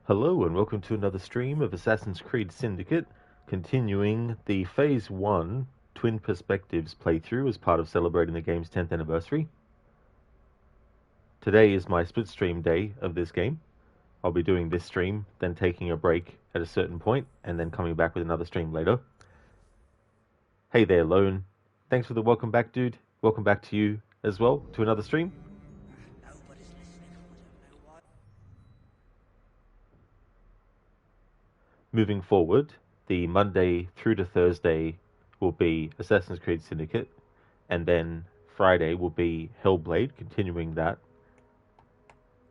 Hello and welcome to another stream of Assassin's Creed Syndicate, continuing the Phase 1 Twin Perspectives playthrough as part of celebrating the game's 10th anniversary. Today is my split stream day of this game. I'll be doing this stream, then taking a break at a certain point, and then coming back with another stream later. Hey there, Lone. Thanks for the welcome back, dude. Welcome back to you as well, to another stream. Moving forward, the Monday through to Thursday will be Assassin's Creed Syndicate, and then Friday will be Hellblade, continuing that.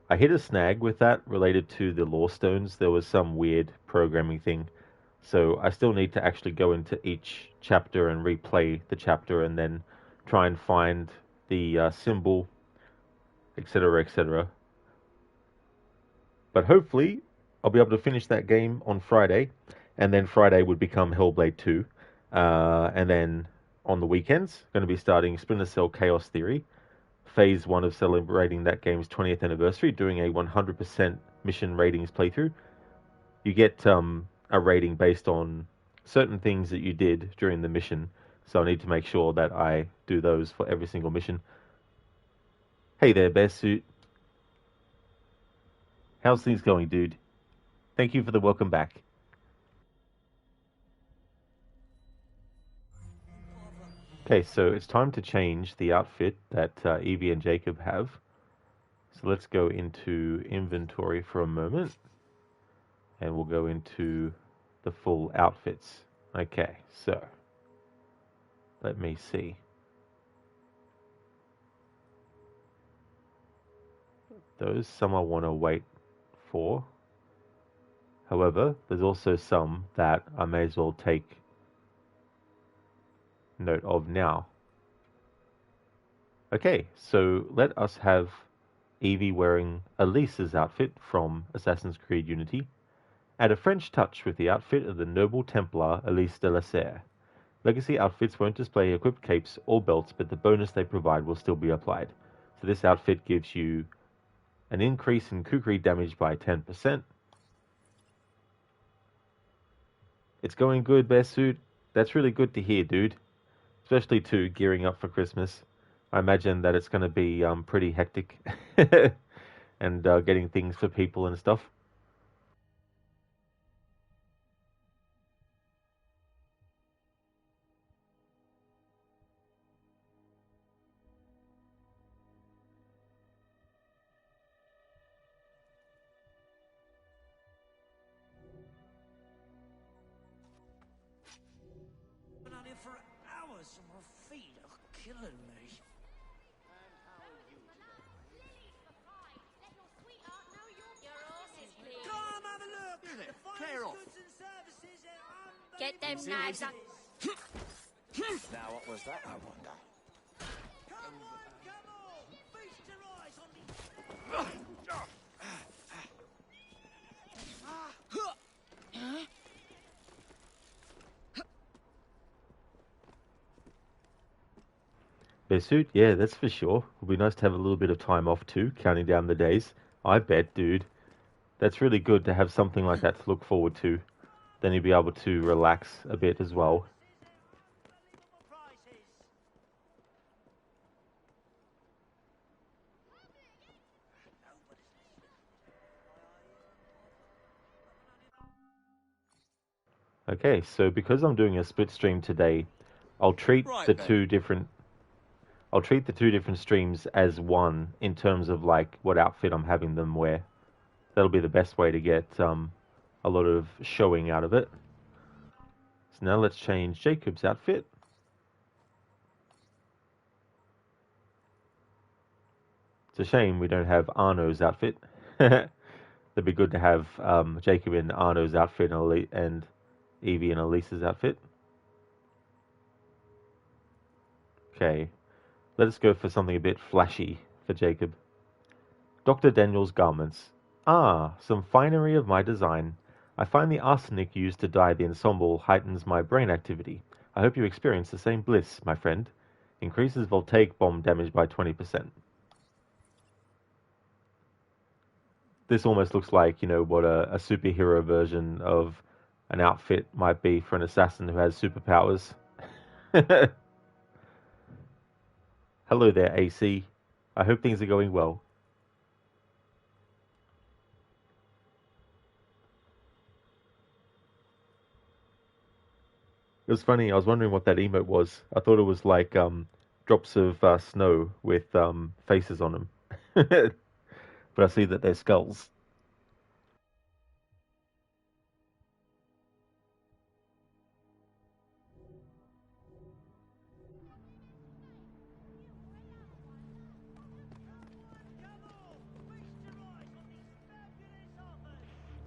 I hit a snag with that related to the Lore Stones. There was some weird programming thing, so I still need to actually go into each chapter and replay the chapter and then try and find the symbol, etc., etc. But hopefully I'll be able to finish that game on Friday, and then Friday would become Hellblade 2. And then on the weekends, going to be starting Splinter Cell Chaos Theory, Phase 1 of celebrating that game's 20th anniversary, doing a 100% mission ratings playthrough. You get a rating based on certain things that you did during the mission, so I need to make sure that I do those for every single mission. Hey there, Bear Suit. How's things going, dude? Thank you for the welcome back. Okay, so it's time to change the outfit that Evie and Jacob have. So let's go into inventory for a moment, and we'll go into the full outfits. Okay, so let me see. Those some I want to wait for. However, there's also some that I may as well take note of now. Okay, so let us have Evie wearing Elise's outfit from Assassin's Creed Unity. Add a French touch with the outfit of the noble Templar Elise de la Serre. Legacy outfits won't display equipped capes or belts, but the bonus they provide will still be applied. So this outfit gives you an increase in kukri damage by 10%. It's going good, Bear Suit. That's really good to hear, dude. Especially too, gearing up for Christmas. I imagine that it's going to be pretty hectic and getting things for people and stuff. Been on here for hours and my feet are killing me. Come have a look! The finest goods and services at Get them knives up. Now what was that, I wonder? Come on, come on! Feast your eyes on me! Bear Suit, yeah, that's for sure. It'll be nice to have a little bit of time off too, counting down the days. I bet, dude. That's really good to have something like that to look forward to. Then you'll be able to relax a bit as well. Okay, so because I'm doing a split stream today, I'll treat the two different streams as one in terms of like what outfit I'm having them wear. That'll be the best way to get a lot of showing out of it. So now let's change Jacob's outfit. It's a shame we don't have Arno's outfit. That'd be good to have Jacob in Arno's outfit and Evie in Elise's outfit. Okay, let us go for something a bit flashy for Jacob. Dr. Daniel's garments. Ah, some finery of my design. I find the arsenic used to dye the ensemble heightens my brain activity. I hope you experience the same bliss, my friend. Increases voltaic bomb damage by 20%. this almost looks like, you know, what a superhero version of an outfit might be for an assassin who has superpowers. Hello there, AC. I hope things are going well. It was funny. I was wondering what that emote was. I thought it was like drops of snow with faces on them, but I see that they're skulls.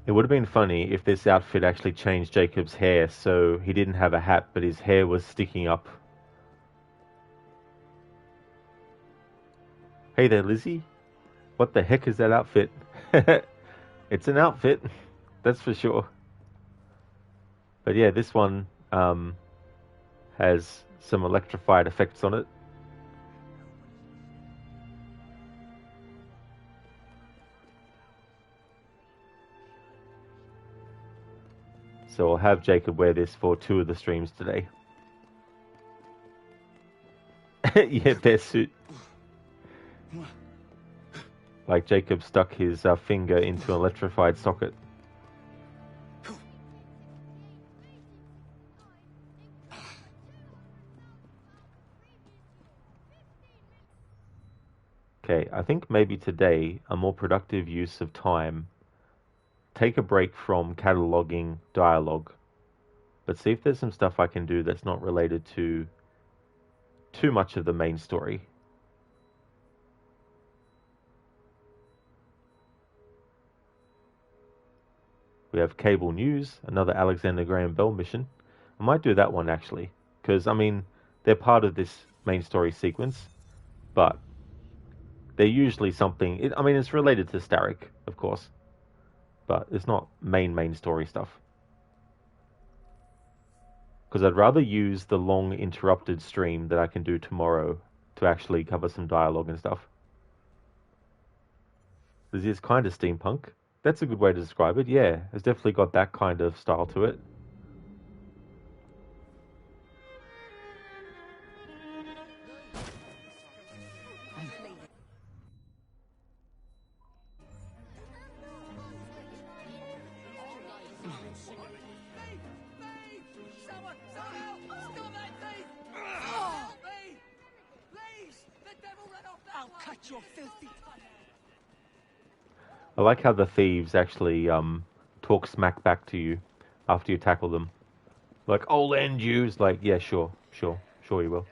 It would have been funny if this outfit actually changed Jacob's hair so he didn't have a hat, but his hair was sticking up. Hey there, Lizzie. What the heck is that outfit? It's an outfit, that's for sure. But yeah, this one has some electrified effects on it. So I'll have Jacob wear this for 2 of the streams today. Yeah, bear suit. Like Jacob stuck his finger into an electrified socket. Okay, I think maybe today a more productive use of time. Take a break from cataloging dialogue, but see if there's some stuff I can do that's not related to too much of the main story. We have cable news, another Alexander Graham Bell mission. I might do that one actually, because I mean they're part of this main story sequence, but they're usually something. I mean, it's related to Starrick, of course, but it's not main story stuff. Because I'd rather use the long interrupted stream that I can do tomorrow to actually cover some dialogue and stuff. This is kind of steampunk. That's a good way to describe it. Yeah, it's definitely got that kind of style to it. I like how the thieves actually talk smack back to you after you tackle them. Like, I'll end you. It's like, yeah, sure you will.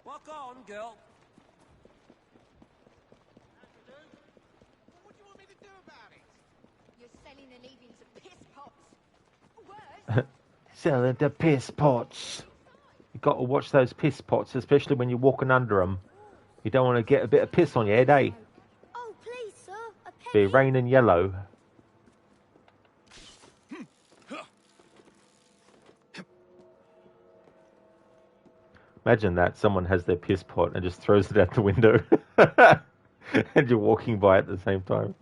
Walk on, girl. What do you want me to do about it? You're selling and leaving some piss pots. Worse. Selling the piss pots. You got to watch those piss pots, especially when you're walking under them. You don't want to get a bit of piss on your head, eh? Oh, please, sir, a Be penny. raining yellow. Imagine that someone has their piss pot and just throws it out the window, and you're walking by at the same time.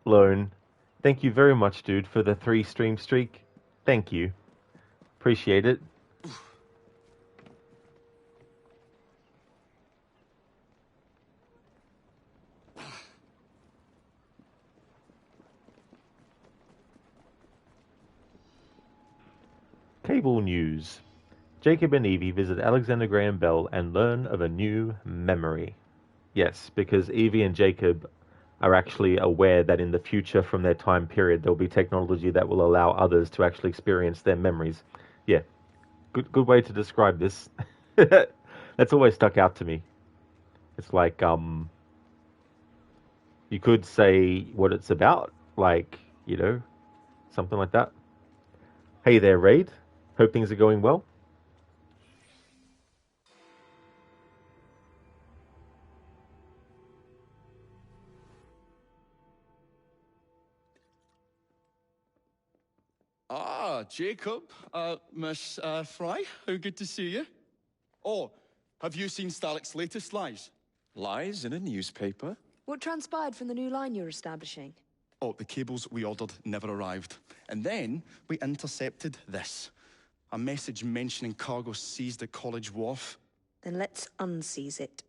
Lone, thank you very much, dude, for the 3 stream streak. Thank you. Appreciate it. Cable news. Jacob and Evie visit Alexander Graham Bell and learn of a new memory. Yes, because Evie and Jacob are actually aware that in the future from their time period there'll be technology that will allow others to actually experience their memories. Yeah, good way to describe this. That's always stuck out to me. It's like you could say what it's about, like, you know, something like that. Hey there, Raid. Hope things are going well. Ah, Jacob, Miss Fry, how good to see you. Oh, have you seen Starlick's latest lies? Lies in a newspaper? What transpired from the new line you're establishing? Oh, the cables we ordered never arrived. And then we intercepted this. A message mentioning cargo seized at College Wharf. Then let's unseize it.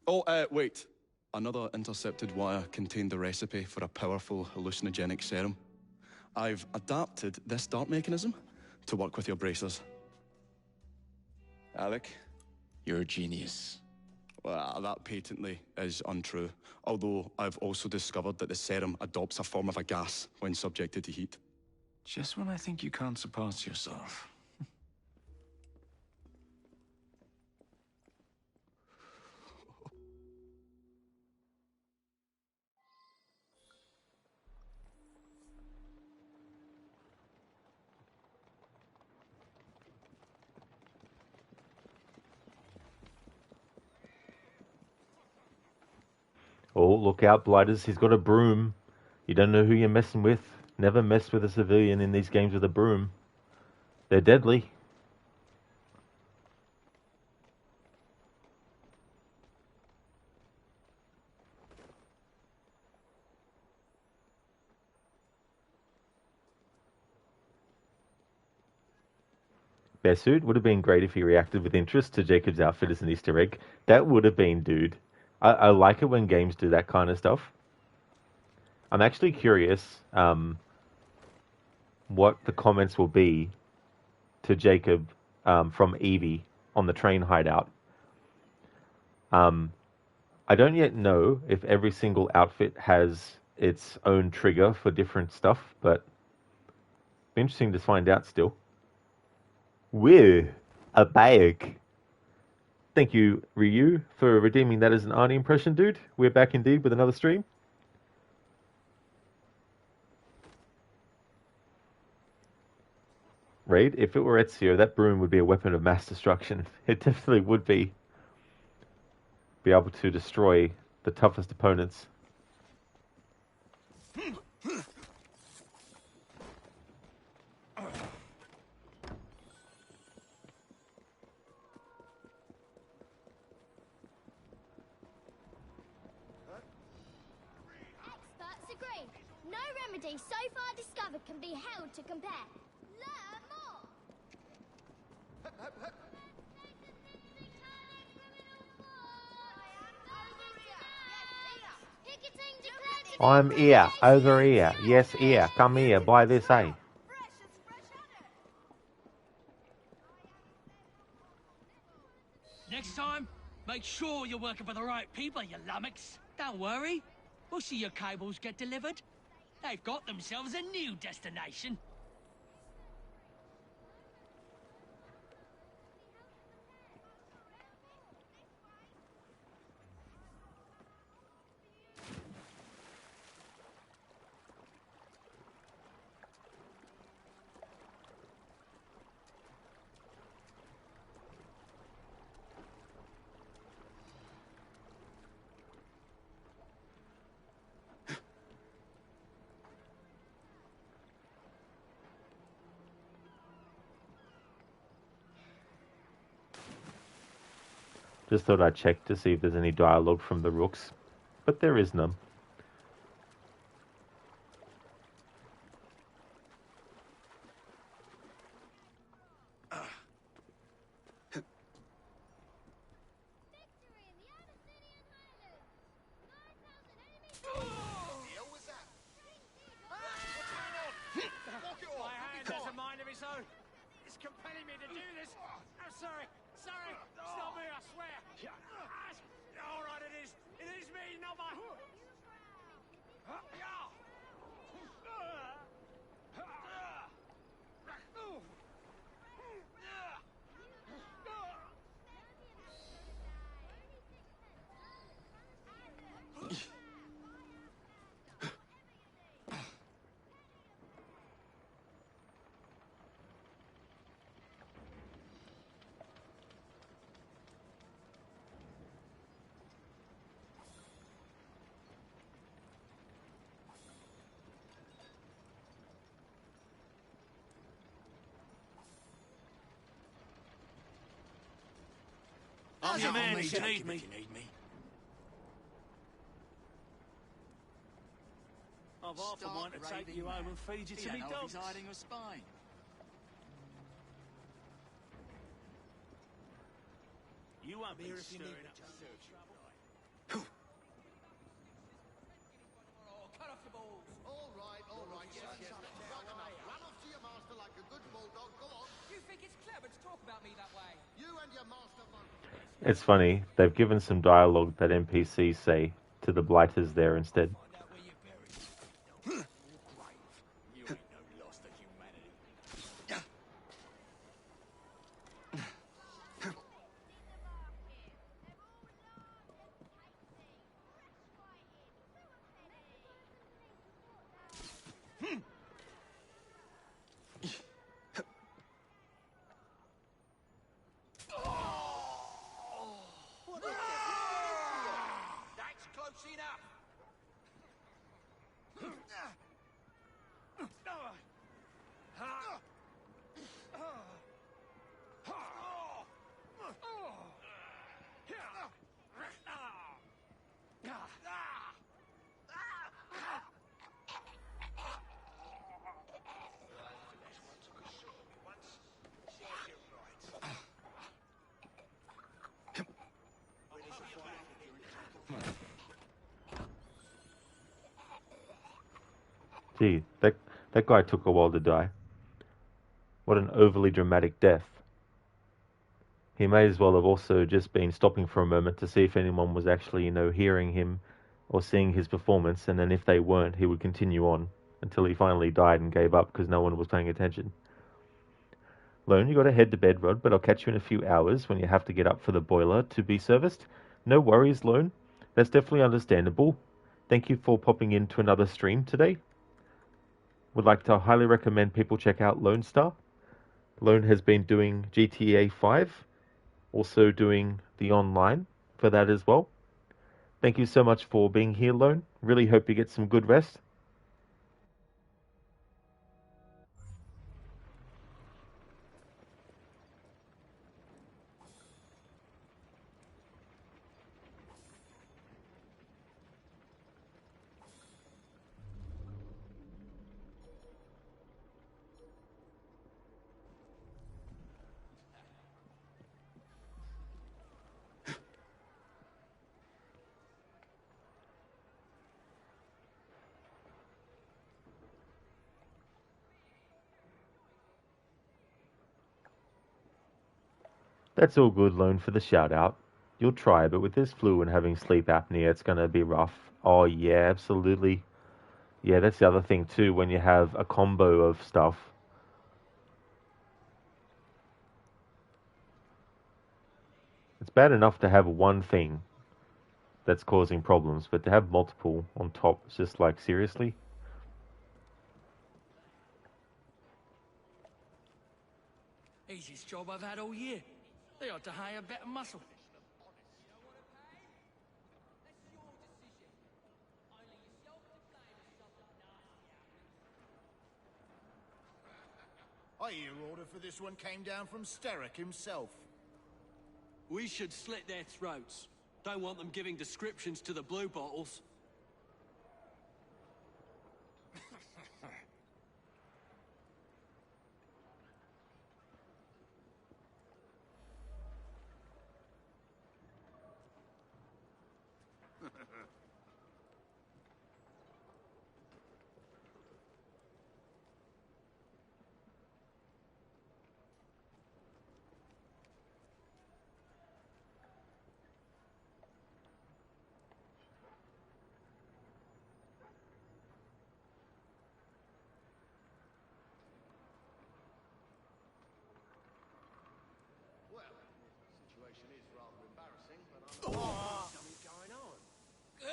Oh, wait. Another intercepted wire contained the recipe for a powerful hallucinogenic serum. I've adapted this dart mechanism to work with your bracers. Alec, you're a genius. Well, that patently is untrue. Although I've also discovered that the serum adopts a form of a gas when subjected to heat. Just when I think you can't surpass yourself. Oh, look out, Blighters. He's got a broom. You don't know who you're messing with. Never mess with a civilian in these games with a broom. They're deadly. Bearsuit would have been great if he reacted with interest to Jacob's outfit as an Easter egg. That would have been, dude. I like it when games do that kind of stuff. I'm actually curious what the comments will be to Jacob from Evie on the Train Hideout. I don't yet know if every single outfit has its own trigger for different stuff, but it'll be interesting to find out still. Woo, a bag. Thank you, Ryu, for redeeming that as an Arnie impression, dude. We're back indeed with another stream. Raid, if it were Ezio, that broom would be a weapon of mass destruction. It definitely would be. Be able to destroy the toughest opponents. Experts agree. No remedy so far discovered can be held to compare. Learn more. I'm here, over here. Yes, here. Come here, buy this, eh? Next time, make sure you're working for the right people, you lummox. Don't worry. We'll see your cables get delivered. They've got themselves a new destination. Just thought I'd check to see if there's any dialogue from the rooks, but there is none. I'm your man if you Jacob, need me. if you need me. I've half a mind to take you home and feed you to me dogs. He's hiding a spine. You won't be Here if you stirring need up me, no trouble. Cut off your balls. All right, yes. Right enough. Run off to your master like a good bulldog. Go on. You think it's clever to talk about me that way? You and your master It's funny, they've given some dialogue that NPCs say to the blighters there instead. Find out where you're buried. Your grave. You ain't no loss to humanity. That's close enough. Gee, that guy took a while to die. What an overly dramatic death. He may as well have also just been stopping for a moment to see if anyone was actually, hearing him or seeing his performance, and then if they weren't, he would continue on until he finally died and gave up because no one was paying attention. Lone, you gotta head to bed, Rod, but I'll catch you in a few hours when you have to get up for the boiler to be serviced. No worries, Lone. That's definitely understandable. Thank you for popping into another stream today. Would like to highly recommend people check out Lone Star. Lone has been doing GTA 5, also doing the online for that as well. Thank you so much for being here, Lone. Really hope you get some good rest. That's all good, Lone, for the shout out. You'll try, but with this flu and having sleep apnea, it's going to be rough. Oh, yeah, absolutely. Yeah, that's the other thing, too, when you have a combo of stuff. It's bad enough to have one thing that's causing problems, but to have multiple on top, it's just like, seriously? Easiest job I've had all year. They ought to hire better muscle. I hear order for this one came down from Steric himself. We should slit their throats. Don't want them giving descriptions to the blue bottles. Well, the situation is rather embarrassing, but I'm something going on. Oh,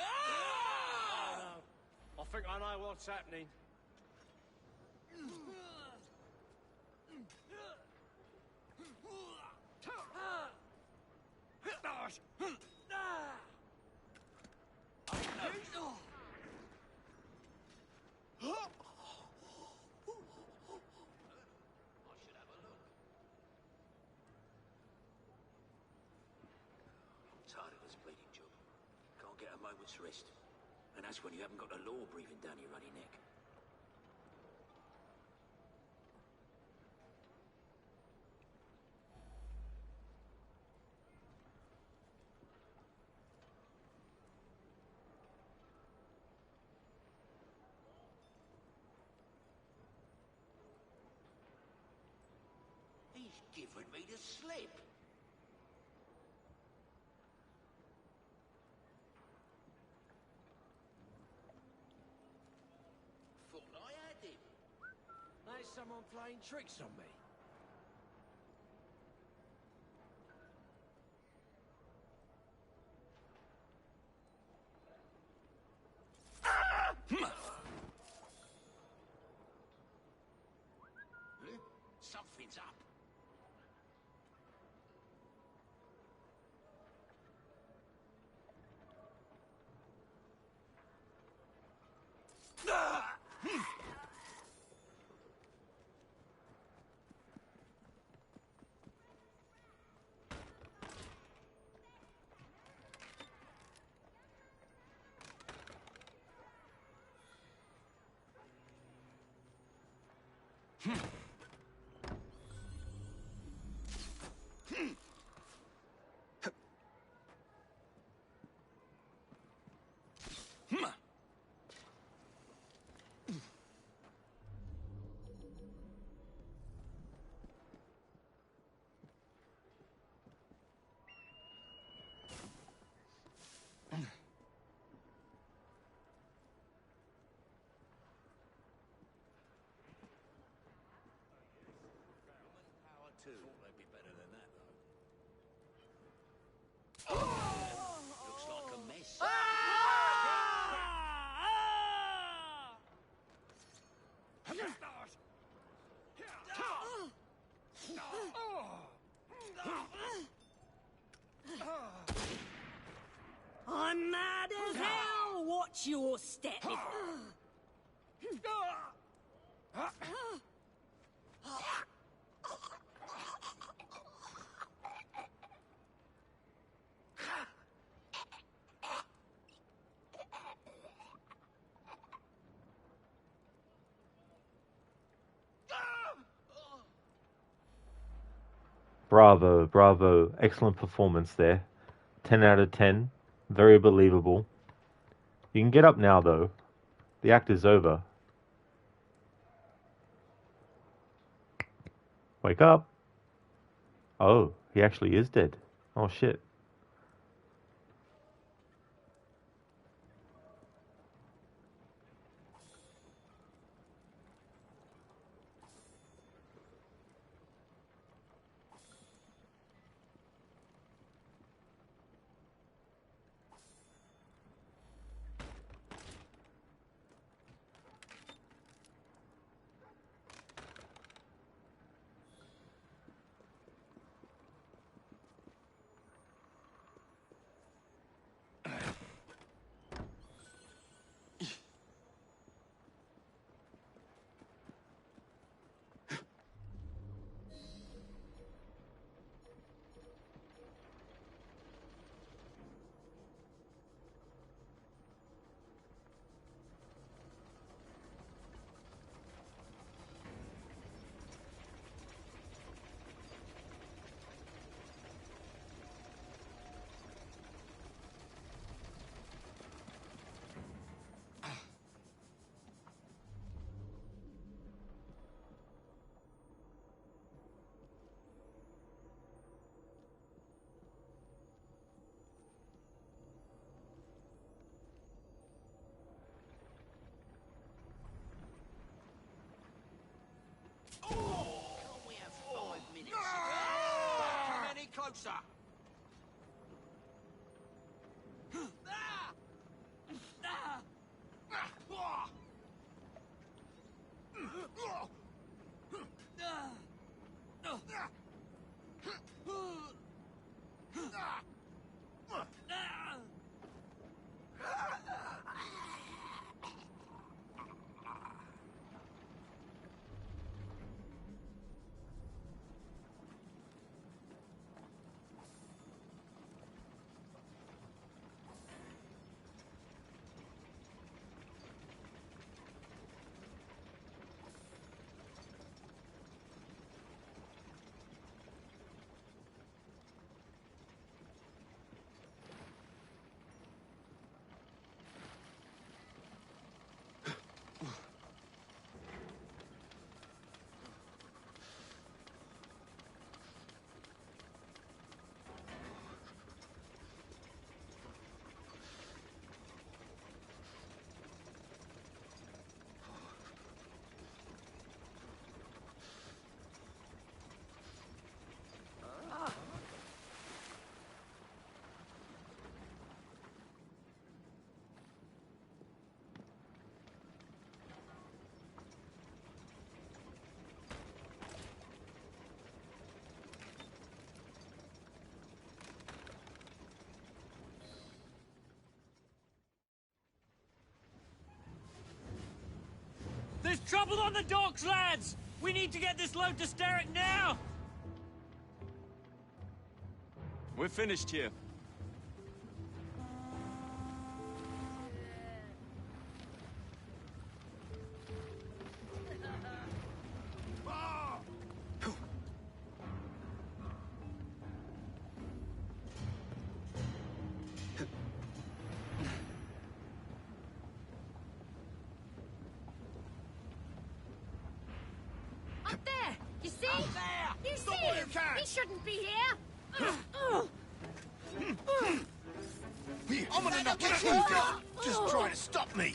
no. I think I know what's happening. a moment's rest. And that's when you haven't got the law breathing down your ruddy neck. He's given me the slip. Thought I had him. There's someone playing tricks on me. Something's up. Thought they'd be better than that, though. Looks like a mess. I'm mad as hell! Watch your step! Bravo, bravo. Excellent performance there. 10 out of 10. Very believable. You can get up now, though. The act is over. Wake up. Oh, he actually is dead. Oh, shit. Closer! Trouble on the docks, lads! We need to get this load to Starrick now! We're finished here. Up there! You see? Up there! You Stop see while him? you can! He shouldn't be here! I'm gonna knock you out! Just try to stop me!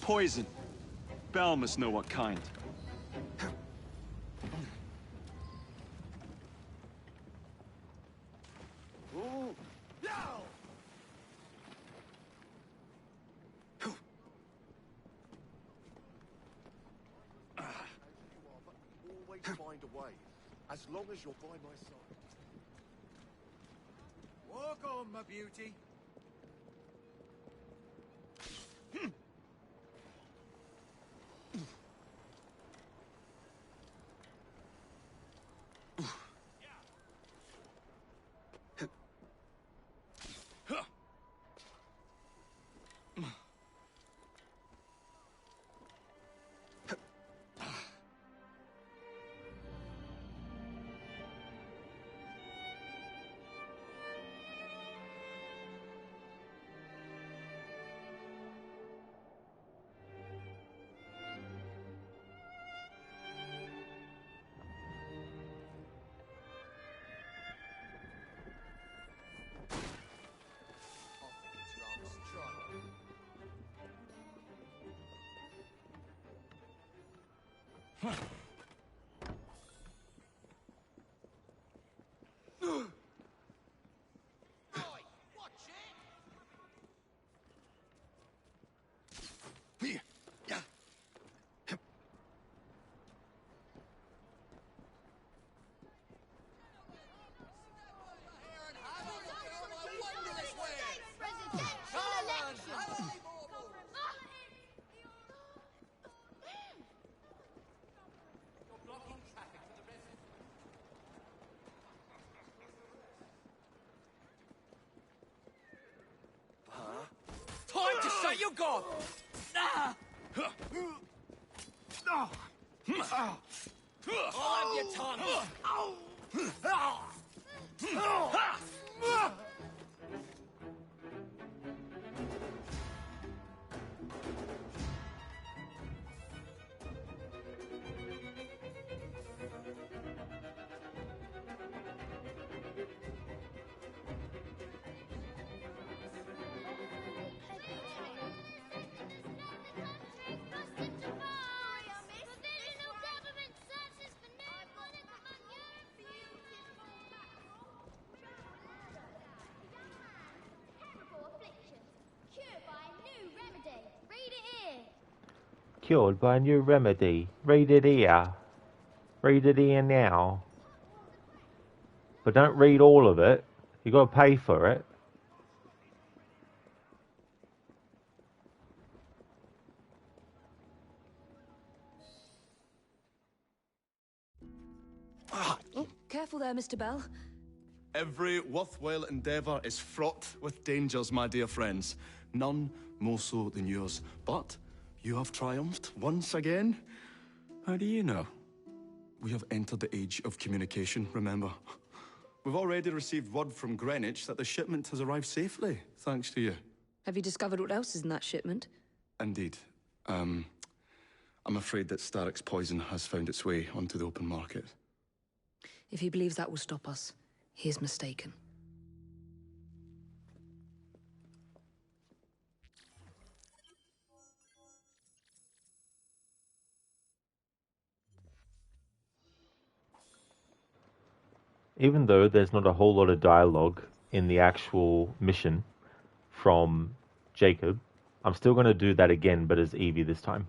Poison. Bell must know what kind. Always find a way, as long as you're by my side. Walk on, my beauty. Time to shut your gob! I'll have your tongue! Cured by a new remedy. Read it here. Read it here now. But don't read all of it. You got to pay for it. Oh, careful there, Mr. Bell. Every worthwhile endeavour is fraught with dangers, my dear friends. None more so than yours. But you have triumphed once again. How do you know? We have entered the age of communication, remember? We've already received word from Greenwich that the shipment has arrived safely, thanks to you. Have you discovered what else is in that shipment? Indeed. I'm afraid that Starrick's poison has found its way onto the open market. If he believes that will stop us, he is mistaken. even though there's not a whole lot of dialogue in the actual mission from Jacob, I'm still going to do that again, but as Evie this time.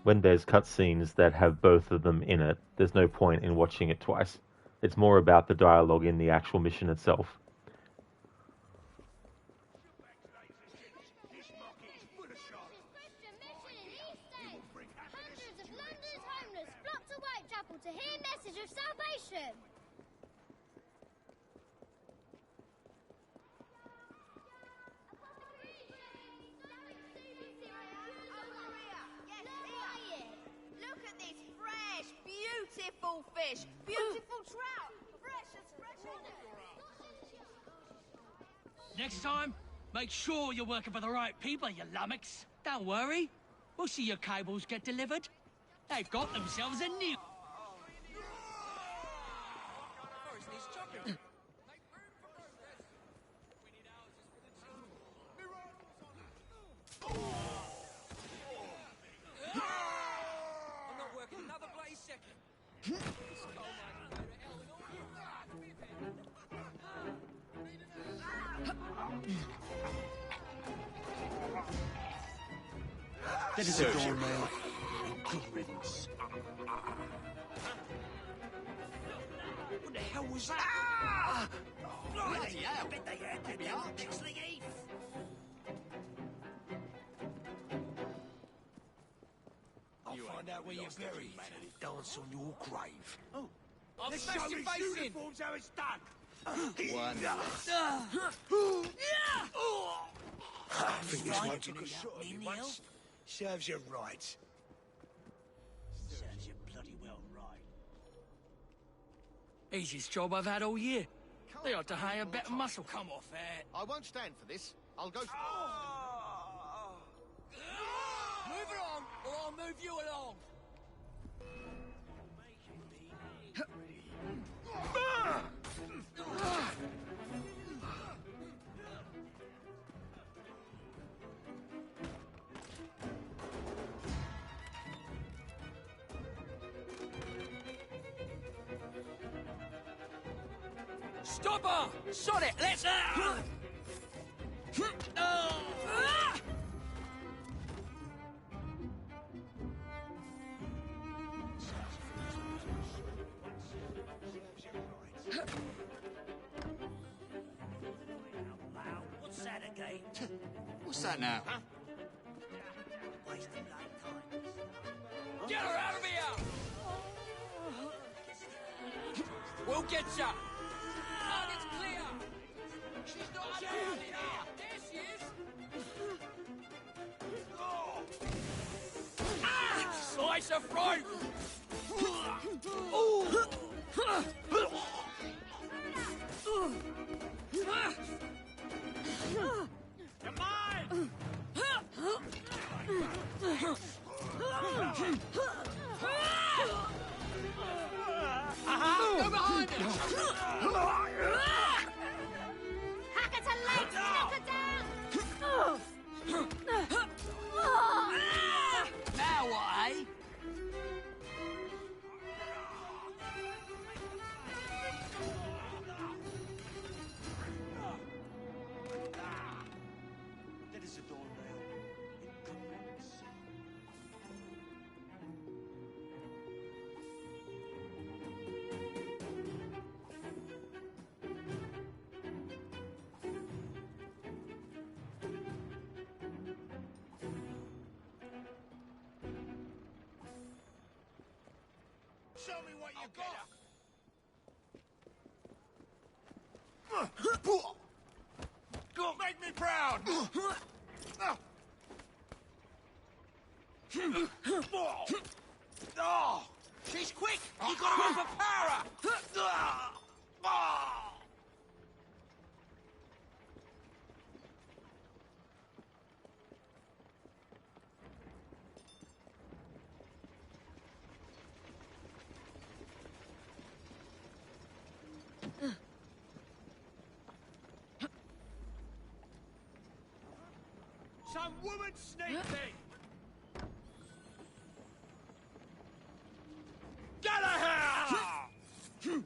When there's cutscenes that have both of them in it, there's no point in watching it twice. It's more about the dialogue in the actual mission itself. Hundreds of London's homeless flock to Whitechapel to hear message of salvation. Look at this fresh, beautiful fish. Beautiful trout. Fresh as fresh as Next time, make sure you're working for the right people, you lummox. Don't worry. We'll see your cables get delivered. They've got themselves a new... I'm not working another bloody second. That is a doornail. Good riddance. What the hell was that? Ah! Bloody hell! I bet they had to be out next to the Heath. I'll find out where you're buried and dance on your grave. Oh, I'll smash your face in. How it's done. I think this one took a shot at me once. Serves you right. Serves you bloody well right. Easiest job I've had all year. They ought to hire better muscle. Come off it. I won't stand for this. I'll go... Move along, or I'll move you along. Stop her! Sod it! Let's... What's that again? What's that now? Huh? Wasting late time. Get her out of here! We'll get ya! Target's clear! She's not out of here! There she is! Slice her throat! You're mine! Go behind her! Hack at her legs, knock her down. Now what, eh? That is a doornail. In good riddance. Show me what you got. Make me proud. Oh, she's quick. You got to overpower her. Some woman sneak thing! Get her here!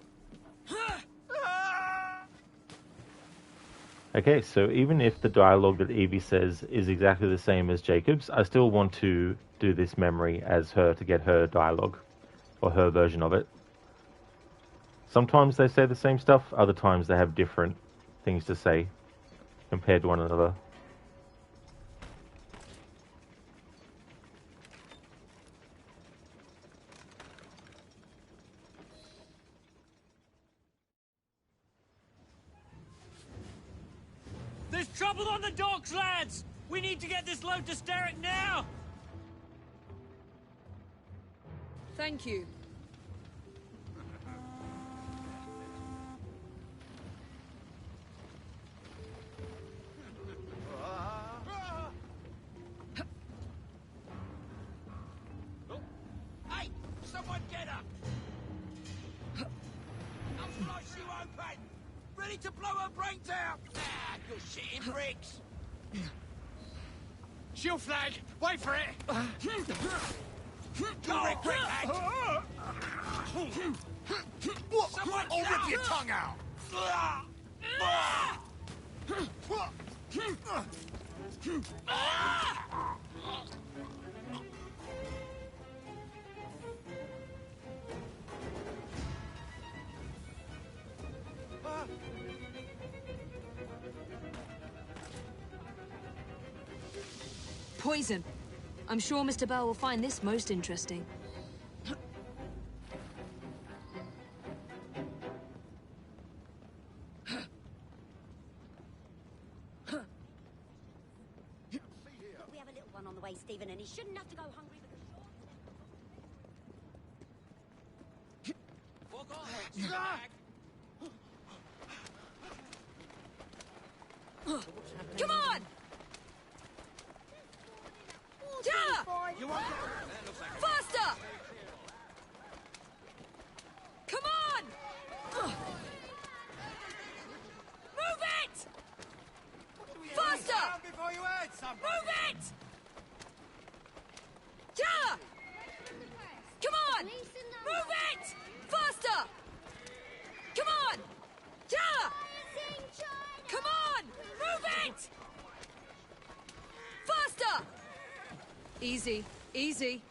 Okay, so even if the dialogue that Evie says is exactly the same as Jacob's, I still want to do this memory as her to get her dialogue, or her version of it. Sometimes they say the same stuff, other times they have different things to say compared to one another. There's trouble on the docks, lads! We need to get this load to Sterrick now! Thank you. Hey, someone get her! I'll slice you open! Ready to blow her brains out! Ah, you're shitting bricks! Shield flag! Wait for it! Correct, lad! Someone I'll rip your tongue out! Poison. I'm sure Mr. Bell will find this most interesting. We have a little one on the way, Stephen, and he shouldn't have to go hungry because Walk on, Come on! Yeah! You want Faster! Come on! Move it! Faster! before you hurt somebody. Move it! Yeah! Come on! Move it! Faster! Come on! Yeah! Come on! Move it! Faster! Easy, easy.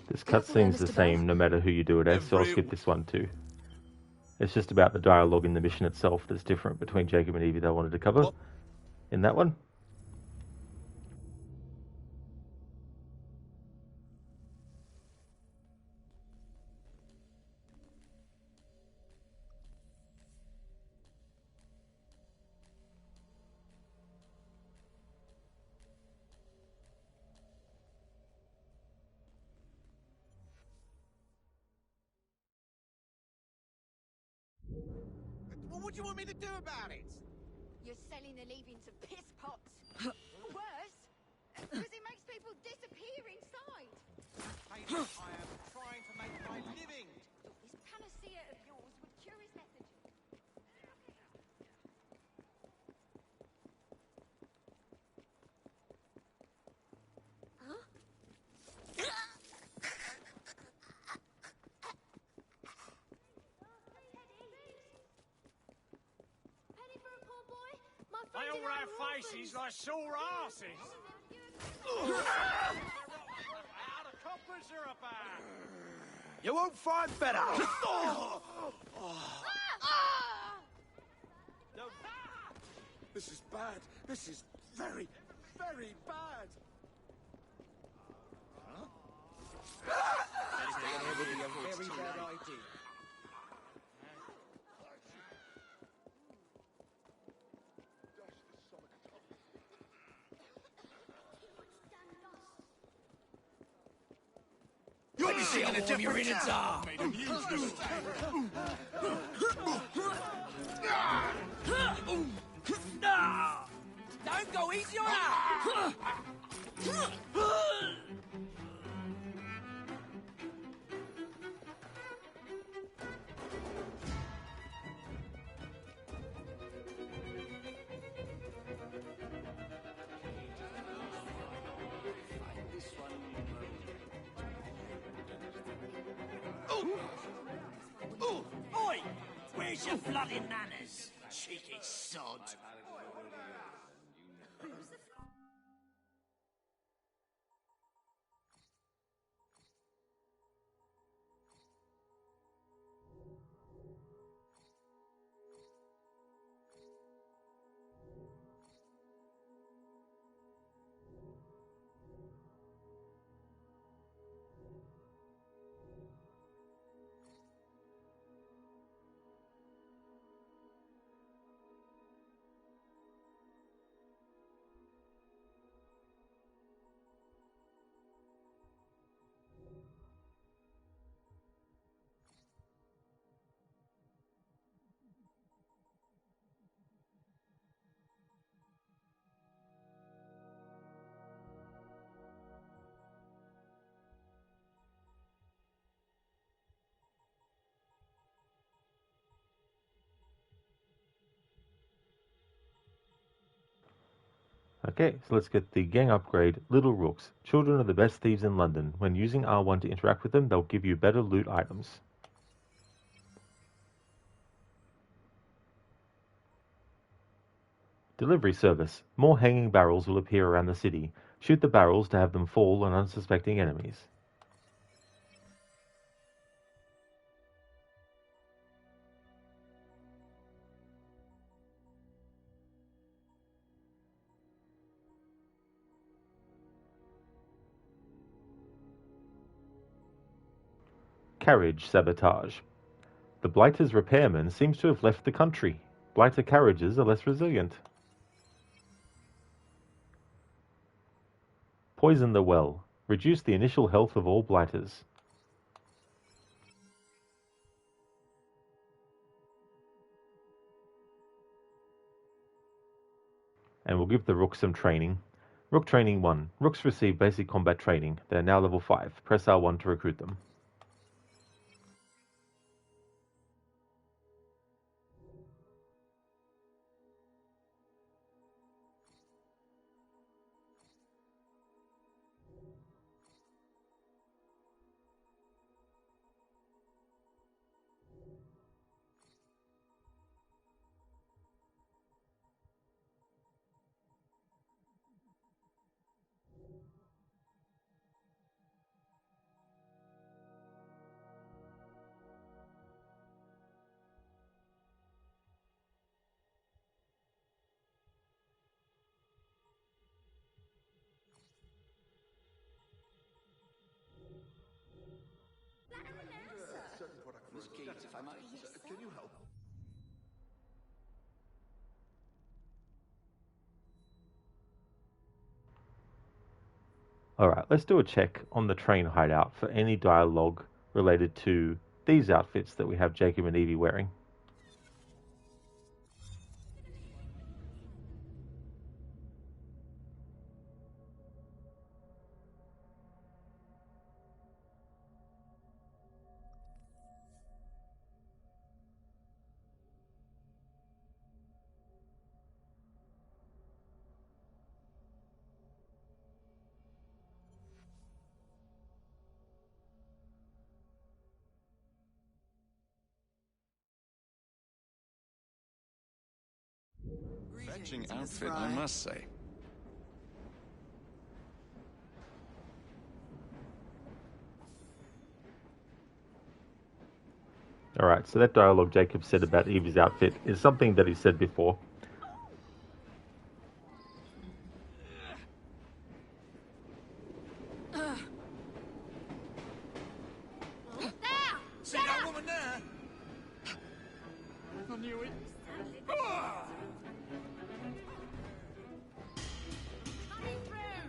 This cutscene's the same no matter who you do it as, so I'll skip this one too. It's just about the dialogue in the mission itself that's different between Jacob and Evie that I wanted to cover in that one. Well, what do you want me to do about it? You're selling the leavings of piss pots. Worse, because it makes people disappear inside. I am trying to make my living. This panacea of yours would cure his lethargy. They all have faces like sore asses. You won't find better. The This is very, very bad. That would be a very bad idea. Let me see how warm your innards are. Don't go easy on her! Oi! Where's your bloody manners, cheeky sod? Okay, so let's get the gang upgrade. Little Rooks. Children are the best thieves in London. When using R1 to interact with them, they'll give you better loot items. Delivery service. More hanging barrels will appear around the city. Shoot the barrels to have them fall on unsuspecting enemies. Carriage sabotage. The Blighter's repairman seems to have left the country. Blighter carriages are less resilient. Poison the well. Reduce the initial health of all Blighters. And we'll give the Rooks some training. Rook Training 1. Rooks receive basic combat training. They are now level 5. Press R1 to recruit them. Can you help? Alright, let's do a check on the Train Hideout for any dialogue related to these outfits that we have Jacob and Evie wearing. Fetching outfit, I must say. Alright, so that dialogue Jacob said about Evie's outfit is something that he said before. I knew it. Coming through!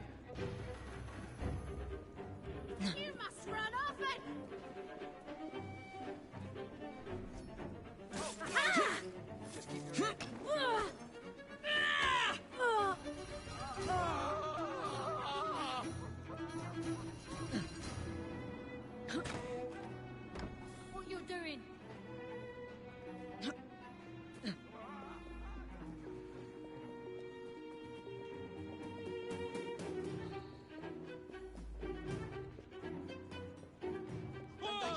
You must run off it! What you're doing?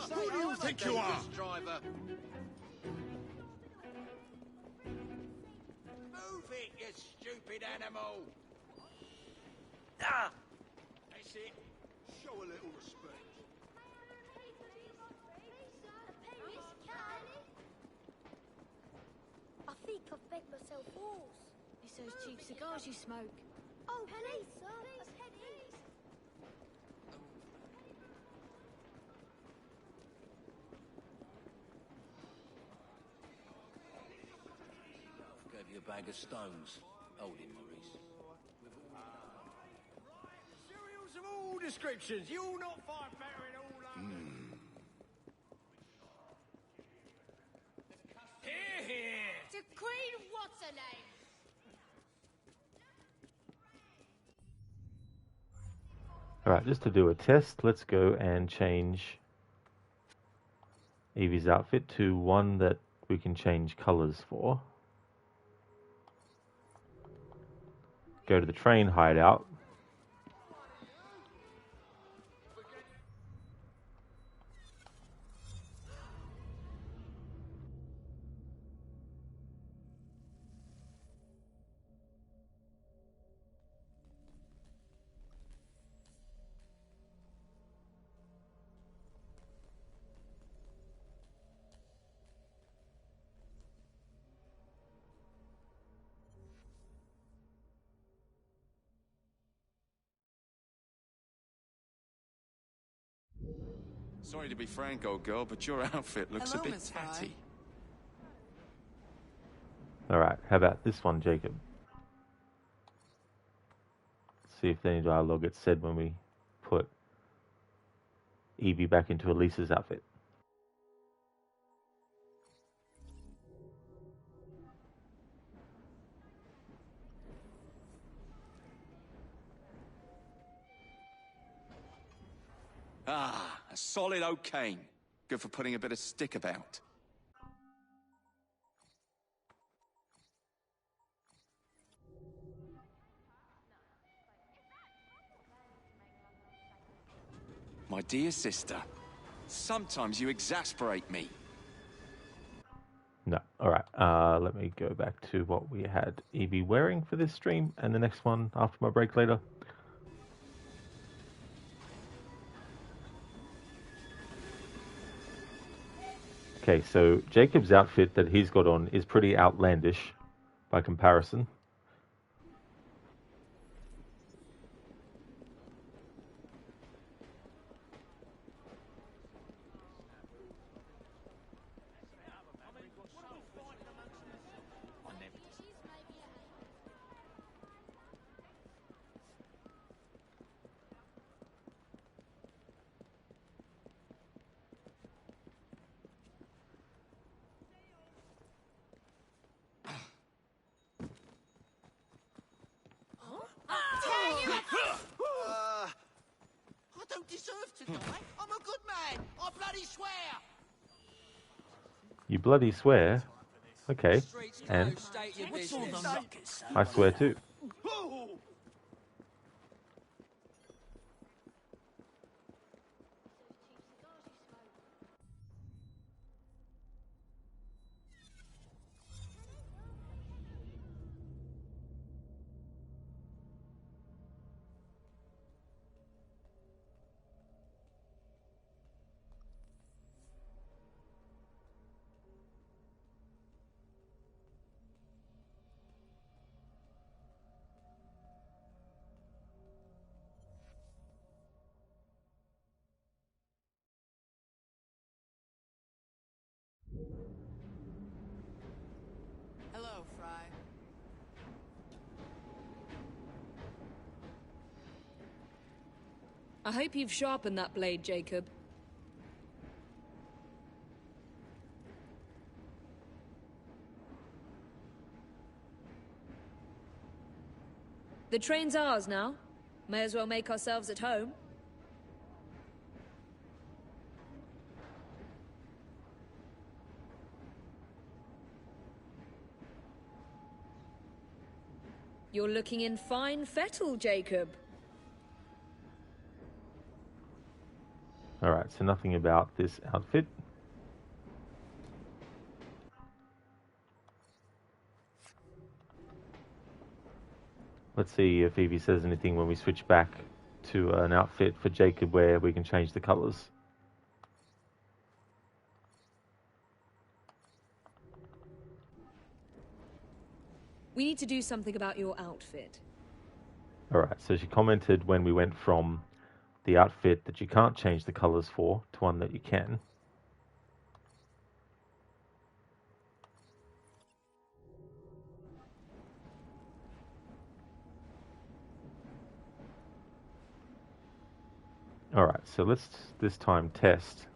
Who do you think you are? Driver. Move it, you stupid animal! Ah! That's it. Show a little respect. I think I've begged myself horse. It's those cheap cigars you smoke. Oh, please, sir. A penny. Gave you a bag of stones. Hold him, Maurice. Cereals of all descriptions. You'll not find better in all London. Here, here. To Queen what's her name? Alright, just to do a test, let's go and change Evie's outfit to one that we can change colours for. Go to the Train Hideout. Sorry to be frank, old girl, but your outfit looks a bit tatty. Alright, how about this one, Jacob? See if any dialogue gets said when we put Evie back into Elisa's outfit. Ah, a solid oak cane. Good for putting a bit of stick about. My dear sister, sometimes you exasperate me. No. Alright, let me go back to what we had Evie wearing for this stream and the next one after my break later. Okay, so Jacob's outfit that he's got on is pretty outlandish by comparison. I don't deserve to die. I'm a good man. I bloody swear. You bloody swear? Okay, and I swear too. I hope you've sharpened that blade, Jacob. The train's ours now. May as well make ourselves at home. You're looking in fine fettle, Jacob. Alright, so nothing about this outfit. Let's see if Evie says anything when we switch back to an outfit for Jacob where we can change the colours. We need to do something about your outfit. Alright, so she commented when we went from the outfit that you can't change the colours for to one that you can. Alright, so let's this time test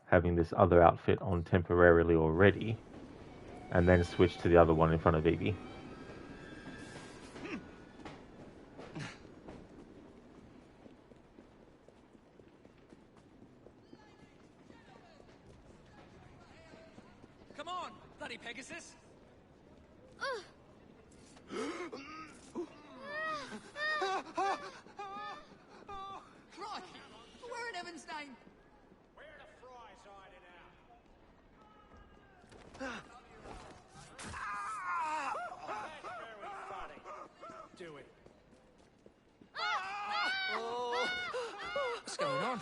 having this other outfit on temporarily already, and then switch to the other one in front of Evie. Come on, bloody Pegasus! Crikey! Where in heaven's name? Where the fries hiding out? That's very funny. Do it. What's going on?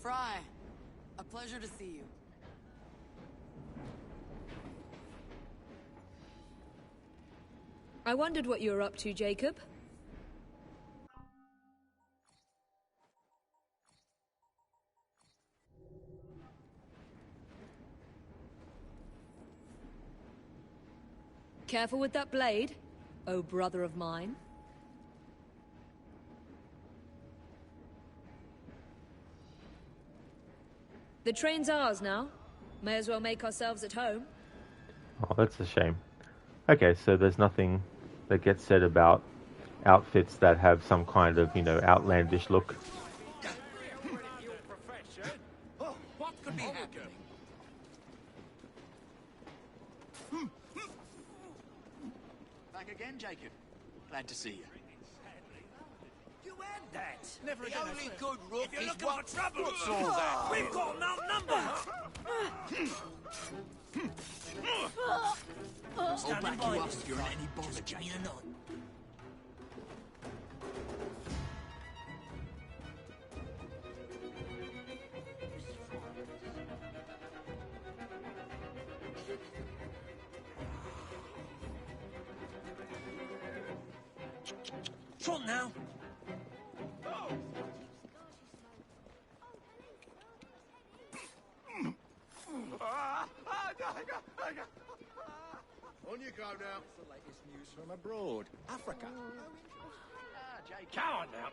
Fry, a pleasure to see you. I wondered what you were up to, Jacob. Careful with that blade, oh brother of mine. The train's ours now. May as well make ourselves at home. Oh, that's a shame. Okay, so there's nothing that gets said about outfits that have some kind of, outlandish look. What could be happening? Back again, Jacob. Glad to see you. You had that. Never the again, I only swear. good rook If you're is looking what... for trouble, What's all that? We've got them outnumbered. I'll Standing back by you up this if you're in time. any bother, Just give me Jacob. a nod. Trot now. On you go now. What's the latest news from abroad? Africa. Jacob. Come on now.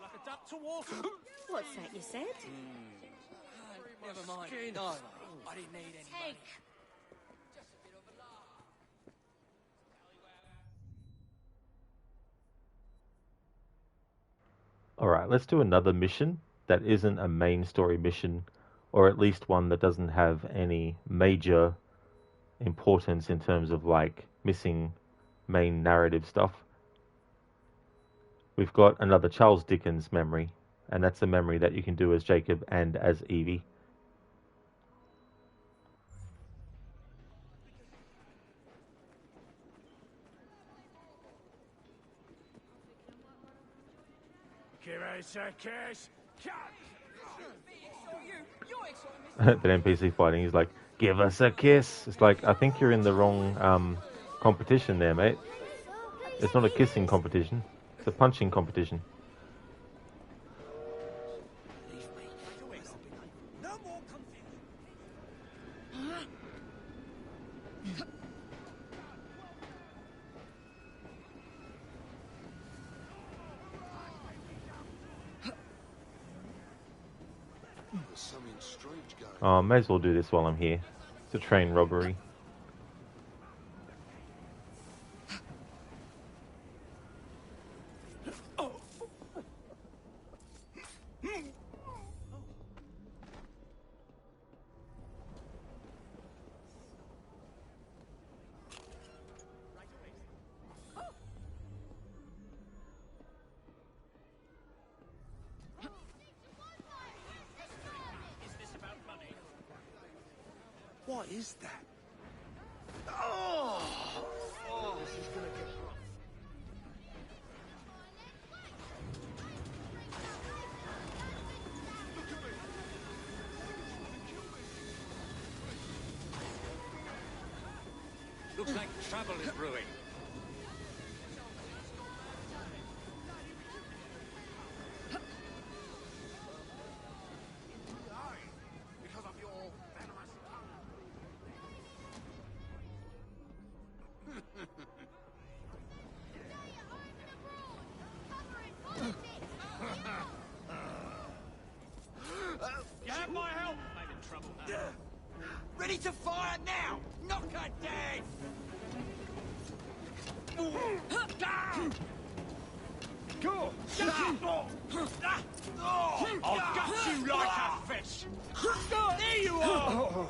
Like a duck to water. What's that you said? Never mind. No, I didn't need any money. Just a bit of a laugh. Alright, let's do another mission that isn't a main story mission, or at least one that doesn't have any major importance in terms of like missing main narrative stuff. We've got another Charles Dickens memory, and that's a memory that you can do as Jacob and as Evie. Give us a kiss. That NPC fighting, he's like, give us a kiss. It's like, I think you're in the wrong competition there, mate. It's not a kissing competition, it's a punching competition. Oh, may as well do this while I'm here. It's a train robbery. What is that? Oh! Oh, this is gonna get rough. Looks like trouble is brewing. Because of your venomous You have my help. I'm in trouble now. Ready to fire now! Knock her dead! Go! I'll gut you like a fish. There you are.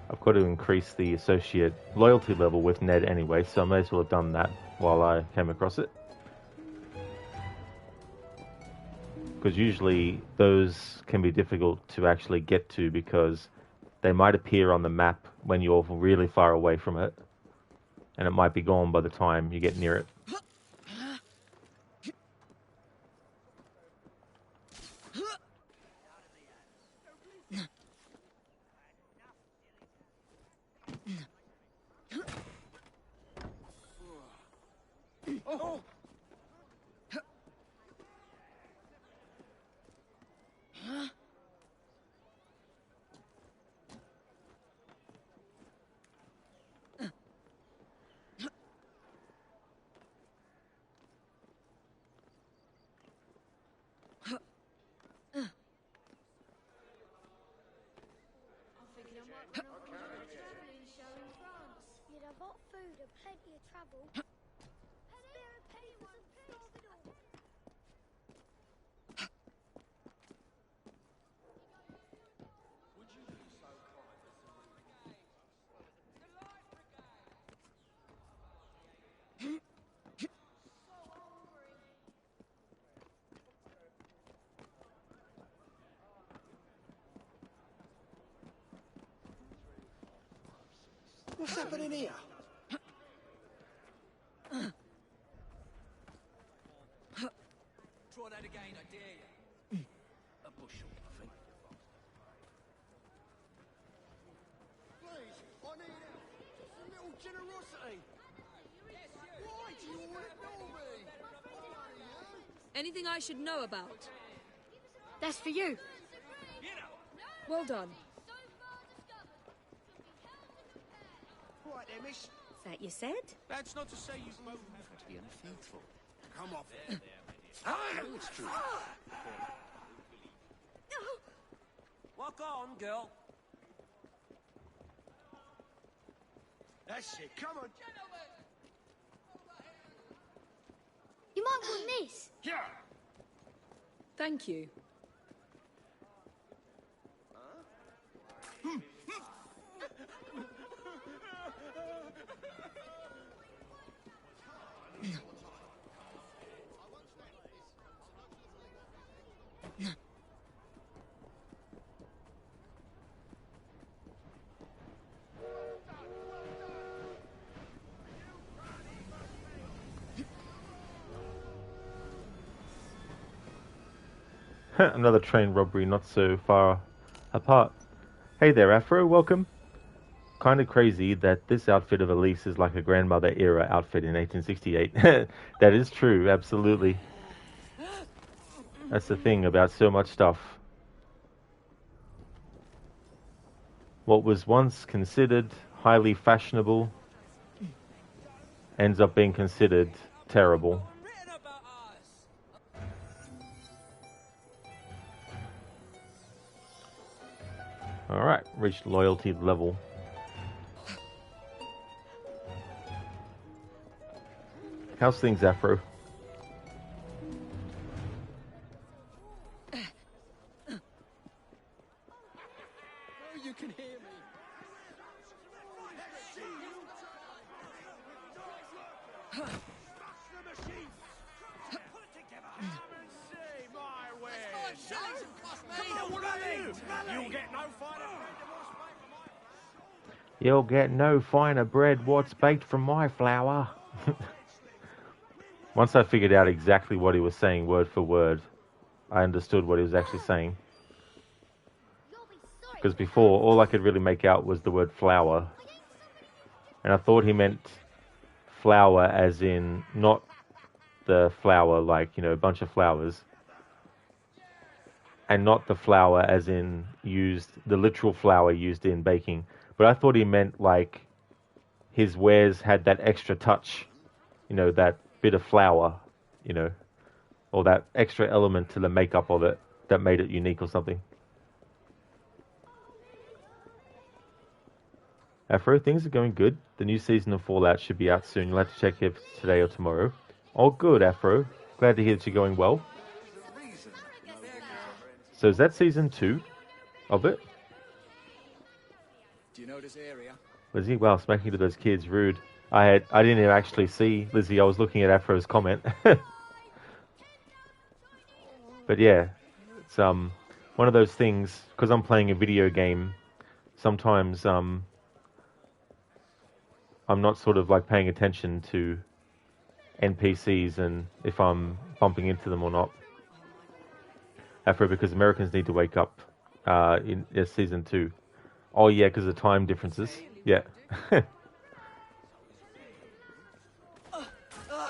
I've got to increase the associate loyalty level with Ned anyway, so I may as well have done that while I came across it. Because usually those can be difficult to actually get to because they might appear on the map when you're really far away from it, and it might be gone by the time you get near it. What's happening here? Try that again, I dare you. A bushel, I think. Please, I need help. Just a little generosity. Why do you all ignore me? Anything I should know about? That's for you. Well done. Right there, miss. Is that you said? That's not to say you both have to be unfaithful. Come off it. It's true. Walk on, girl. That's it. Come on. You might want this. Yeah. Thank you. Another train robbery not so far apart. Hey there, Afro, welcome. Kind of crazy that this outfit of Elise is like a grandmother era outfit in 1868. That is true, absolutely. That's the thing about so much stuff. What was once considered highly fashionable ends up being considered terrible. Alright, reached loyalty level. How's things, Afro? You can hear me. You'll get no finer bread what's baked from my flour. Once I figured out exactly what he was saying word for word, I understood what he was actually saying. Because before, all I could really make out was the word flour. And I thought he meant flower as in not the flower like, you know, a bunch of flowers. And not the flour as in used, the literal flour used in baking. But I thought he meant like his wares had that extra touch, you know, that bit of flour, you know, or that extra element to the makeup of it that made it unique or something. Afro, things are going good. The new season of Fallout should be out soon. You'll have to check if it's today or tomorrow. Oh, good, Afro. Glad to hear that you're going well. So is that season 2 of it? Do you know this area? Lizzie, wow, smacking to those kids, rude. I didn't even actually see Lizzie. I was looking at Afro's comment. But yeah, it's one of those things. Because I'm playing a video game, sometimes I'm not sort of like paying attention to NPCs and if I'm bumping into them or not. Afro, because Americans need to wake up in season 2. Oh yeah, because of time differences. Yeah. I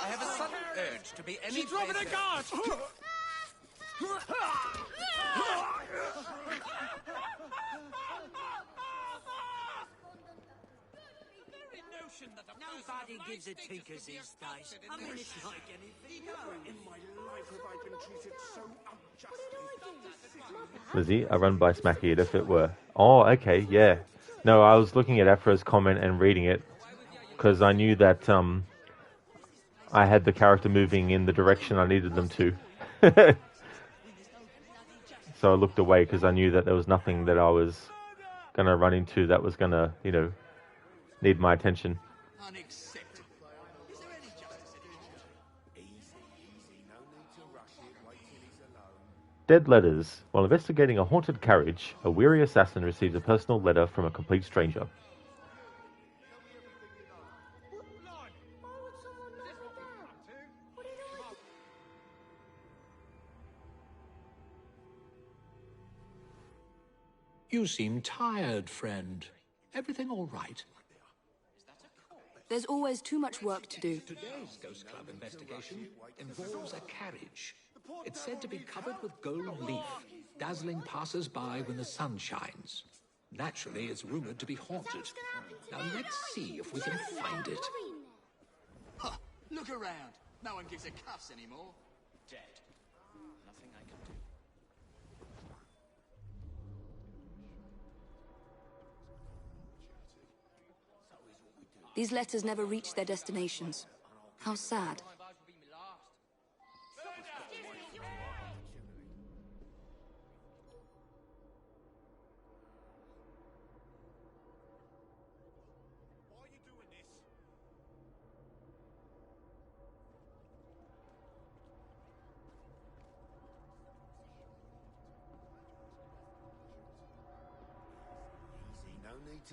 have a sudden urge to be any. She's dropping a guard! Nobody gives a tinkers these days. I mean, it's like anything. In my life have I been treated so unjustly. Lizzie, I run by Smacky it if it were. Oh, okay, yeah. No, I was looking at Afro's comment and reading it because I knew that I had the character moving in the direction I needed them to. So I looked away because I knew that there was nothing that I was going to run into that was going to, need my attention. Unacceptable. Is there any justice in it? Easy, no need to rush it. Wait till he's alone. Dead letters. While investigating a haunted carriage, a weary assassin receives a personal letter from a complete stranger. You seem tired, friend. Everything all right? There's always too much work to do. Today's Ghost Club investigation involves a carriage. It's said to be covered with gold leaf, dazzling passers-by when the sun shines. Naturally, it's rumored to be haunted. Now let's see if we can find it. Huh, look around. No one gives a cuss anymore. Dead. Nothing I can do. These letters never reach their destinations. How sad.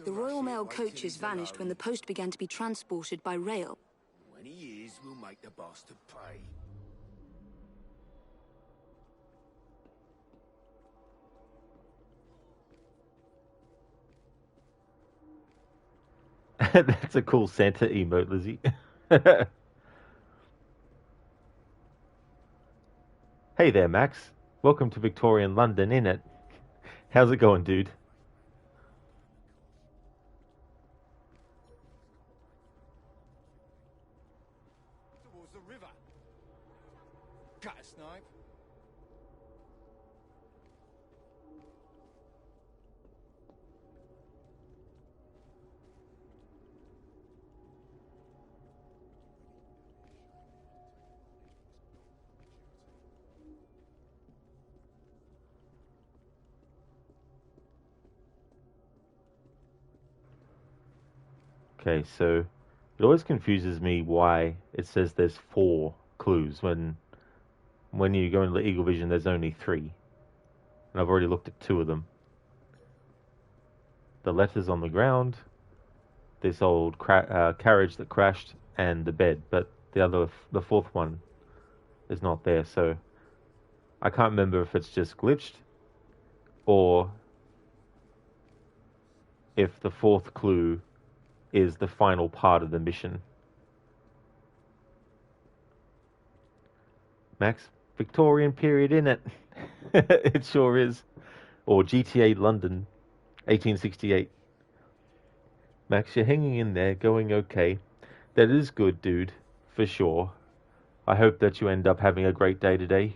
The Royal Mail coaches vanished when the post began to be transported by rail. When he is, we'll make the bastard pay. That's a cool Santa emote, Lizzie. Hey there, Max. Welcome to Victorian London, innit? How's it going, dude? Towards the river. Cut a snipe. Okay, so it always confuses me why it says there's 4 clues when you go into the Eagle Vision there's only 3. And I've already looked at 2 of them. The letters on the ground, this old carriage that crashed, and the bed, but the 4th one is not there, so I can't remember if it's just glitched or if the 4th clue is the final part of the mission. Max, Victorian period in it. It sure is. Or GTA London, 1868. Max, you're hanging in there, going okay. That is good, dude, for sure. I hope that you end up having a great day today.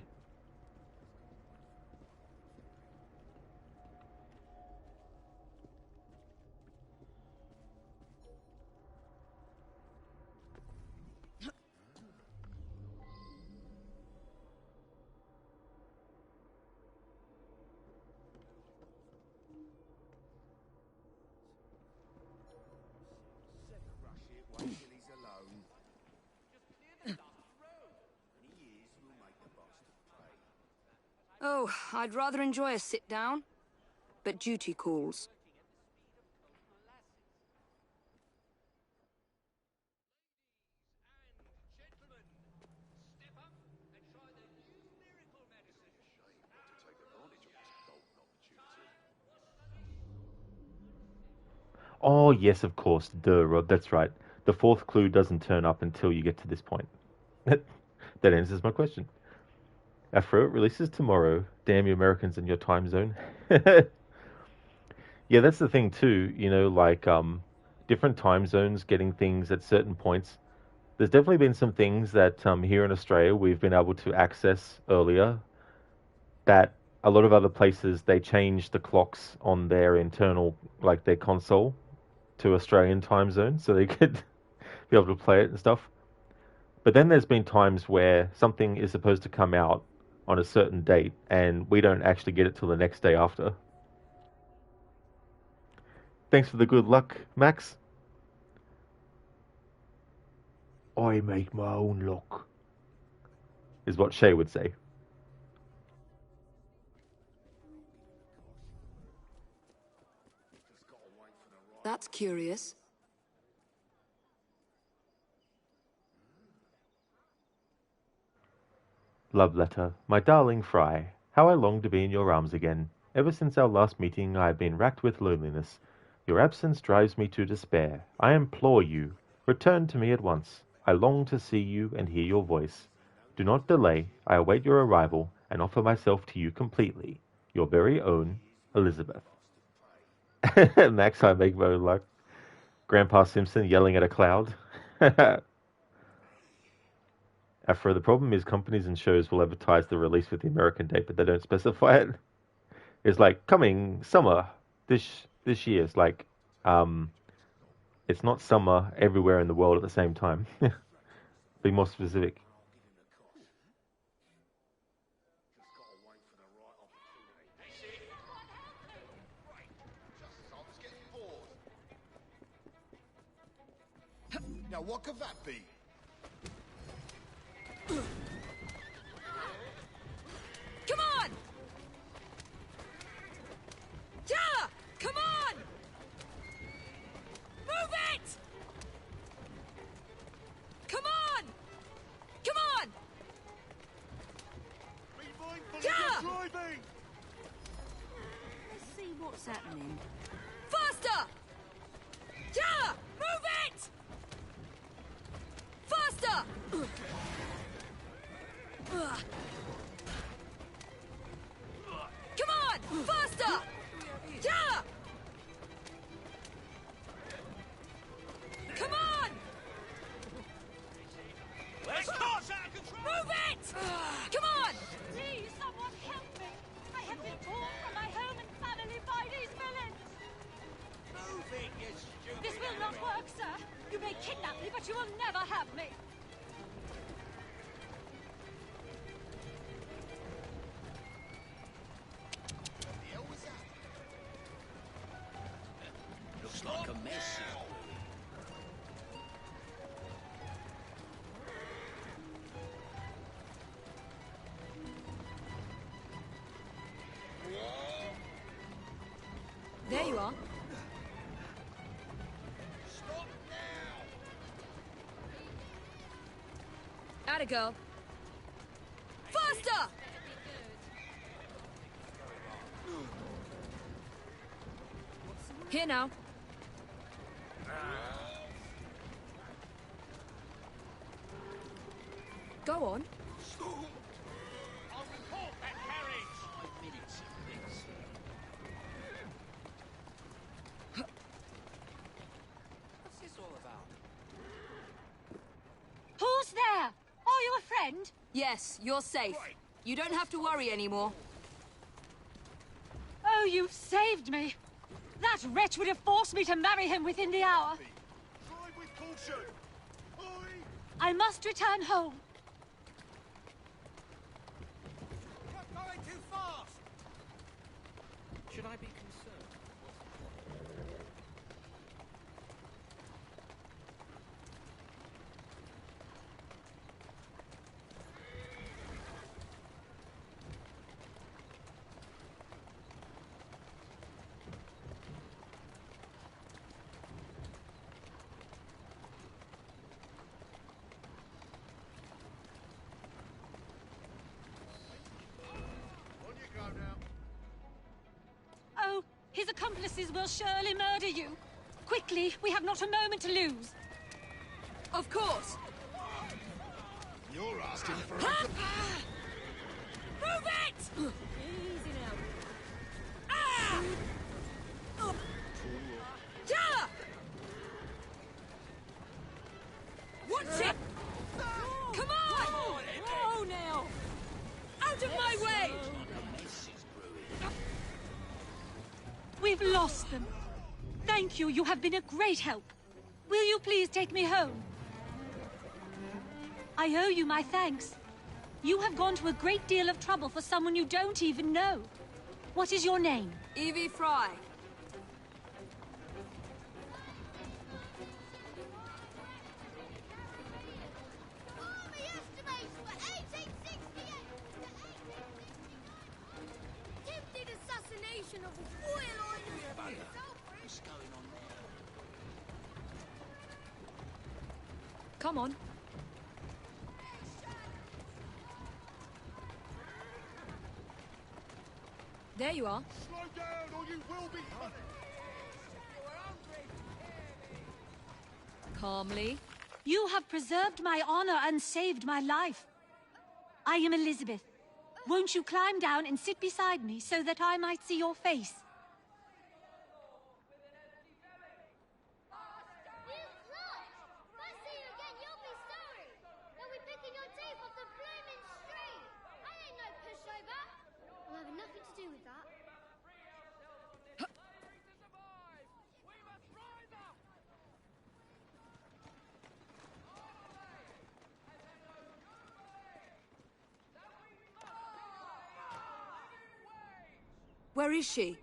Oh, I'd rather enjoy a sit-down, but duty calls. Oh, yes, of course. Duh, Rod, that's right. The 4th clue doesn't turn up until you get to this point. That answers my question. Afro releases tomorrow. Damn you Americans in your time zone. Yeah, that's the thing too, like different time zones getting things at certain points. There's definitely been some things that here in Australia we've been able to access earlier that a lot of other places they changed the clocks on their internal, like their console to Australian time zone so they could be able to play it and stuff. But then there's been times where something is supposed to come out on a certain date and we don't actually get it till the next day after. Thanks for the good luck, Max. I make my own luck, is what Shay would say. That's curious. Love letter. My darling Fry, how I long to be in your arms again. Ever since our last meeting I have been racked with loneliness. Your absence drives me to despair. I implore you, return to me at once. I long to see you and hear your voice. Do not delay. I await your arrival and offer myself to you completely. Your very own Elizabeth. Max, I make my own luck. Grandpa Simpson yelling at a cloud. Afro, the problem is companies and shows will advertise the release with the American date, but they don't specify it. It's like coming summer this year. It's like it's not summer everywhere in the world at the same time. Be more specific. Now, what could that be? Come on! Yeah! Come on! Move it! Come on! Come on! Be mindful Yeah! of your driving! Let's see what's happening. Faster! Yeah! Move it! Faster! Come on! Faster! Yeah! Come on! This car's out of control! Move it! Come on! Please, someone help me! I have been torn from my home and family by these villains! Move it, you stupid This will not work, sir! You may kidnap me, but you will never have me! Looks like a mess. There you are. Stop now! Atta girl. Faster! Here now. Go on. I'll report that carriage! 5 minutes, please. What's this all about? Who's there? Are you a friend? Yes, you're safe. You don't have to worry anymore. Oh, you've saved me! That wretch would have forced me to marry him within the hour. Drive with caution! Oi! I must return home. You're going too fast! Should I be concerned? On you go now. Oh, his accomplices will surely murder you. Quickly, we have not a moment to lose. Of course. You're asking for a... Move it! Easy now. Ah! Yeah! Watch it! Come on! Oh, now! Out of my way! We've lost them. Thank you, you have been a great help. Will you please take me home? I owe you my thanks. You have gone to a great deal of trouble for someone you don't even know. What is your name? Evie Fry. Army estimates for 1868 to 1869. Attempted assassination of a Royal Island. What's going on there? Come on. There you are. Slow down or you will be punished. Calmly. You have preserved my honor and saved my life. I am Elizabeth. Won't you climb down and sit beside me so that I might see your face? You slut! If I see you again, you'll be sorry. They'll be picking your teeth off the blooming street. I ain't no pushover. I'll have nothing to do with that. Where is she?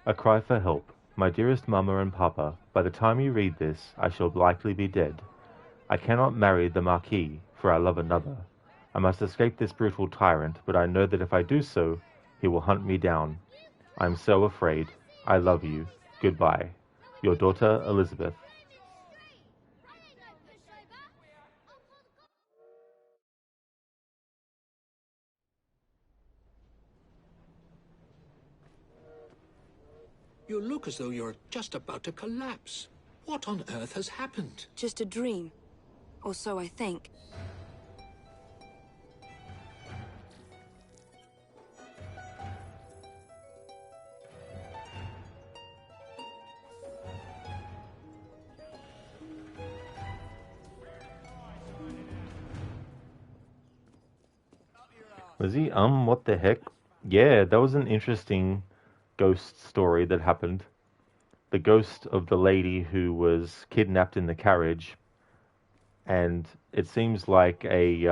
A cry for help. My dearest Mama and Papa, by the time you read this, I shall likely be dead. I cannot marry the Marquis, for I love another. I must escape this brutal tyrant, but I know that if I do so, he will hunt me down. I am so afraid. I love you. Goodbye. Your daughter, Elizabeth. You look as though you're just about to collapse. What on earth has happened? Just a dream. Or so I think. Lizzie, what the heck? Yeah, that was an interesting ghost story that happened. The ghost of the lady who was kidnapped in the carriage, and it seems like a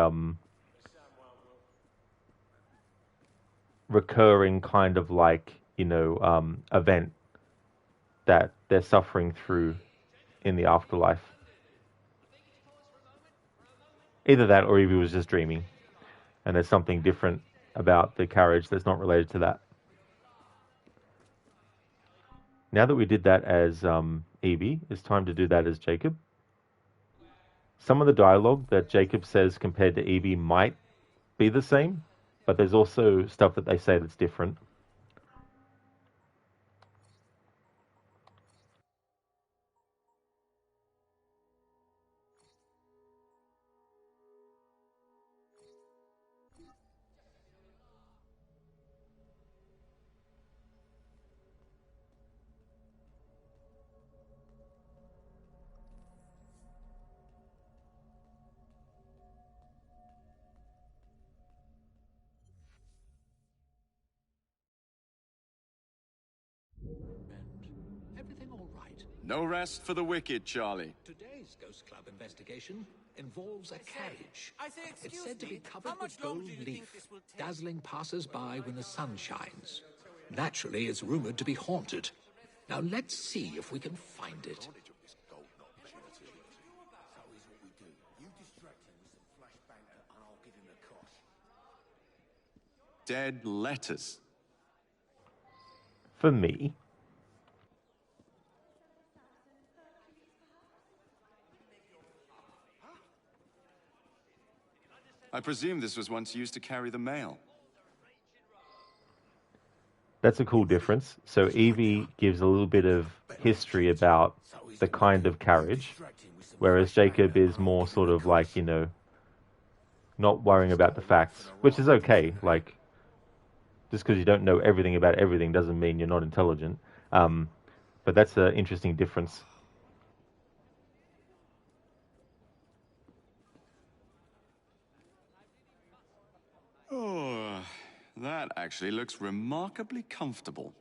recurring kind of like, event that they're suffering through in the afterlife. Either that or Evie was just dreaming, and there's something different about the carriage that's not related to that. Now that we did that as Evie, it's time to do that as Jacob. Some of the dialogue that Jacob says compared to Evie might be the same, but there's also stuff that they say that's different. Everything all right? No rest for the wicked, Charlie. Today's Ghost Club investigation involves a carriage. It's excuse said to be me, covered how with much longer gold do you think leaf, this will take? dazzling passers-by when the sun shines. Naturally, it's rumored to be haunted. Now let's see if we can find it. Dead letters. For me, I presume this was once used to carry the mail. that's a cool difference. So Evie gives a little bit of history about the kind of carriage, whereas Jacob is more sort of like, not worrying about the facts, which is okay. Like, just because you don't know everything about everything doesn't mean you're not intelligent. But that's an interesting difference. Oh, that actually looks remarkably comfortable.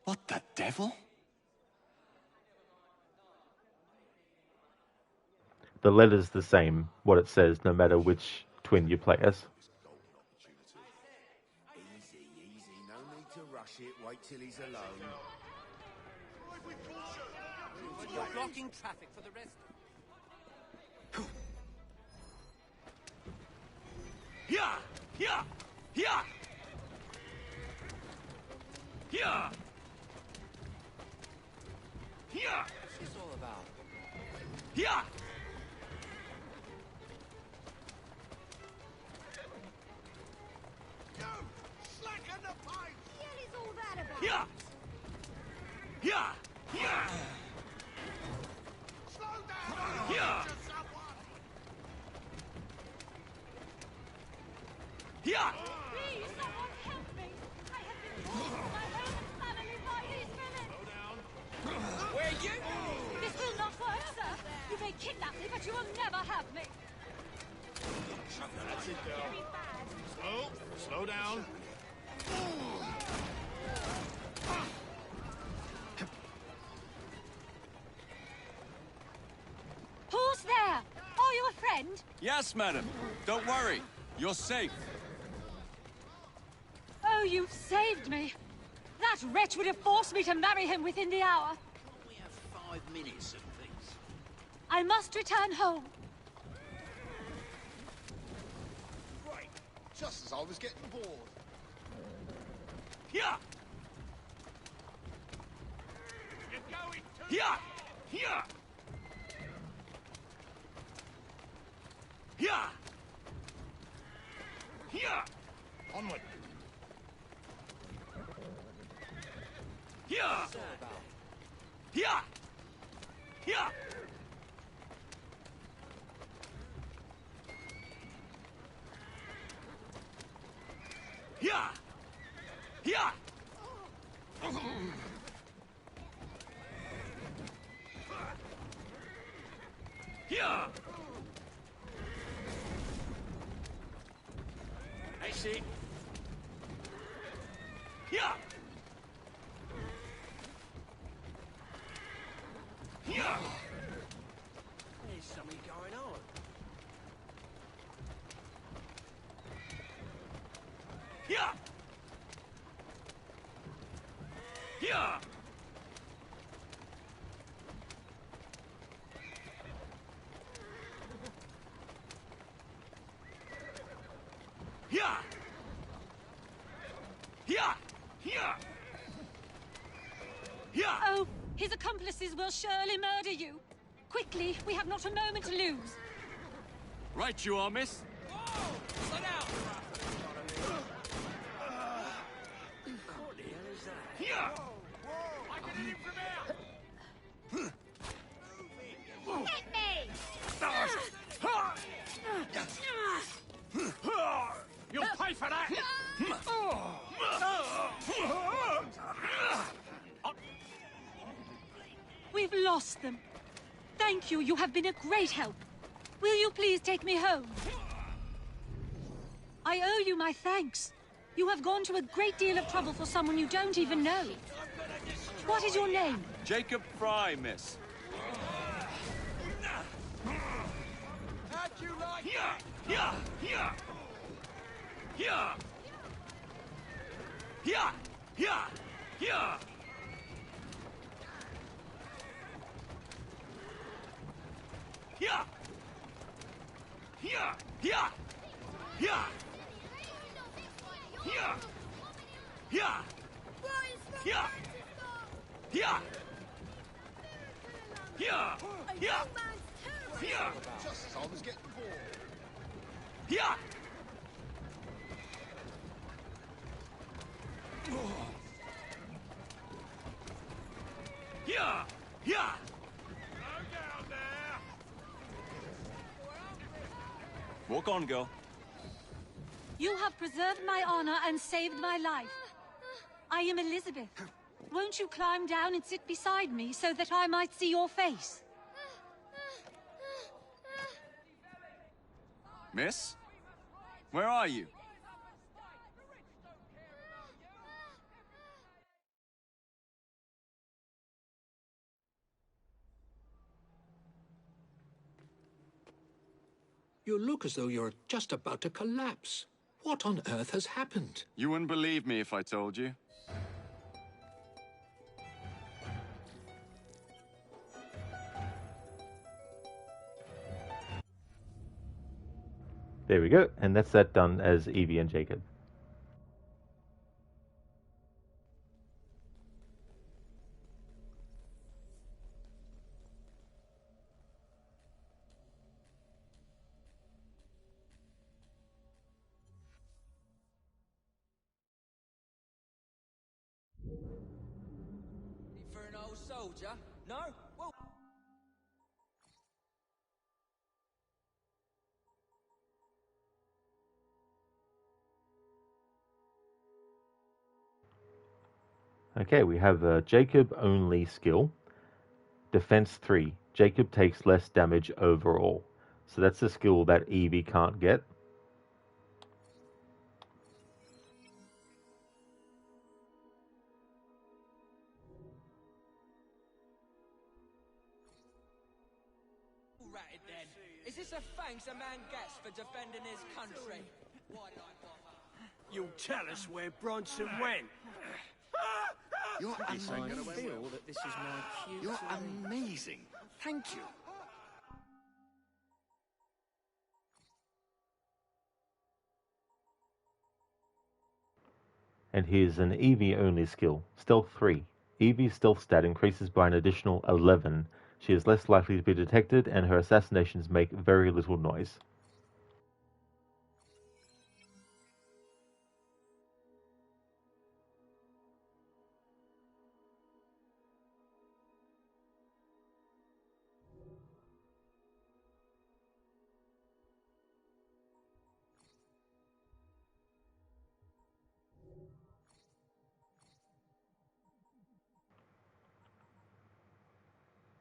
What the devil? The letter's the same, what it says, no matter which twin you play as. Easy, easy. No need to rush it. Wait till he's alone. You're blocking traffic for the rest. Yeah! Yeah! Yeah! Yeah! Yeah! What's this all about? Yeah! Slacken the pace! The hell is all that about? Yeah! Yeah! Yeah! Slow down! Yeah! Yeah! Please, someone help me! I have been torn from my home and family by these villains! Where you? This will not work, sir! You may kidnap me, but you will never have me! That's it, girl. Slow down. Who's there? Are you a friend? Yes, madam. Don't worry. You're safe. Oh, you've saved me! That wretch would have forced me to marry him within the hour. We have 5 minutes of peace. I must return home. Right. Just as I was getting bored. Yeah! You're going to... Yeah! Yeah! Yeah! Yeah! Onward. Yeah! What's this all about? Yeah! Yeah! Yeah! Yeah! Yeah! That's it. Yeah! Yeah! There's something going on. Yeah! Yeah! Yeah! Yeah! Yeah! Yeah! Oh, his accomplices will surely murder you. Quickly, we have not a moment to lose. Right you are, miss. Slow down! What the hell is that? Yeah! I can hit him from here. Hit me! You'll pay for that. We've lost them. Thank you, you have been a great help. Will you please take me home? I owe you my thanks. You have gone to a great deal of trouble for someone you don't even know. What is your name? Jacob Fry, miss. How'd you like Yeah! Yeah! Yeah! Yeah! Yeah! Yeah! Yeah! Yeah! Yeah! Yeah! Yeah! Yeah! Yeah! Yeah! Yeah! Yeah! Yeah! Yeah! Just as I was getting bored. Yeah! Yeah! Yeah! Walk on, girl. You have preserved my honor and saved my life. I am Elizabeth. Won't you climb down and sit beside me so that I might see your face? Miss? Where are you? You look as though you're just about to collapse. What on earth has happened? You wouldn't believe me if I told you. There we go, and that's that done as Evie and Jacob. For an old soldier? No? Well... Okay, we have a Jacob only skill. Defense 3. Jacob takes less damage overall. So that's a skill that Evie can't get. Ratted then. Is this a thanks a man gets for defending his country? Why did I bother? You'll tell us where Bronson went. You're I feel that this is my cue. You're amazing. Thank you. And here's an Evie only skill. Stealth 3. Evie's stealth stat increases by an additional 11. She is less likely to be detected, and her assassinations make very little noise.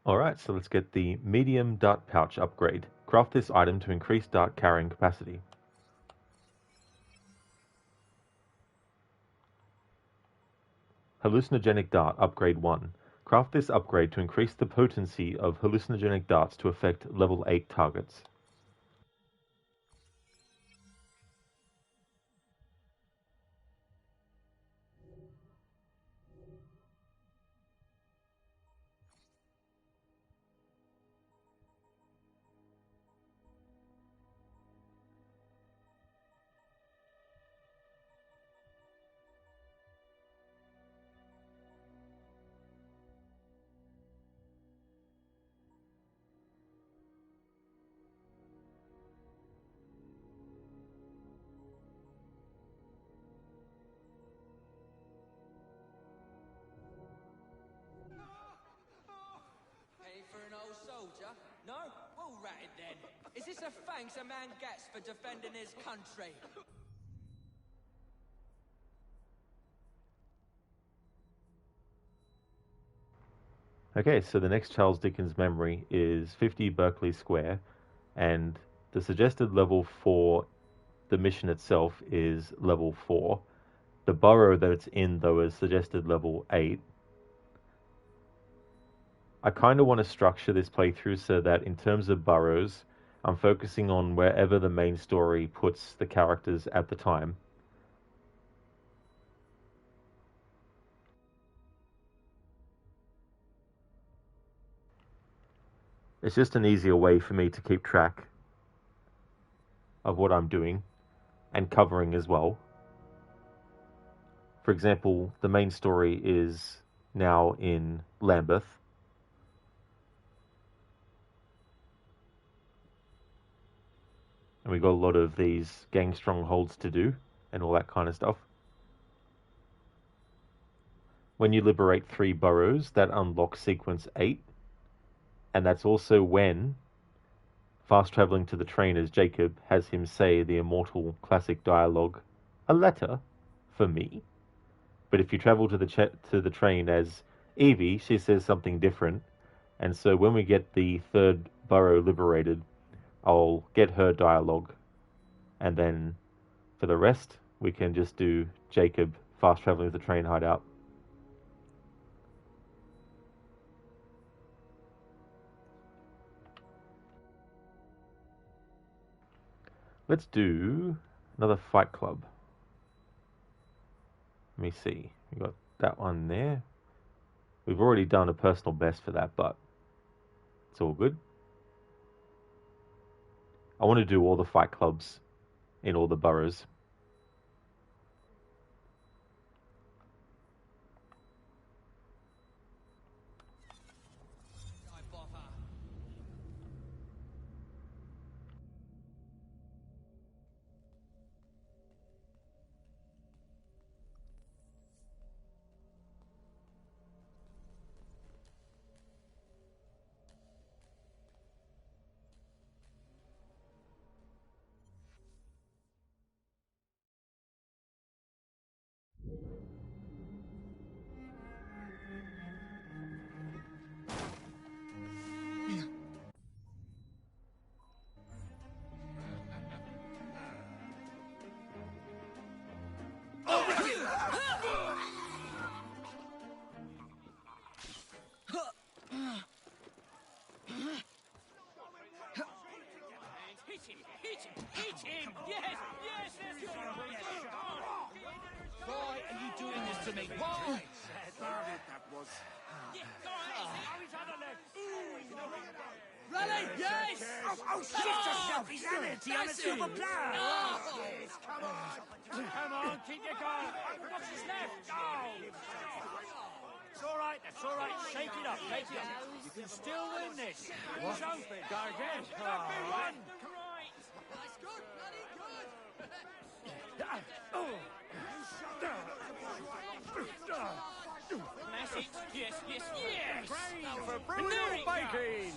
Alright, so let's get the medium dart pouch upgrade. Craft this item to increase dart carrying capacity. Hallucinogenic dart upgrade 1. Craft this upgrade to increase the potency of hallucinogenic darts to affect level 8 targets. Penny for an old soldier? No? Well ratted then. Is this a thanks a man gets for defending his country? Okay, so the next Charles Dickens memory is 50 Berkeley Square, and the suggested level for the mission itself is level 4. The borough that it's in, though, is suggested level 8. I kind of want to structure this playthrough so that in terms of boroughs, I'm focusing on wherever the main story puts the characters at the time. It's just an easier way for me to keep track of what I'm doing and covering as well. For example, the main story is now in Lambeth. And we got a lot of these gang strongholds to do and all that kind of stuff. When you liberate 3 boroughs, that unlocks sequence 8. And that's also when fast traveling to the train as Jacob has him say the immortal classic dialogue, "A letter for me." But if you travel to the train as Evie, she says something different. And so when we get the 3rd borough liberated, I'll get her dialogue. And then for the rest, we can just do Jacob fast traveling to the train hideout. Let's do another Fight Club. Let me see. We got that one there. We've already done a personal best for that, but it's all good. I want to do all the Fight Clubs in all the boroughs. Hit him! Yes! Yes! That's good! Why are you doing this to me? Why? That was. Rally! Yes! Oh, shift yourself! He's empty on a silver platter! Yes, come on! Come on, keep your going! What's his left? Oh! It's all right, that's all right. Shake it up, shake it up. You can still win this. It's open. Go again. Let me run! That's good, bloody good. Classics. Yes, yes, yes! For brutal baking!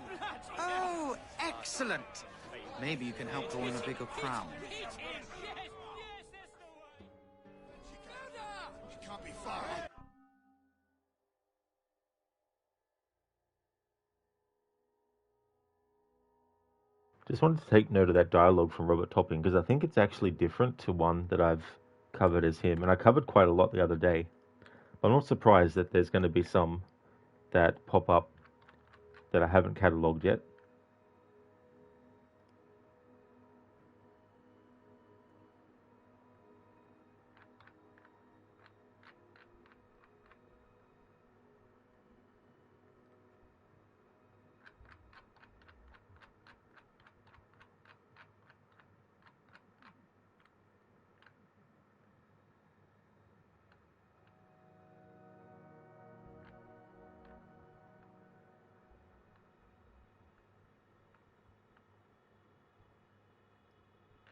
Oh, excellent. Maybe you can help draw in a bigger crowd. Hit him! Yes, yes, that's the one! You can't be far. Just wanted to take note of that dialogue from Robert Topping because I think it's actually different to one that I've covered as him, and I covered quite a lot the other day. I'm not surprised that there's going to be some that pop up that I haven't catalogued yet.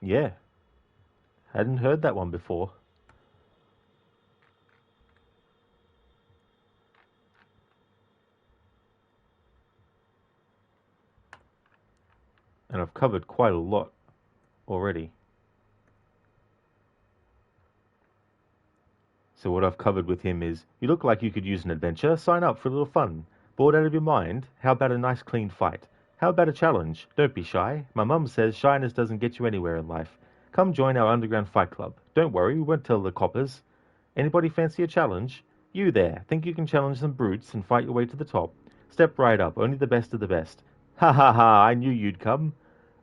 Yeah, hadn't heard that one before. And I've covered quite a lot already. So what I've covered with him is, you look like you could use an adventure, sign up for a little fun. Bored out of your mind? How about a nice clean fight? How about a challenge? Don't be shy. My mum says shyness doesn't get you anywhere in life. Come join our underground fight club. Don't worry, we won't tell the coppers. Anybody fancy a challenge? You there, think you can challenge some brutes and fight your way to the top? Step right up, only the best of the best. Ha ha ha, I knew you'd come.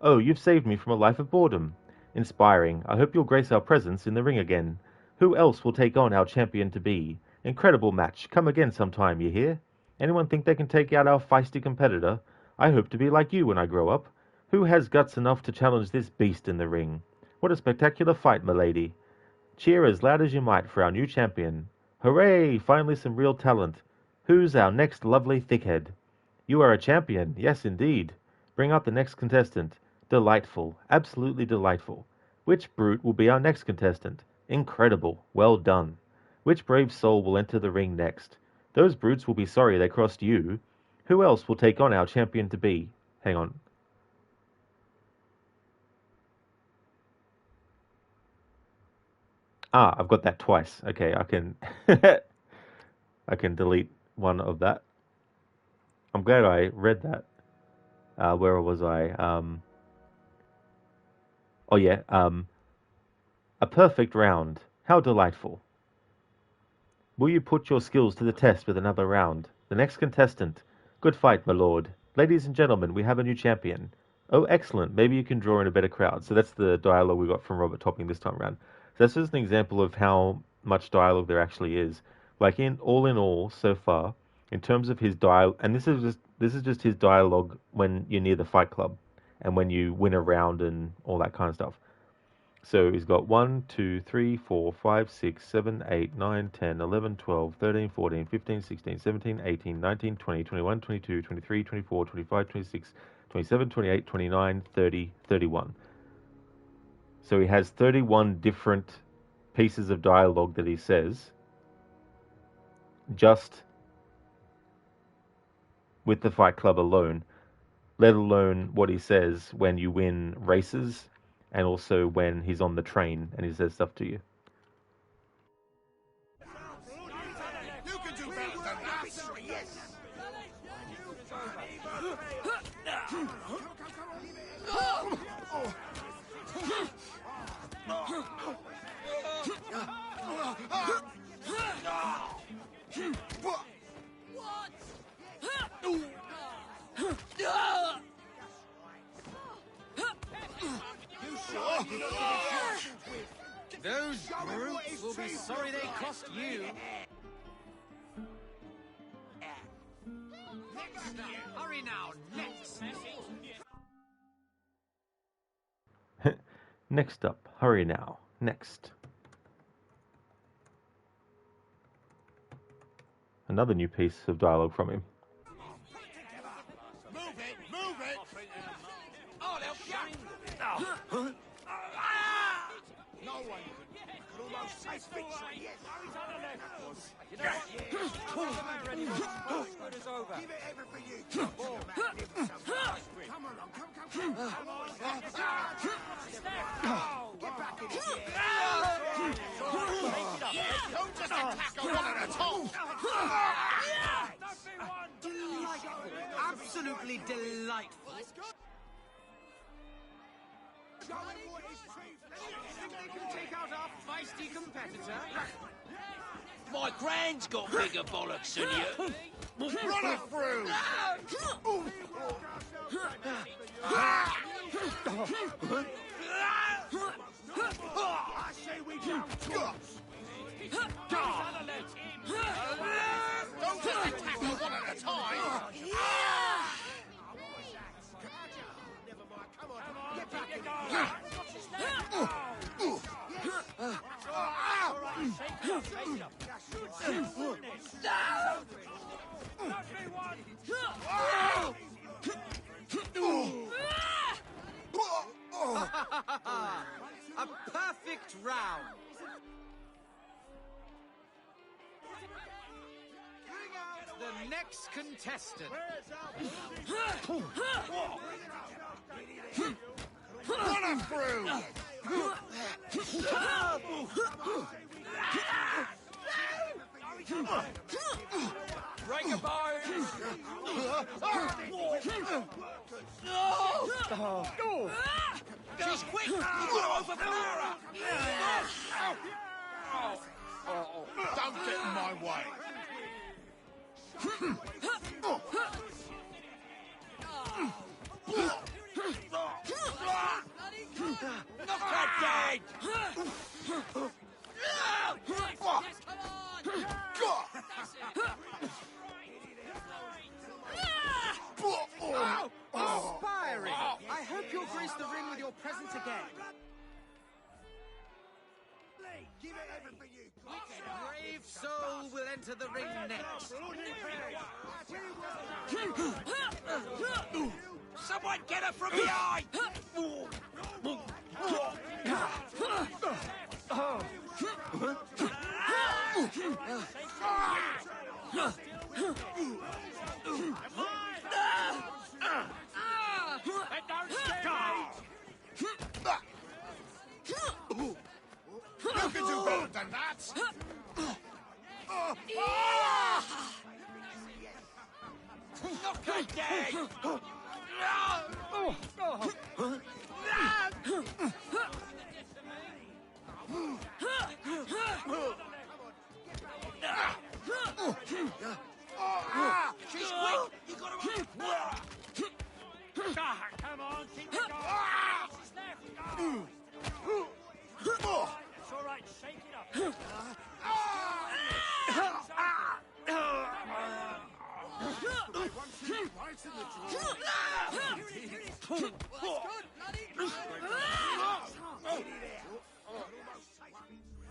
Oh, you've saved me from a life of boredom. Inspiring. I hope you'll grace our presence in the ring again. Who else will take on our champion to be? Incredible match. Come again sometime, you hear? Anyone think they can take out our feisty competitor? I hope to be like you when I grow up. Who has guts enough to challenge this beast in the ring? What a spectacular fight, milady. Cheer as loud as you might for our new champion. Hooray! Finally some real talent. Who's our next lovely thickhead? You are a champion. Yes, indeed. Bring out the next contestant. Delightful. Absolutely delightful. Which brute will be our next contestant? Incredible. Well done. Which brave soul will enter the ring next? Those brutes will be sorry they crossed you. Who else will take on our champion to be? Hang on. Ah, I've got that twice. Okay, I can I can delete one of that. I'm glad I read that. Where was I? Oh yeah. A perfect round. How delightful. Will you put your skills to the test with another round? The next contestant. Good fight, my lord. Ladies and gentlemen, we have a new champion. Oh, excellent. Maybe you can draw in a better crowd. So that's the dialogue we got from Robert Topping this time around. So that's just an example of how much dialogue there actually is. Like in all, so far, in terms of his dialogue, and this is just his dialogue when you're near the Fight Club, and when you win a round and all that kind of stuff. So he's got 1, 2, 3, 4, 5, 6, 7, 8, 9, 10, 11, 12, 13, 14, 15, 16, 17, 18, 19, 20, 21, 22, 23, 24, 25, 26, 27, 28, 29, 30, 31. So he has 31 different pieces of dialogue that he says just with the Fight Club alone, let alone what he says when you win races and also when he's on the train and he says stuff to you. You can do better than that. Yes. Those brutes will be sorry they cost you. Hurry now, next. Next up, hurry now. Next. Another new piece of dialogue from him. Move it, move it. Oh, they'll jump. No one could almost say victory. Yes. You know what? Ready? Good as over. Give it everything you got. Come along, come. Get back in here. Don't just attack her one at a time. Delightful. Absolutely delightful. Think they can take out our feisty competitor? My grand's got bigger bollocks than you. Run her through. I say we don't just attack her one at a time. Never mind, come on. Get back in here. A perfect round. The next contestant. Run her through. Break a bone. She's quick. You got to overpower her. Don't get in my way. Knock her dead. Inspiring. I hope you'll grace the ring with your presence again. Give it everything you got. Brave soul will enter the ring next. Someone get her from behind. You can do better than that. Knock her dead. She's quick. You got to. Come on, keep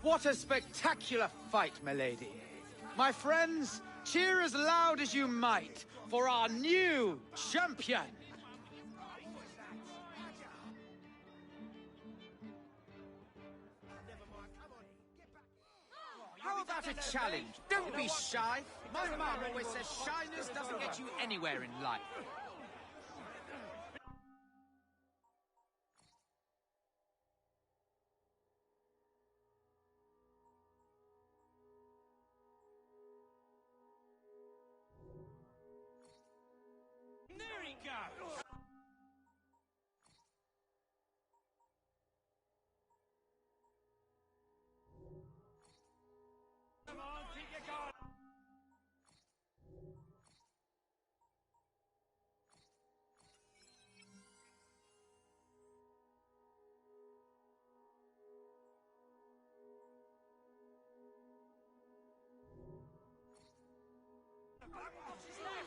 What a spectacular fight, milady. My friends, cheer as loud as you might for our new champion. How about a challenge? Don't be shy. My mom always says shyness doesn't get you anywhere in life. There he goes! Come on, keep your guard! What's his left?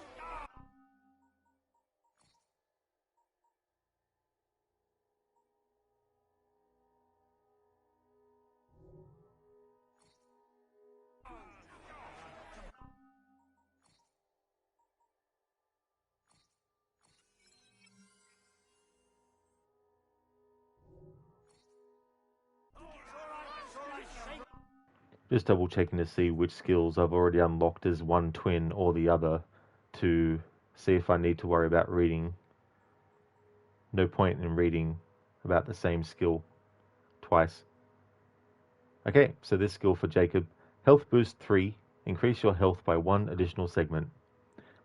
Just double checking to see which skills I've already unlocked as one twin or the other to see if I need to worry about reading. No point in reading about the same skill twice. Okay, so this skill for Jacob, health boost 3, increase your health by 1 additional segment.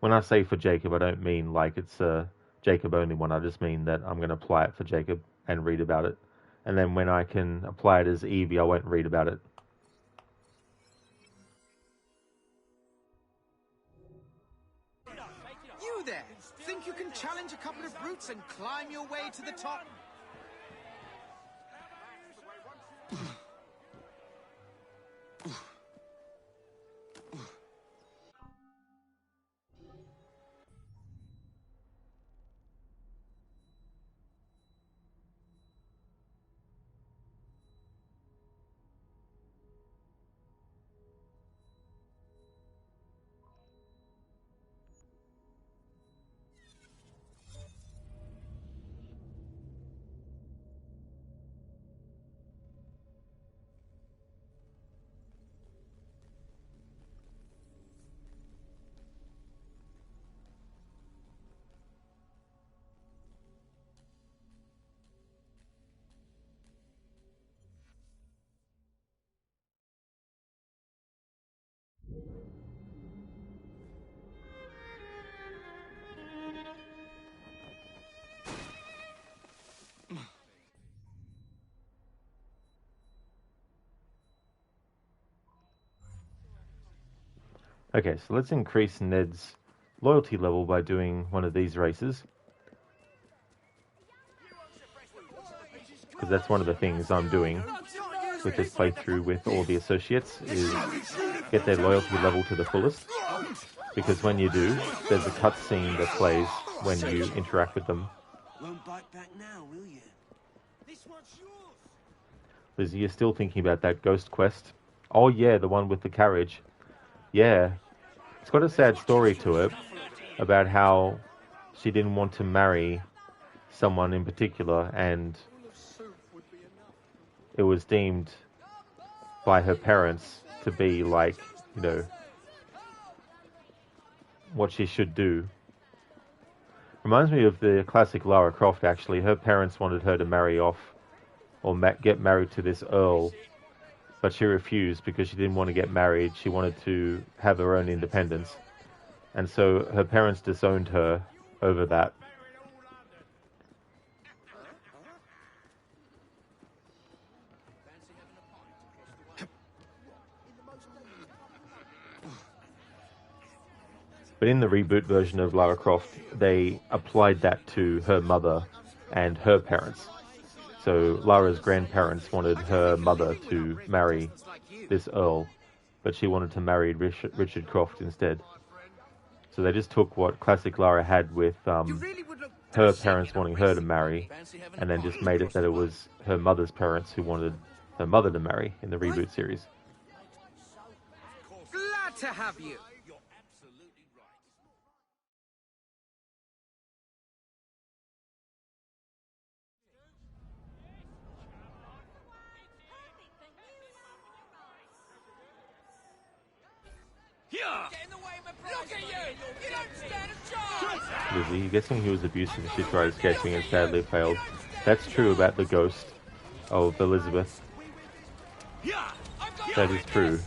When I say for Jacob, I don't mean like it's a Jacob only one, I just mean that I'm going to apply it for Jacob and read about it. And then when I can apply it as Evie, I won't read about it. You there! Think you can challenge a couple of brutes and climb your way to the top? Okay, so let's increase Ned's loyalty level by doing one of these races. Because that's one of the things I'm doing with this playthrough with all the associates, is get their loyalty level to the fullest. Because when you do, there's a cutscene that plays when you interact with them. Won't bite back now, will you? Lizzie, you're still thinking about that ghost quest? Oh yeah, the one with the carriage. Yeah. It's got a sad story to it about how she didn't want to marry someone in particular, and it was deemed by her parents to be like, you know, what she should do. Reminds me of the classic Lara Croft, actually. Her parents wanted her to marry off, or get married to this Earl, but she refused because she didn't want to get married. She wanted to have her own independence. And so her parents disowned her over that. But in the reboot version of Lara Croft, they applied that to her mother and her parents. So Lara's grandparents wanted her mother to marry this Earl, but she wanted to marry Richard Croft instead. So they just took what classic Lara had with her parents wanting her to marry, and then just made it that it was her mother's parents who wanted her mother to marry in the reboot series. Glad to have you. Look at you! You don't stand a chance! Lizzie, guessing he was abusive, she tried escaping and sadly failed. That's true about the ghost of Elizabeth. That is true.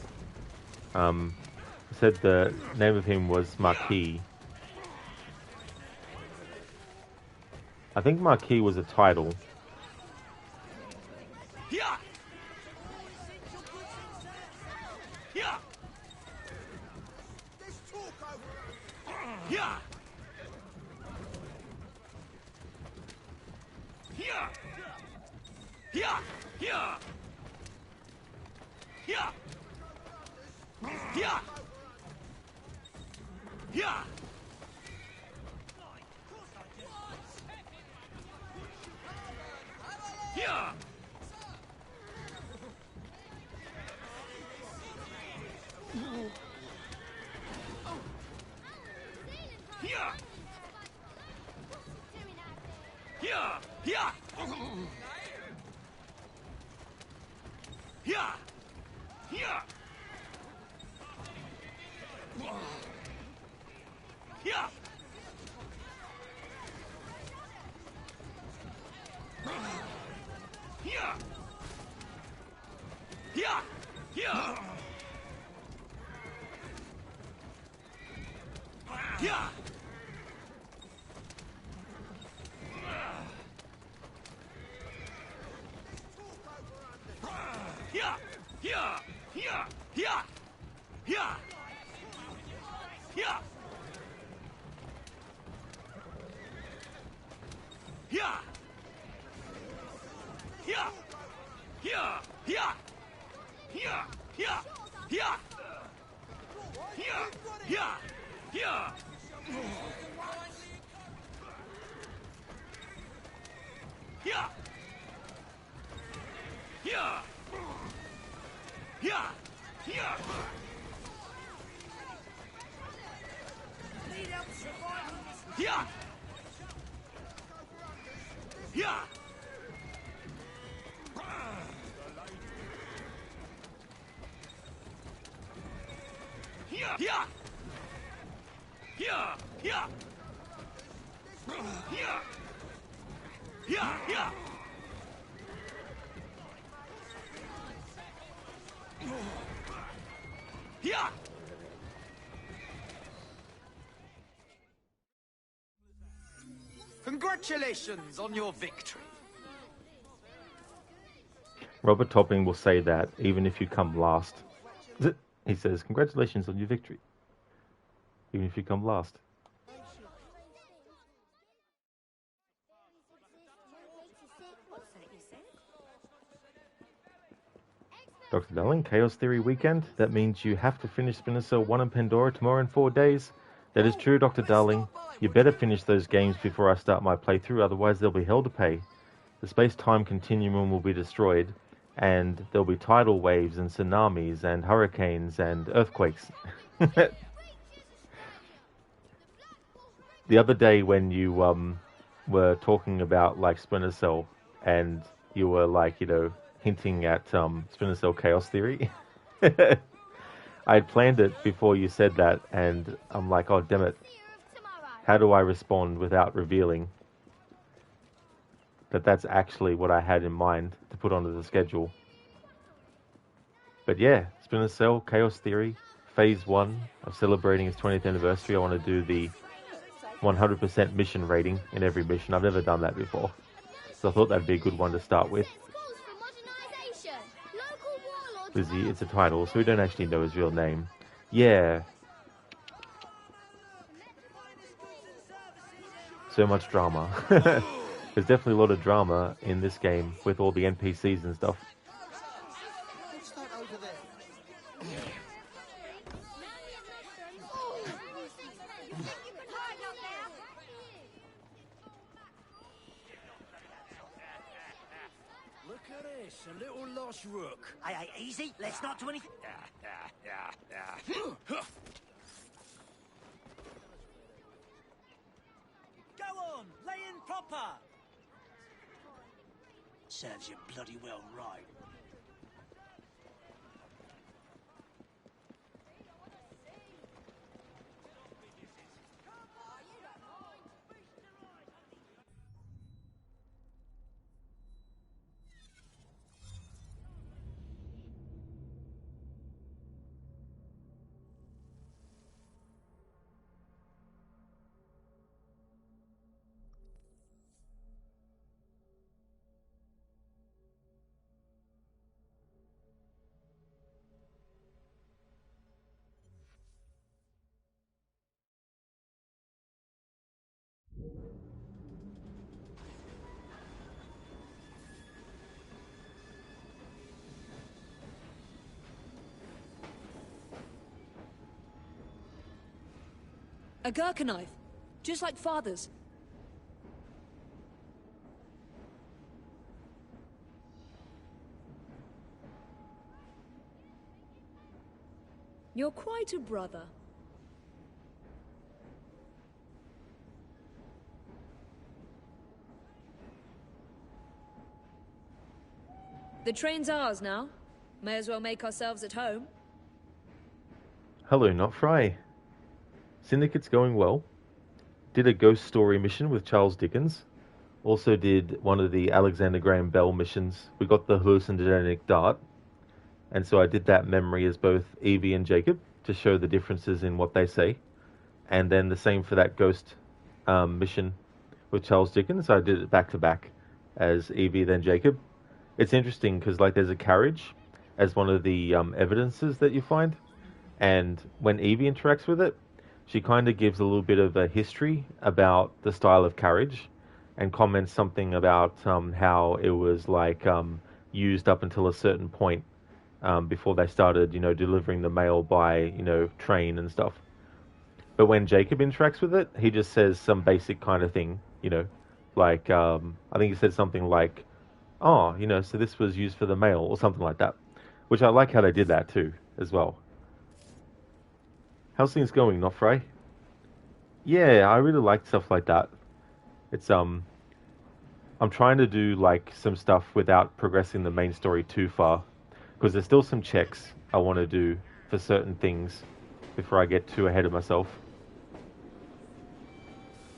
Said the name of him was Marquis. I think Marquis was a title. Congratulations on your victory. Robert Topping will say that even if you come last. He says, congratulations on your victory. Even if you come last. Dr. Darling, Chaos Theory weekend? That means you have to finish Splinter Cell 1 and Pandora tomorrow in 4 days. That is true, Dr. Darling. You better finish those games before I start my playthrough, otherwise there'll be hell to pay. The space-time continuum will be destroyed, and there'll be tidal waves and tsunamis and hurricanes and earthquakes. The other day when you were talking about like Splinter Cell, and you were like, hinting at Splinter Cell Chaos Theory, I had planned it before you said that, and I'm like, oh damn it, how do I respond without revealing that that's actually what I had in mind to put onto the schedule? But yeah, Splinter Cell Chaos Theory Phase 1 of celebrating its 20th anniversary. I want to do the 100% mission rating in every mission. I've never done that before, so I thought that'd be a good one to start with. Lizzie, it's a title, so we don't actually know his real name. Yeah. So much drama. There's definitely a lot of drama in this game with all the NPCs and stuff. What's that over there? last rook. Hey, easy. Let's not do anything. Go on, lay in proper. Serves you bloody well right. A Gurkha knife, just like Father's. You're quite a brother. The train's ours now. May as well make ourselves at home. Hello, Not Fry. Syndicate's going well. Did a ghost story mission with Charles Dickens. Also did one of the Alexander Graham Bell missions. We got the hallucinogenic dart. And so I did that memory as both Evie and Jacob to show the differences in what they say. And then the same for that ghost mission with Charles Dickens. I did it back to back as Evie, then Jacob. It's interesting because like there's a carriage as one of the evidences that you find. And when Evie interacts with it, she kind of gives a little bit of a history about the style of carriage and comments something about how it was like used up until a certain point before they started, delivering the mail by, train and stuff. But when Jacob interacts with it, he just says some basic kind of thing, like, I think he said something like, oh, so this was used for the mail or something like that, which I like how they did that too, as well. How's things going, Nofray? Yeah, I really like stuff like that. It's, I'm trying to do, like, some stuff without progressing the main story too far, because there's still some checks I want to do for certain things before I get too ahead of myself.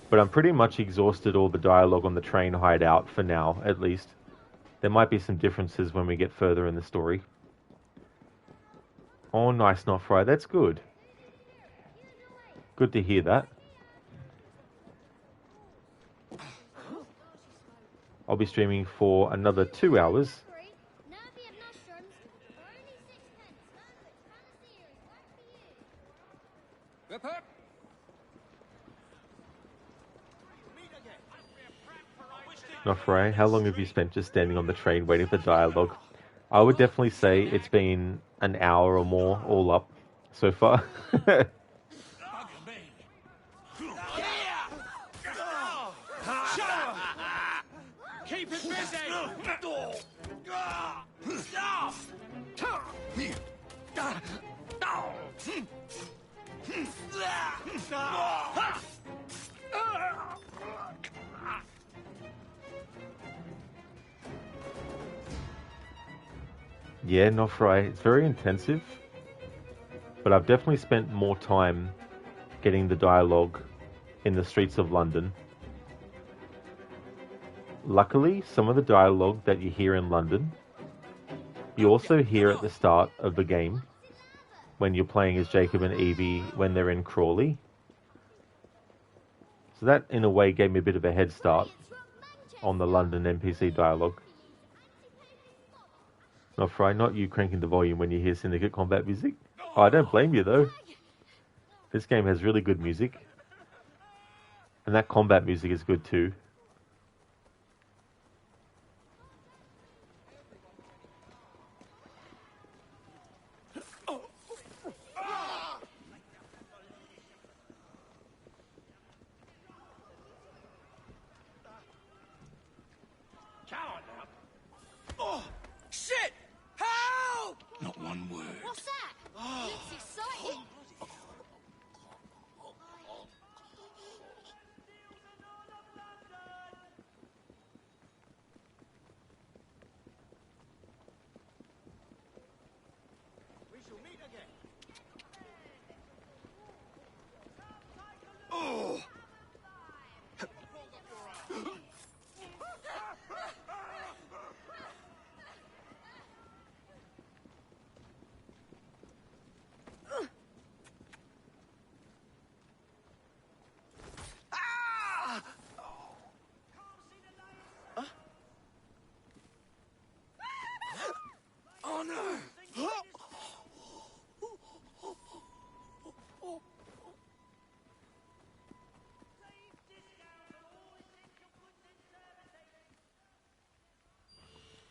But I'm pretty much exhausted all the dialogue on the train hideout for now, at least. There might be some differences when we get further in the story. Oh, nice, Nofry. That's good. Good to hear that. I'll be streaming for another 2 hours. Nofray, how long have you spent just standing on the train waiting for dialogue? I would definitely say it's been an hour or more all up so far. Keep it busy! Yeah, Nofray, it's very intensive, but I've definitely spent more time getting the dialogue in the streets of London. Luckily, some of the dialogue that you hear in London, you also hear at the start of the game when you're playing as Jacob and Evie when they're in Crawley. So that, in a way, gave me a bit of a head start on the London NPC dialogue. Nofray, not you cranking the volume when you hear Syndicate combat music. Oh, I don't blame you, though. This game has really good music. And that combat music is good, too. Oh, shit!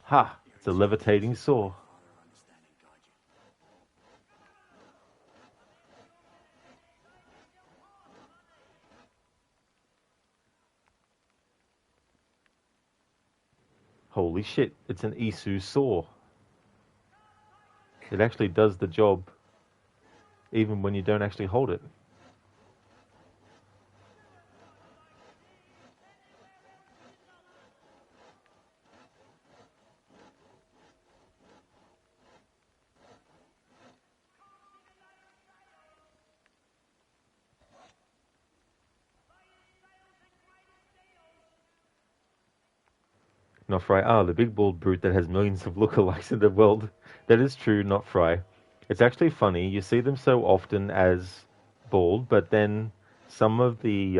Ha! It's a levitating saw. Holy shit, it's an Isu saw. It actually does the job even when you don't actually hold it. Not Fry. Ah, the big bald brute that has millions of lookalikes in the world. That is true, not Fry. It's actually funny. You see them so often as bald, but then some of the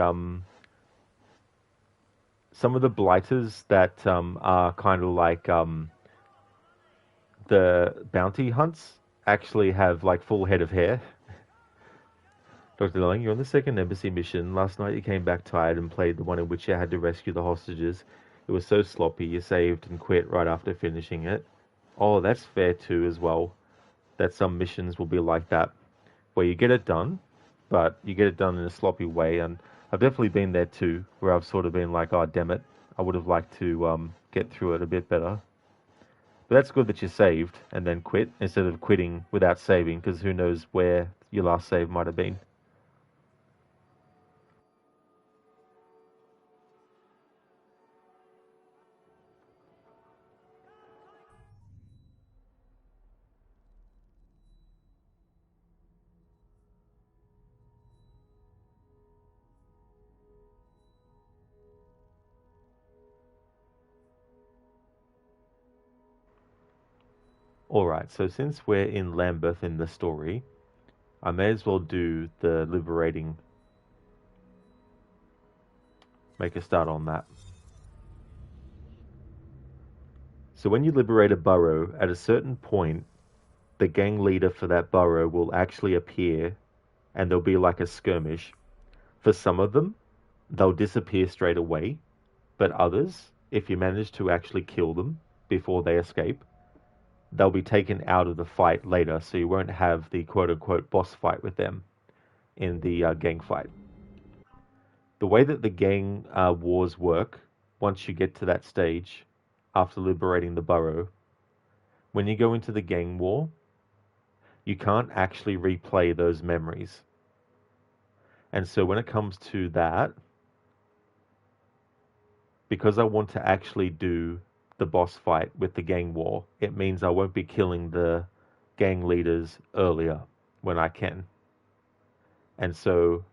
blighters that are kind of like the bounty hunts actually have like full head of hair. Dr. Lelling, you're on the second embassy mission. Last night you came back tired and played the one in which you had to rescue the hostages. It was so sloppy you saved and quit right after finishing it. Oh, that's fair too as well. That some missions will be like that, where you get it done, but you get it done in a sloppy way. And I've definitely been there too, where I've sort of been like, oh, damn it, I would have liked to get through it a bit better. But that's good that you saved and then quit instead of quitting without saving, because who knows where your last save might have been. Alright, so since we're in Lambeth in the story, I may as well do the liberating. Make a start on that. So when you liberate a burrow, at a certain point, the gang leader for that burrow will actually appear and there'll be like a skirmish. For some of them, they'll disappear straight away, but others, if you manage to actually kill them before they escape, they'll be taken out of the fight later, so you won't have the quote-unquote boss fight with them in the gang fight. The way that the gang wars work, once you get to that stage, after liberating the burrow, when you go into the gang war, you can't actually replay those memories. And so when it comes to that, because I want to actually do the boss fight with the gang war, it means I won't be killing the gang leaders earlier when I can. And so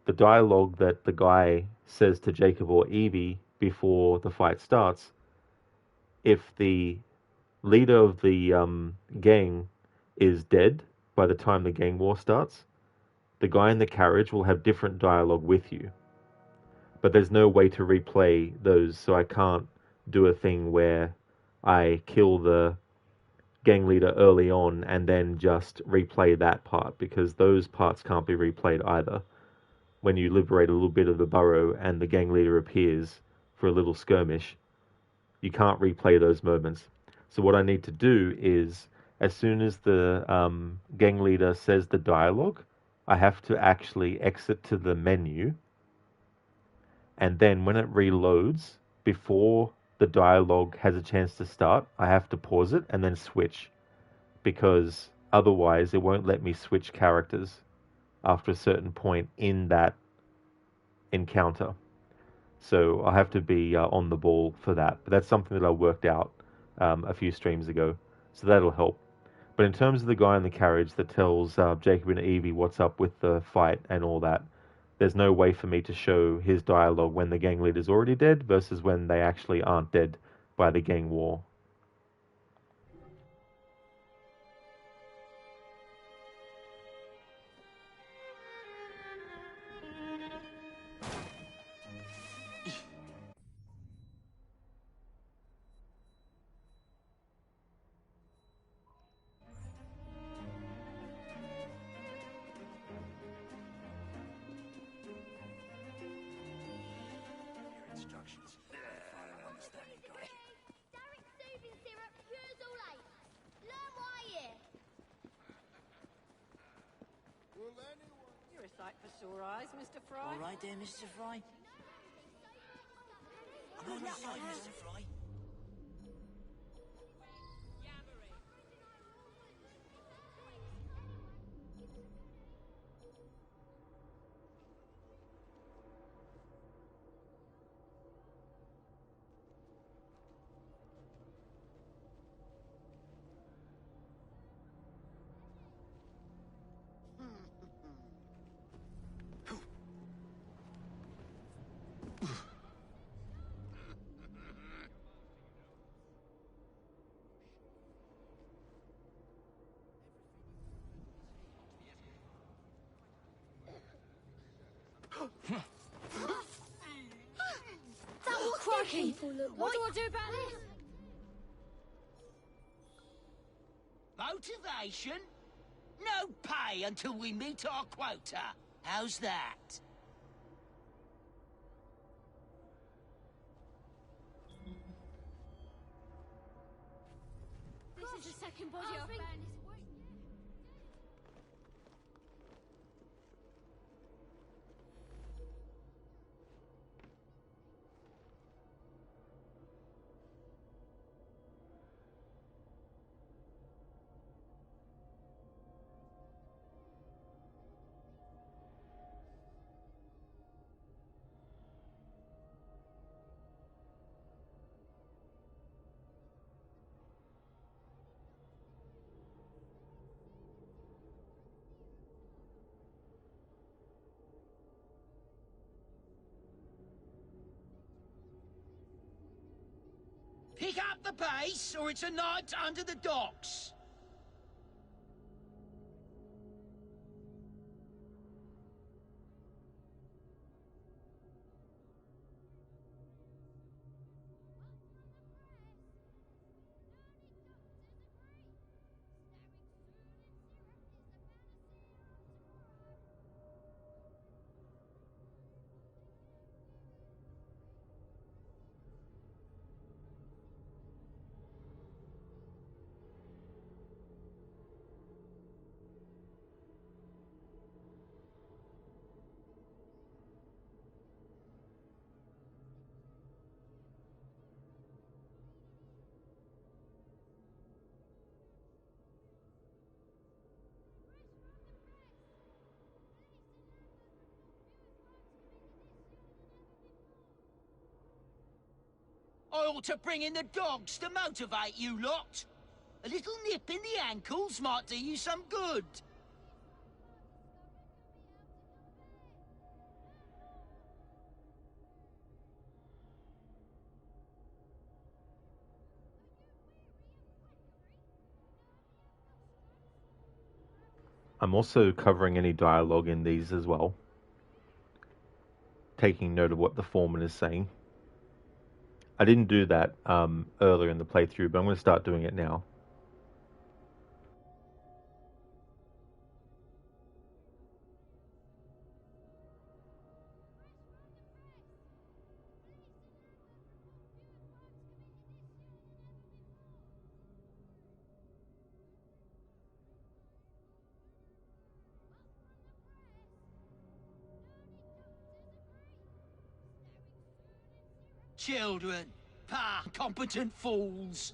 the dialogue that the guy says to Jacob or Evie before the fight starts, if the leader of the gang is dead by the time the gang war starts, the guy in the carriage will have different dialogue with you. But there's no way to replay those, so I can't do a thing where I kill the gang leader early on and then just replay that part, because those parts can't be replayed either. When you liberate a little bit of the burrow and the gang leader appears for a little skirmish, you can't replay those moments. So what I need to do is, as soon as the gang leader says the dialogue, I have to actually exit to the menu, and then when it reloads, before the dialogue has a chance to start, I have to pause it and then switch, because otherwise it won't let me switch characters after a certain point in that encounter. So I have to be on the ball for that. But that's something that I worked out a few streams ago, so that'll help. But in terms of the guy in the carriage that tells Jacob and Evie what's up with the fight and all that, there's no way for me to show his dialogue when the gang leader's already dead versus when they actually aren't dead by the gang war. sight for sore eyes, Mr. Fry. All right there, Mr. Fry. I'm on your side, Mr. Fry. That was crikey! What do I do about this? Motivation? No pay until we meet our quota. How's that? This is the second body I've found. Pick up the pace, or it's a night under the docks. I ought to bring in the dogs to motivate you lot. A little nip in the ankles might do you some good. I'm also covering any dialogue in these as well, taking note of what the foreman is saying. I didn't do that earlier in the playthrough, but I'm going to start doing it now. Children, competent fools.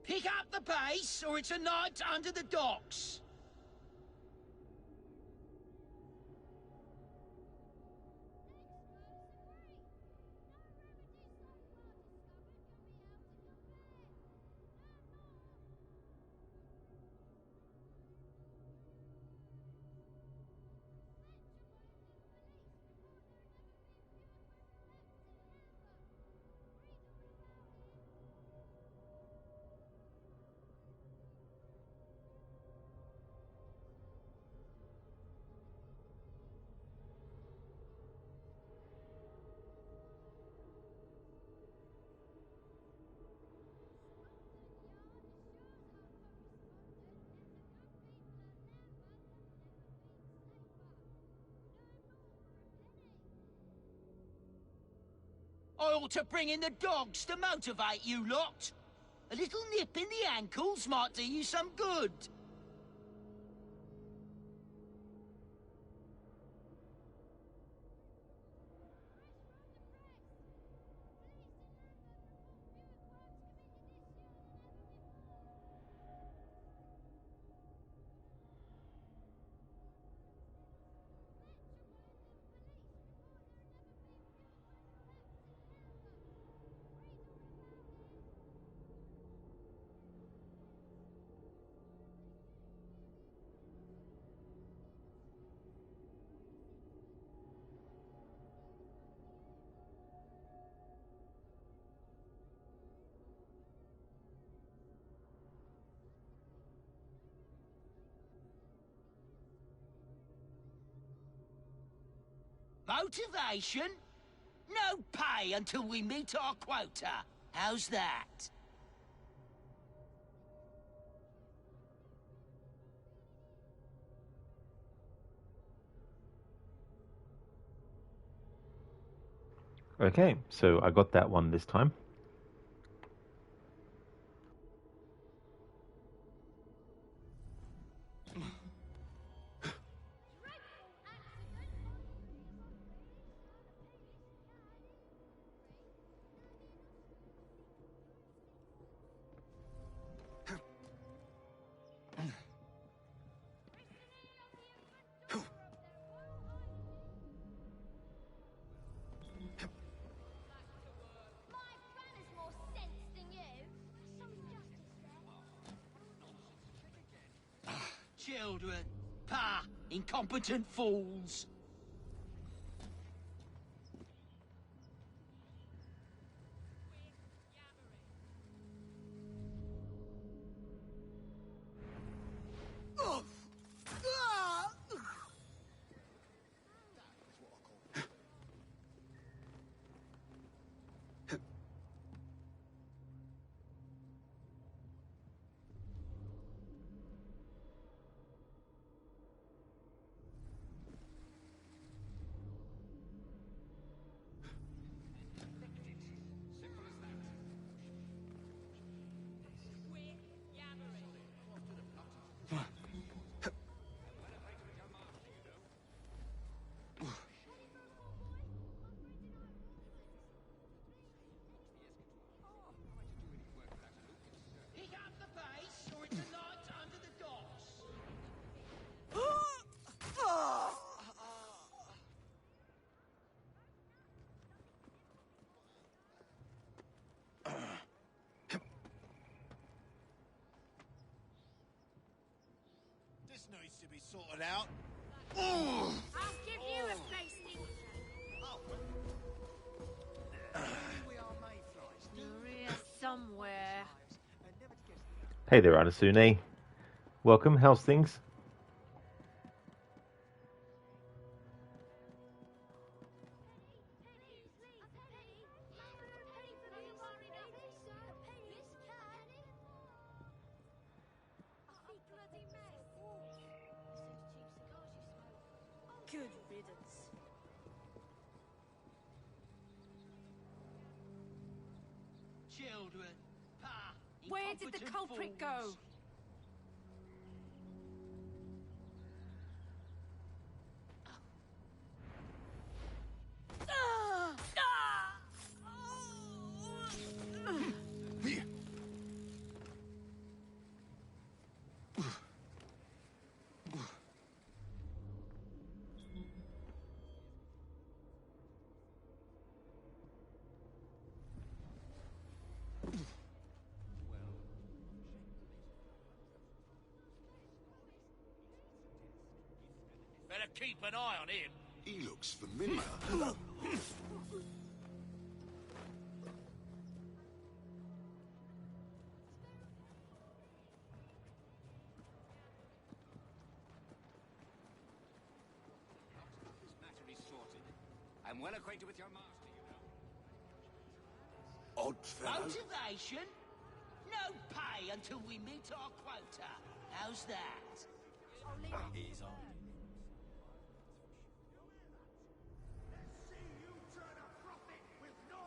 Pick up the pace, or it's a night under the docks. I ought to bring in the dogs to motivate you lot. A little nip in the ankles might do you some good. Motivation? No pay until we meet our quota. How's that? Okay, so I got that one this time. Children. Pah! Incompetent fools. Pick up the pace, or it's a night under the docks. This needs to be sorted out. I'll give you a pasting. You're here somewhere. Hey there, Anasune. Welcome. How's things? Good riddance. Children. Pah! Where did the Incompetent culprit fools. go? Better keep an eye on him. He looks familiar. This matter is sorted. I'm well acquainted with your master, you know. Odd fellow. Motivation? No pay until we meet our quota. How's that? He's on. See you turn a profit with no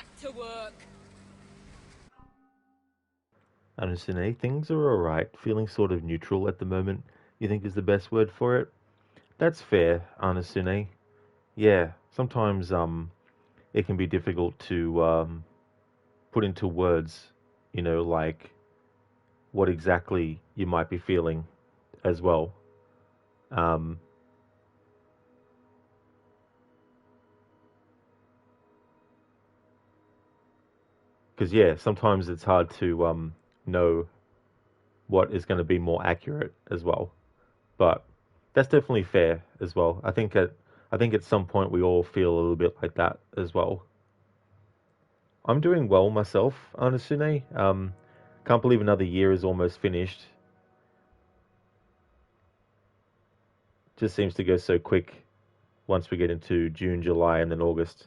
Back to work. Anusine, things are alright. Feeling sort of neutral at the moment, you think is the best word for it? That's fair, Anusine. Yeah, sometimes it can be difficult to put into words, like what exactly you might be feeling as well. Um, Because yeah, sometimes it's hard to know what is going to be more accurate as well. But that's definitely fair as well. I think at some point we all feel a little bit like that as well. I'm doing well myself, Anasune. Can't believe another year is almost finished. Just seems to go so quick once we get into June, July, and then August.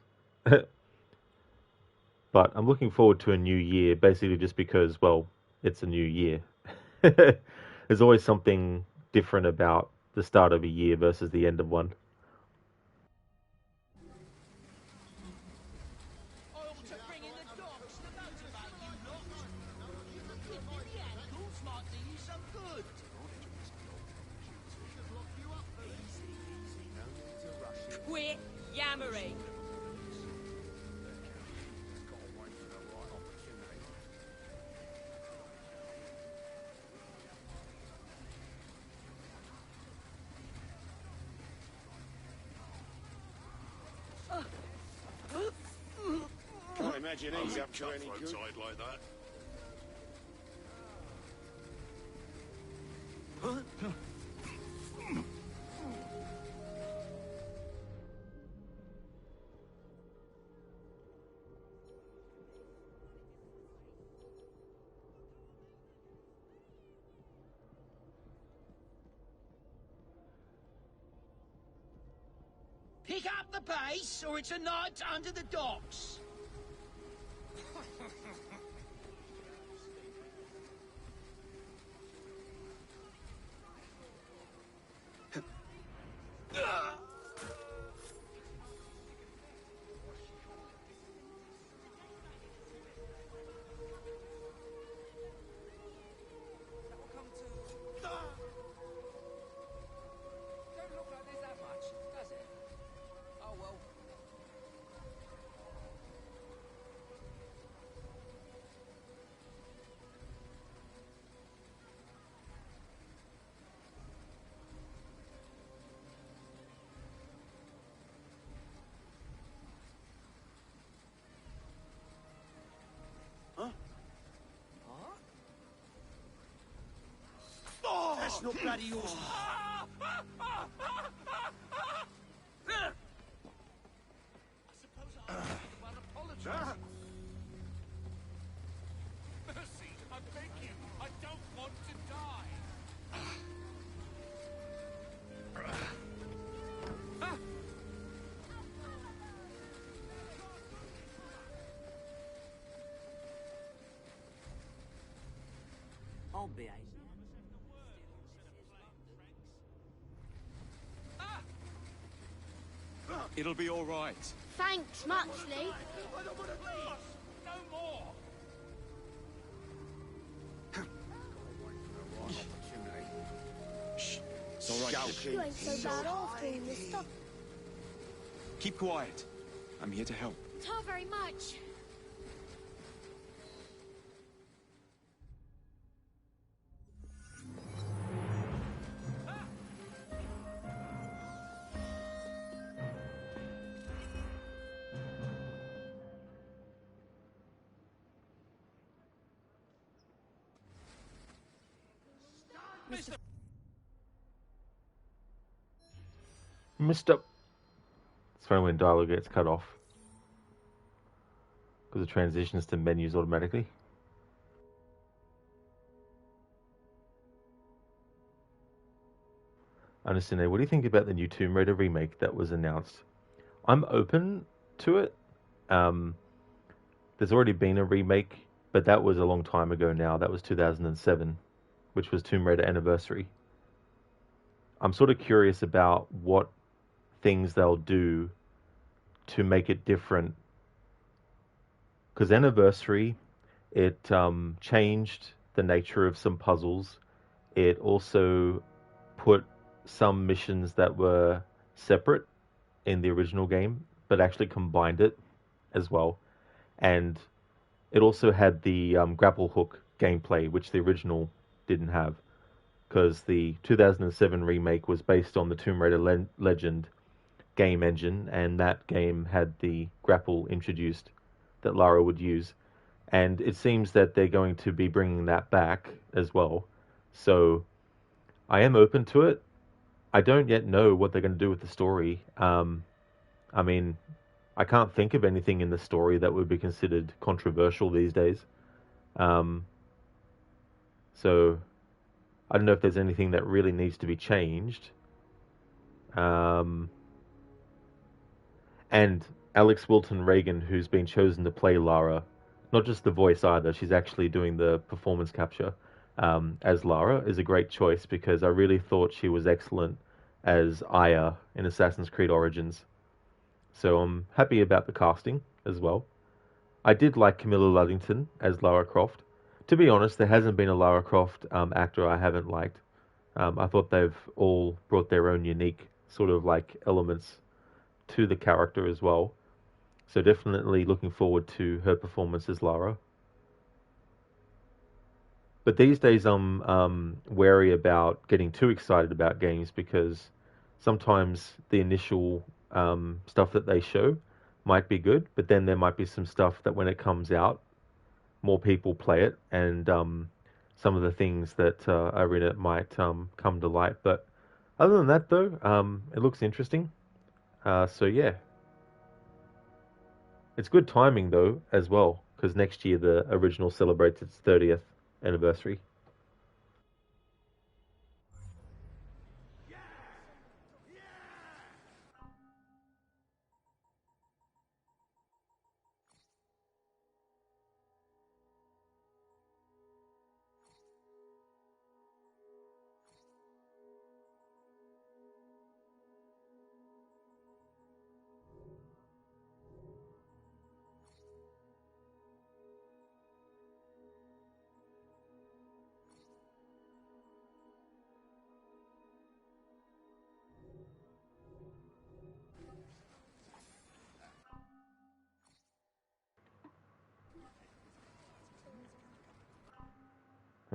But I'm looking forward to a new year, basically just because, well, it's a new year. There's always something different about the start of a year versus the end of one. Quit yammering. Can't imagine he's up to any good. Like that. Pick up the pace, or it's a night under the docks. Don't look like there's that much, does it? Oh well. Huh? Oh, that's not bloody yours. Mercy, I beg you. I don't want to die. I'll behave. It'll be all right. Thanks muchly. No more. Shh. It's all right, kid. You ain't so bad after all this stuff. Keep quiet. I'm here to help. Not very much. Mr. It's funny when dialogue gets cut off because it transitions to menus automatically. Understand. What do you think about the new Tomb Raider remake that was announced? I'm open to it. There's already been a remake, but that was a long time ago now. That was 2007, which was Tomb Raider Anniversary. I'm sort of curious about what things they'll do to make it different Because Anniversary, it changed the nature of some puzzles. It also put some missions that were separate in the original game, but actually combined it as well. And it also had the grapple hook gameplay, which the original didn't have, because the 2007 remake was based on the Tomb Raider Legend game engine, and that game had the grapple introduced that Lara would use. And it seems that they're going to be bringing that back as well. So I am open to it. I don't yet know what they're going to do with the story. I mean, I can't think of anything in the story that would be considered controversial these days. So I don't know if there's anything that really needs to be changed. And Alex Wilton Reagan, who's been chosen to play Lara, not just the voice either, she's actually doing the performance capture as Lara, is a great choice because I really thought she was excellent as Aya in Assassin's Creed Origins. So I'm happy about the casting as well. I did like Camilla Luddington as Lara Croft. To be honest, there hasn't been a Lara Croft actor I haven't liked. I thought they've all brought their own unique sort of like elements to the character as well. So definitely looking forward to her performance as Lara. But these days I'm wary about getting too excited about games because sometimes the initial stuff that they show might be good, but then there might be some stuff that when it comes out, more people play it, and some of the things that are in it might come to light. But other than that, though, it looks interesting. So yeah, it's good timing though as well because next year the original celebrates its 30th anniversary.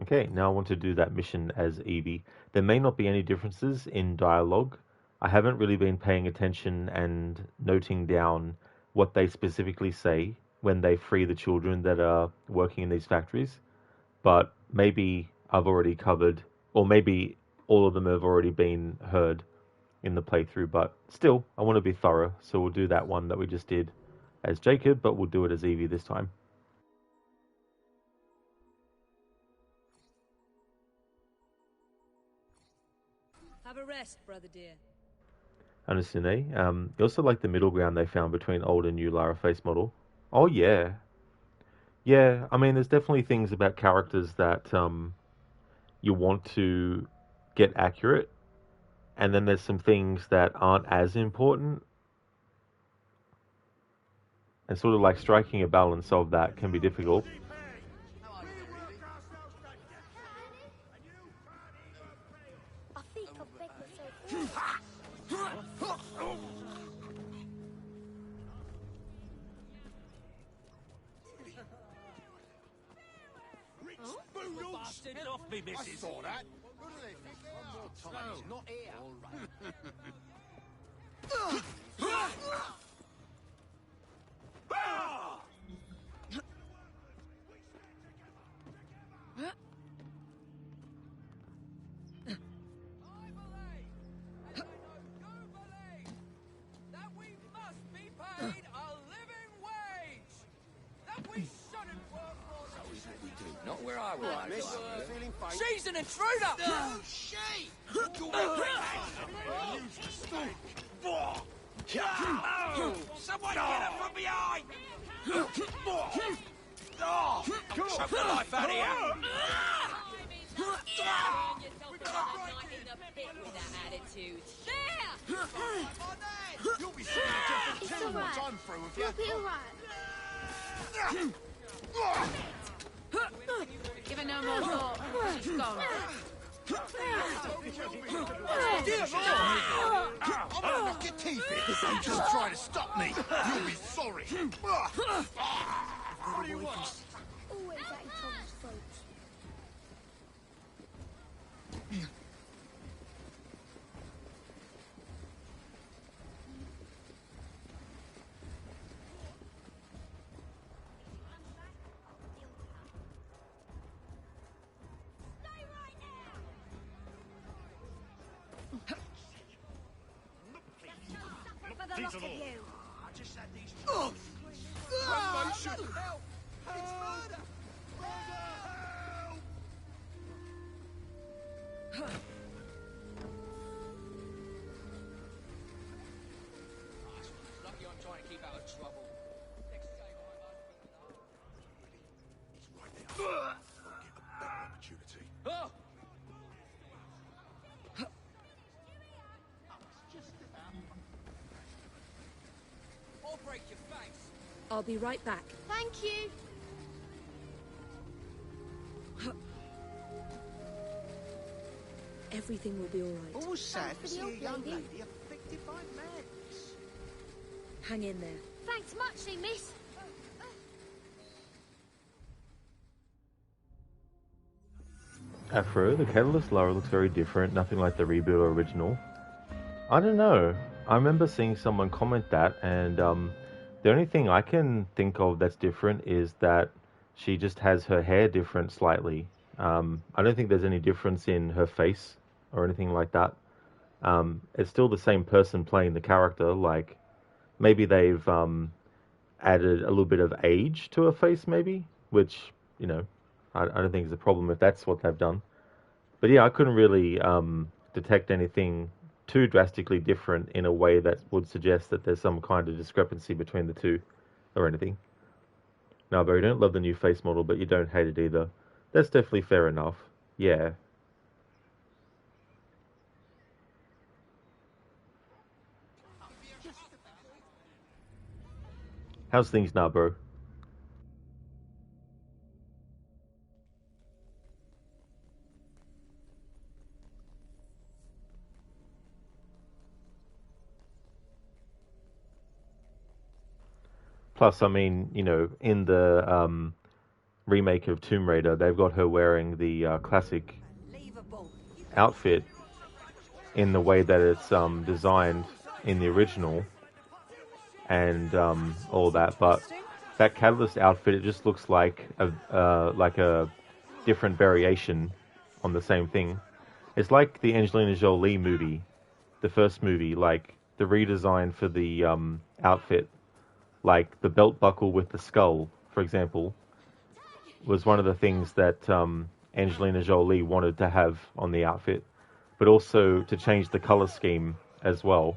Okay, now I want to do that mission as Evie. There may not be any differences in dialogue. I haven't really been paying attention and noting down what they specifically say when they free the children that are working in these factories. But maybe I've already covered, or maybe all of them have already been heard in the playthrough. But still, I want to be thorough, so we'll do that one that we just did as Jacob, but we'll do it as Evie this time. Have a rest, brother dear. Understand, eh? You also like the middle ground they found between old and new Lara face model. Oh yeah, yeah. I mean, there's definitely things about characters that you want to get accurate, and then there's some things that aren't as important, and sort of like striking a balance of that can be difficult. Bastard off me, missus. I saw that. Who do they think they are? Tom, he's not here. Not where I was. Right, miss. You feeling fine? She's an intruder! Oh, she! Someone get her from behind! Choke the life out of you! You'll be seeing a different tune once I'm through with you. You'll be alright. Give it no more thought. She's gone. I'm gonna knock your teeth in. You just try to stop me. You'll be sorry. What do you want? Always at each other's throats. For the lot of you. I just had these. Promotion! Help! It's murder! Lucky I'm trying to keep out of trouble. Next game I might He's right there. I'll get a better opportunity. Oh! I'll break your face. I'll be right back. Thank you. Everything will be all right. Always sad to see a young lady afflicted by madness. Hang in there. Thanks muchly, miss. Afro, the Catalyst Lara looks very different, nothing like the reboot or original. I don't know. I remember seeing someone comment that, and the only thing I can think of that's different is that she just has her hair different slightly. I don't think there's any difference in her face or anything like that. It's still the same person playing the character. Like, maybe they've added a little bit of age to her face, maybe, which, you know, I don't think is a problem if that's what they've done. But yeah, I couldn't really detect anything too drastically different in a way that would suggest that there's some kind of discrepancy between the two or anything. No, but you don't love the new face model, but you don't hate it either. That's definitely fair enough. Yeah. How's things now, bro? Plus, I mean, you know, in the remake of Tomb Raider, they've got her wearing the classic outfit in the way that it's designed in the original and all that. But that Catalyst outfit, it just looks like a different variation on the same thing. It's like the Angelina Jolie movie, the first movie, like the redesign for the outfit. Like the belt buckle with the skull, for example, was one of the things that Angelina Jolie wanted to have on the outfit, but also to change the color scheme as well.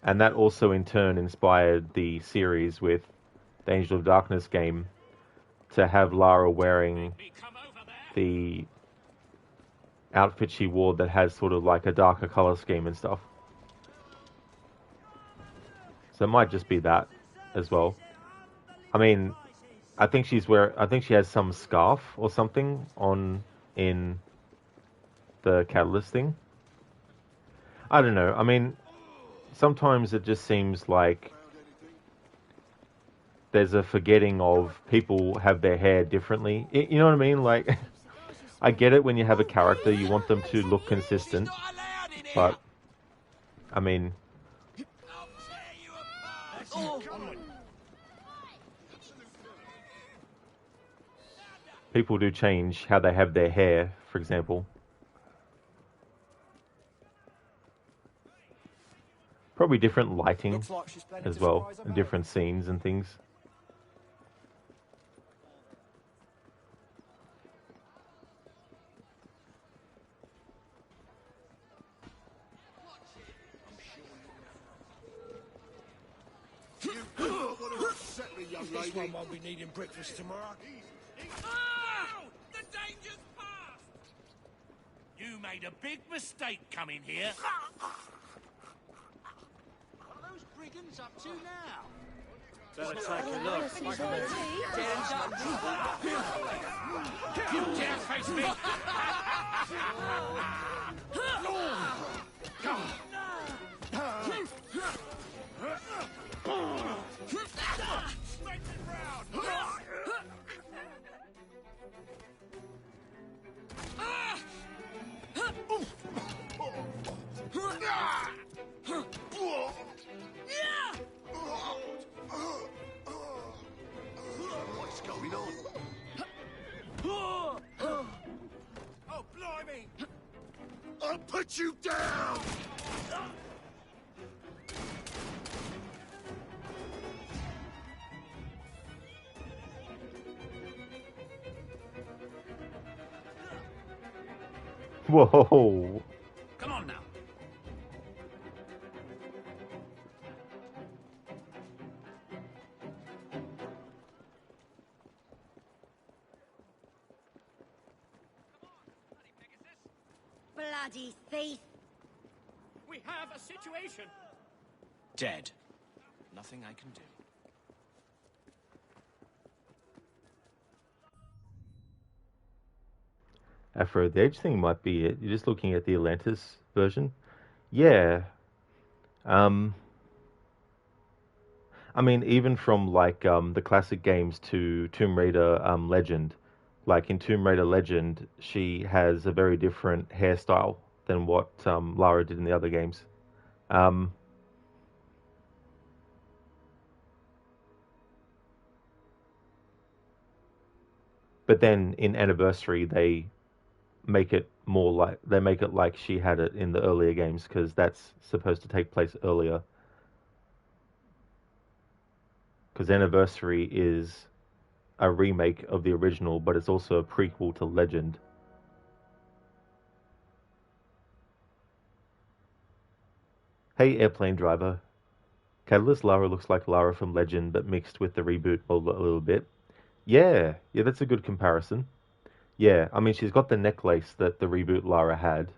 And that also in turn inspired the series with the Angel of Darkness game to have Lara wearing the outfit she wore that has sort of like a darker color scheme and stuff. So it might just be that as well. I mean, I think she has some scarf or something on in the Catalyst thing. I don't know. I mean, sometimes it just seems like there's a forgetting of people have their hair differently. You know what I mean? Like, I get it when you have a character, you want them to look consistent, but I mean, people do change how they have their hair, for example. Probably different lighting as well, and different scenes and things. This one won't be needing breakfast tomorrow. Oh! The danger's past! You made a big mistake coming here. What are those brigands up to now? Better take a look. You dare face me! What's going on? Oh, blimey! I'll put you down! Whoa. Come on now. Bloody thief. We have a situation. Dead. Nothing I can do. Afro, the age thing might be it. You're just looking at the Atlantis version. Yeah. I mean, even from like the classic games to Tomb Raider Legend, like in Tomb Raider Legend, she has a very different hairstyle than what Lara did in the other games. Um, but then in Anniversary, they make it like she had it in the earlier games because that's supposed to take place earlier. Because Anniversary is a remake of the original, but it's also a prequel to Legend. Hey, airplane driver. Catalyst Lara looks like Lara from Legend, but mixed with the reboot a little bit. Yeah, that's a good comparison. Yeah, I mean, she's got the necklace that the reboot Lara had,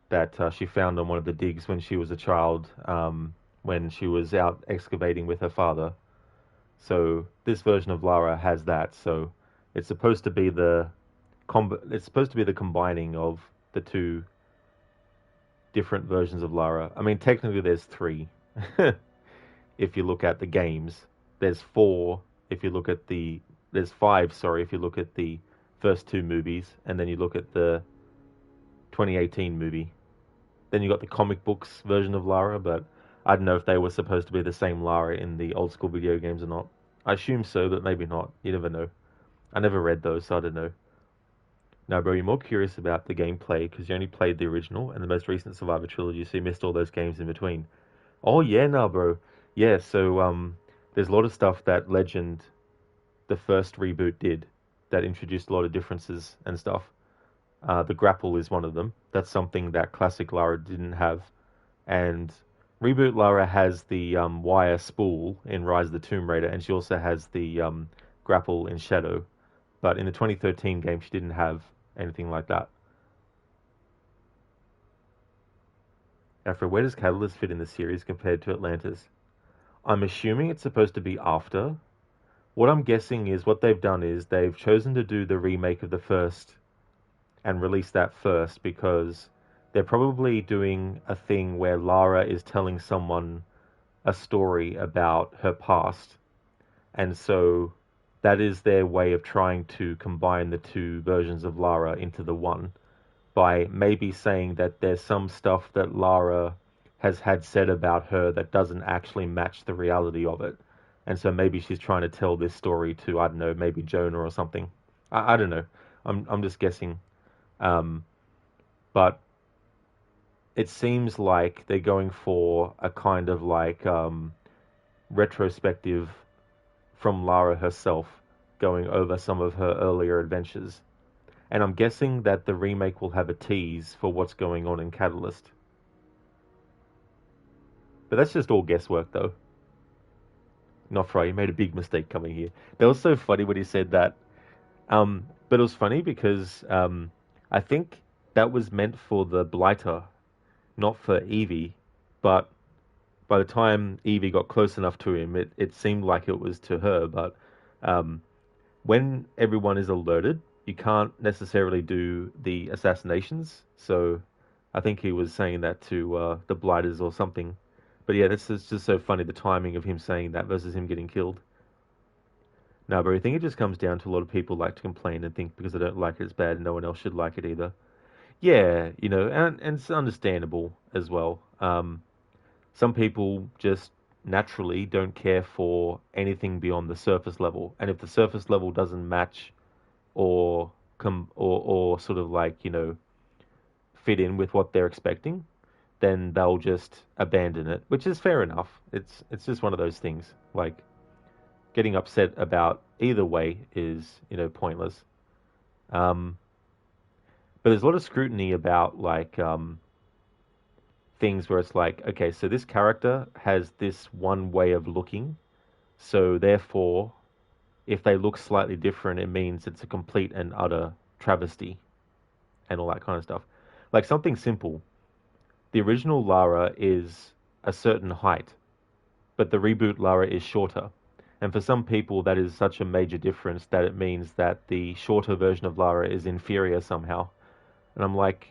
that she found on one of the digs when she was a child, when she was out excavating with her father. So this version of Lara has that. So it's supposed to be it's supposed to be the combining of the two different versions of Lara. I mean, technically there's three. If you look at the games, there's four. If you look at there's five. Sorry, if you look at the first two movies, and then you look at the 2018 movie. Then you got the comic books version of Lara, but I don't know if they were supposed to be the same Lara in the old school video games or not. I assume so, but maybe not. You never know. I never read those, so I don't know. No, bro, you're more curious about the gameplay because you only played the original and the most recent Survivor trilogy, so you missed all those games in between. Oh yeah, no, bro. Yeah, so there's a lot of stuff that Legend, the first reboot, did that introduced a lot of differences and stuff. The grapple is one of them. That's something that classic Lara didn't have. And reboot Lara has the wire spool in Rise of the Tomb Raider, and she also has the grapple in Shadow. But in the 2013 game, she didn't have anything like that. Afro, where does Catalyst fit in the series compared to Atlantis? I'm assuming it's supposed to be after. What I'm guessing is what they've done is they've chosen to do the remake of the first and release that first because they're probably doing a thing where Lara is telling someone a story about her past. And so that is their way of trying to combine the two versions of Lara into the one by maybe saying that there's some stuff that Lara has had said about her that doesn't actually match the reality of it. And so maybe she's trying to tell this story to, I don't know, maybe Jonah or something. I don't know. I'm just guessing. But it seems like they're going for a kind of like retrospective from Lara herself, going over some of her earlier adventures. And I'm guessing that the remake will have a tease for what's going on in Catalyst. But that's just all guesswork, though. Nofra, you made a big mistake coming here. That was so funny when he said that. But it was funny because I think that was meant for the Blighter, not for Evie. But by the time Evie got close enough to him, it seemed like it was to her. But when everyone is alerted, you can't necessarily do the assassinations. So I think he was saying that to the Blighters or something. But yeah, this is just so funny, the timing of him saying that versus him getting killed. No, but I think it just comes down to a lot of people like to complain and think because they don't like it, it's bad, and no one else should like it either. Yeah, and it's understandable as well. Some people just naturally don't care for anything beyond the surface level, and if the surface level doesn't match or or sort of like fit in with what they're expecting, then they'll just abandon it, which is fair enough. It's just one of those things. Like getting upset about either way is pointless. But there's a lot of scrutiny about like things where it's like, okay, so this character has this one way of looking, so therefore, if they look slightly different, it means it's a complete and utter travesty, and all that kind of stuff. Like something simple. The original Lara is a certain height, but the reboot Lara is shorter. And for some people, that is such a major difference that it means that the shorter version of Lara is inferior somehow. And I'm like,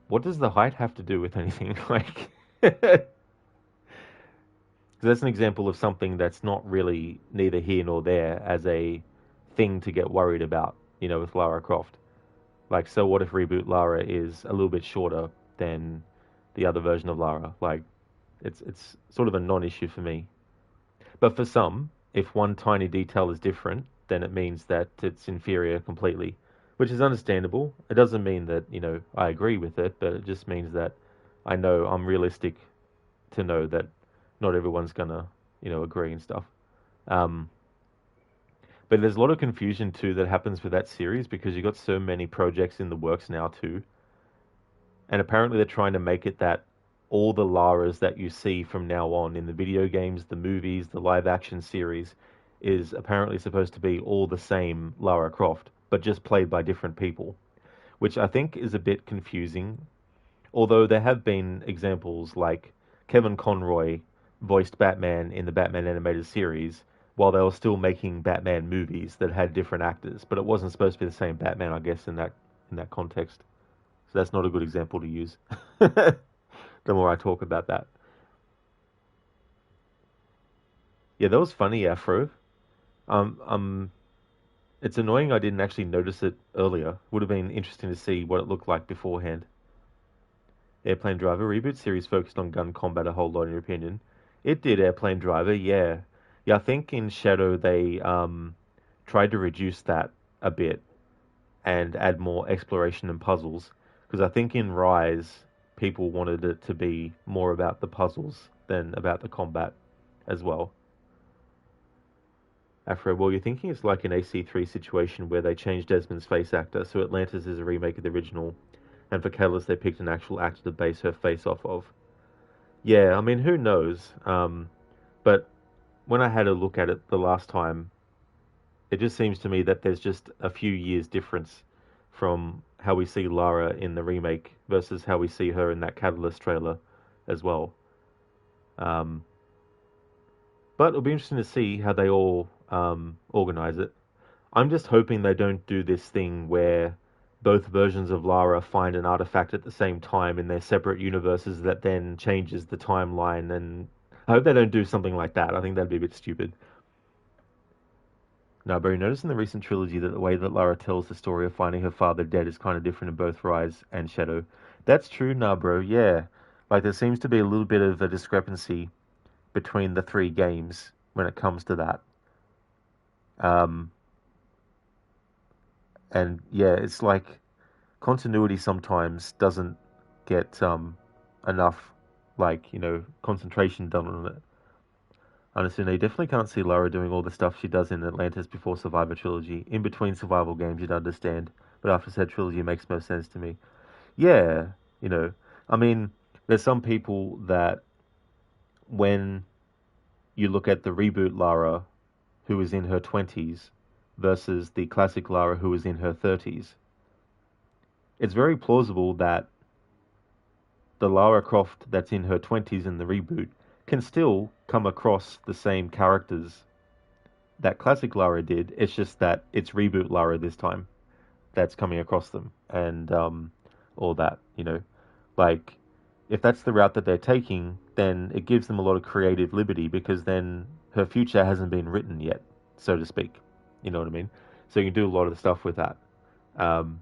what does the height have to do with anything? Like, that's an example of something that's not really neither here nor there as a thing to get worried about, with Lara Croft. Like, so what if reboot Lara is a little bit shorter than the other version of Lara? Like, it's sort of a non-issue for me. But for some, if one tiny detail is different, then it means that it's inferior completely, which is understandable. It doesn't mean that, I agree with it, but it just means that I know I'm realistic to know that not everyone's gonna, agree and stuff. Um, but there's a lot of confusion too that happens with that series because you've got so many projects in the works now too. And apparently they're trying to make it that all the Laras that you see from now on in the video games, the movies, the live action series is apparently supposed to be all the same Lara Croft, but just played by different people, which I think is a bit confusing. Although there have been examples like Kevin Conroy voiced Batman in the Batman animated series while they were still making Batman movies that had different actors, but it wasn't supposed to be the same Batman, I guess, in that context. So that's not a good example to use. The more I talk about that. Yeah, that was funny, Afro. Um, it's annoying I didn't actually notice it earlier. Would have been interesting to see what it looked like beforehand. Airplane Driver reboot series focused on gun combat a whole lot, in your opinion. It did, Airplane Driver, yeah. Yeah, I think in Shadow they tried to reduce that a bit and add more exploration and puzzles. Because I think in Rise, people wanted it to be more about the puzzles than about the combat as well. Afro, well, you're thinking it's like an AC3 situation where they changed Desmond's face actor, so Atlantis is a remake of the original, and for Catalyst they picked an actual actor to base her face off of. Yeah, I mean, who knows? But when I had a look at it the last time, it just seems to me that there's just a few years difference from how we see Lara in the remake versus how we see her in that Catalyst trailer as well. But it'll be interesting to see how they all organize it. I'm just hoping they don't do this thing where both versions of Lara find an artifact at the same time in their separate universes that then changes the timeline. And I hope they don't do something like that. I think that'd be a bit stupid. Now, Barry, notice in the recent trilogy that the way that Lara tells the story of finding her father dead is kind of different in both Rise and Shadow. That's true, nah, bro, yeah. Like, there seems to be a little bit of a discrepancy between the three games when it comes to that. And yeah, it's like continuity sometimes doesn't get enough, like, concentration done on it. Honestly, no, you definitely can't see Lara doing all the stuff she does in Atlantis before Survivor Trilogy. In between survival games, you'd understand. But after said trilogy, it makes most sense to me. Yeah, I mean, there's some people that when you look at the reboot Lara, who is in her 20s, versus the classic Lara, who is in her 30s, it's very plausible that the Lara Croft that's in her 20s in the reboot can still come across the same characters that classic Lara did. It's just that it's reboot Lara this time that's coming across them, and all that, like, if that's the route that they're taking, then it gives them a lot of creative liberty, because then her future hasn't been written yet, so to speak. You know what I mean? So you can do a lot of stuff with that. Um,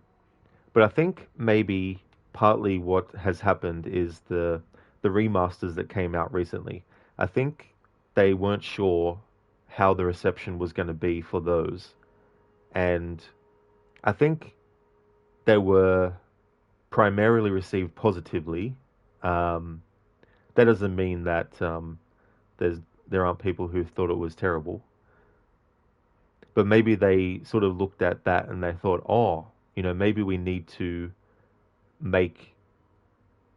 but I think maybe partly what has happened is the remasters that came out recently. I think they weren't sure how the reception was going to be for those, and I think they were primarily received positively. Um, that doesn't mean that there's there aren't people who thought it was terrible, but maybe they sort of looked at that and they thought, oh, maybe we need to make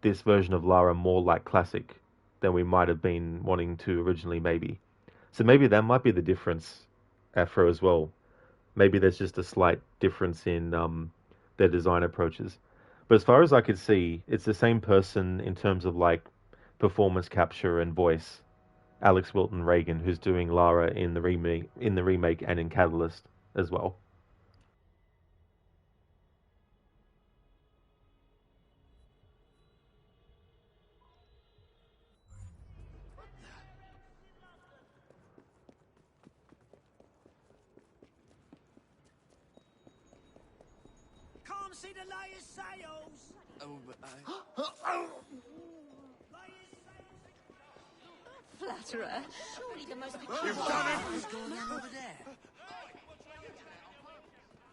this version of Lara more like classic than we might have been wanting to originally, maybe. So maybe that might be the difference, Afro, as well. Maybe there's just a slight difference in their design approaches. But as far as I could see, it's the same person in terms of like performance capture and voice. Alex Wilton Reagan, who's doing Lara in the remake and in Catalyst as well. Can't see the latest sails. Oh, but Flatterer. Surely the most You've done it! What's going on over there?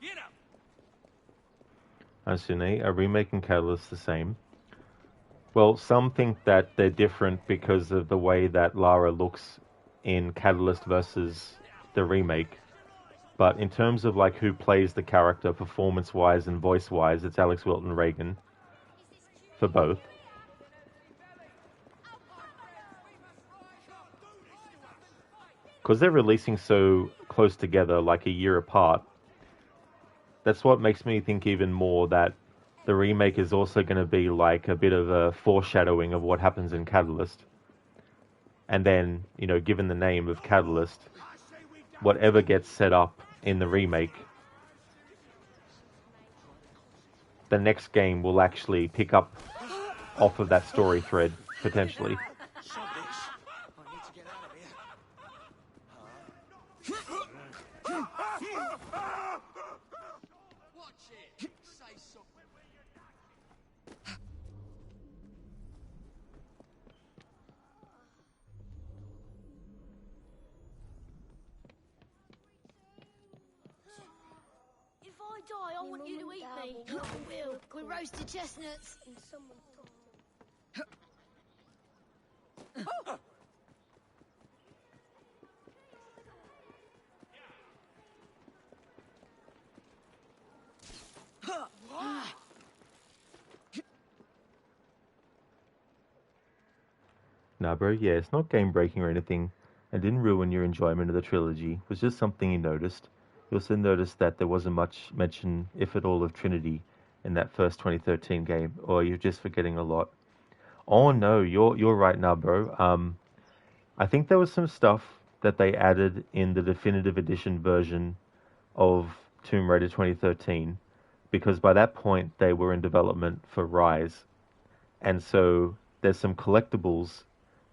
Get up. Asune, are remake and Catalyst the same? Well, some think that they're different because of the way that Lara looks in Catalyst versus the remake. But in terms of like who plays the character performance-wise and voice-wise, it's Alex Wilton Reagan for both. Because they're releasing so close together, like a year apart, that's what makes me think even more that the remake is also going to be like a bit of a foreshadowing of what happens in Catalyst. And then, given the name of Catalyst, whatever gets set up in the remake, the next game will actually pick up off of that story thread, potentially. If I die, I want you to eat me. I will. With roasted chestnuts. And someone Nah, bro, yeah, it's not game breaking or anything, and didn't ruin your enjoyment of the trilogy. It was just something you noticed. You also noticed that there wasn't much mention, if at all, of Trinity in that first 2013 game, or you're just forgetting a lot. Oh no, you're right now, bro. I think there was some stuff that they added in the definitive edition version of Tomb Raider 2013, because by that point they were in development for Rise, and so there's some collectibles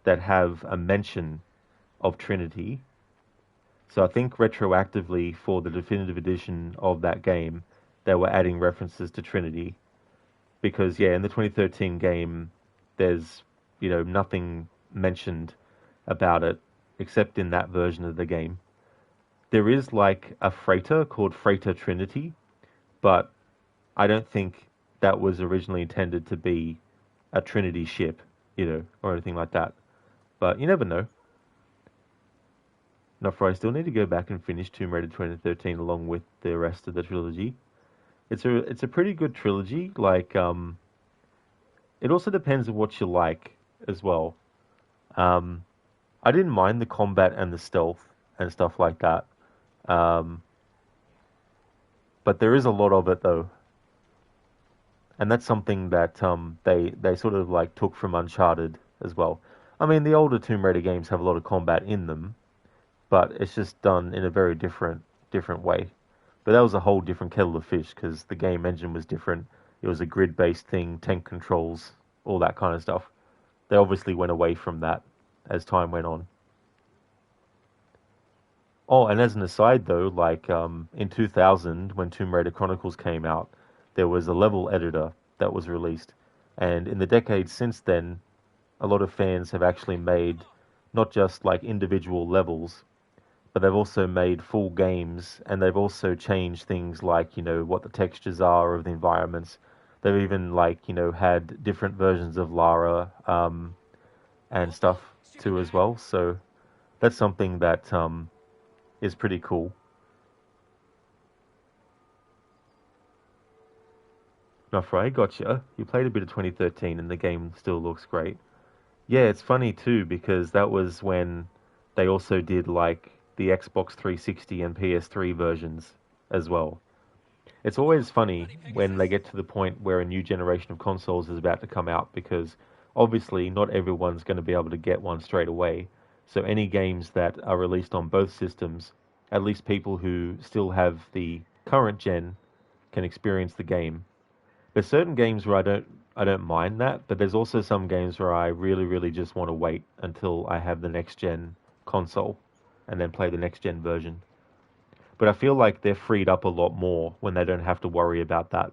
that have a mention of Trinity. So I think retroactively for the definitive edition of that game, they were adding references to Trinity. Because yeah, in the 2013 game, there's nothing mentioned about it except in that version of the game. There is like a freighter called Freighter Trinity, but I don't think that was originally intended to be a Trinity ship, or anything like that. But you never know. Not for I still need to go back and finish Tomb Raider 2013 along with the rest of the trilogy. It's a pretty good trilogy. Like it also depends on what you like as well. I didn't mind the combat and the stealth and stuff like that. But there is a lot of it though. and that's something that they sort of like took from Uncharted as well. I mean, the older Tomb Raider games have a lot of combat in them, but it's just done in a very different way. But that was a whole different kettle of fish because the game engine was different. It was a grid-based thing, tank controls, all that kind of stuff. They obviously went away from that as time went on. Oh, and as an aside though, like in 2000 when Tomb Raider Chronicles came out, there was a level editor that was released. And in the decades since then, a lot of fans have actually made not just like individual levels, but they've also made full games, and they've also changed things like, what the textures are of the environments. They've even like, had different versions of Lara and stuff too as well. So that's something that is pretty cool. Nofray, gotcha. You played a bit of 2013 and the game still looks great. Yeah, it's funny too because that was when they also did like the Xbox 360 and PS3 versions as well. It's always funny when they get to the point where a new generation of consoles is about to come out because obviously not everyone's going to be able to get one straight away. So any games that are released on both systems, at least people who still have the current gen can experience the game. There's certain games where I don't mind that, but there's also some games where I really, really just want to wait until I have the next gen console and then play the next gen version. But I feel like they're freed up a lot more when they don't have to worry about that.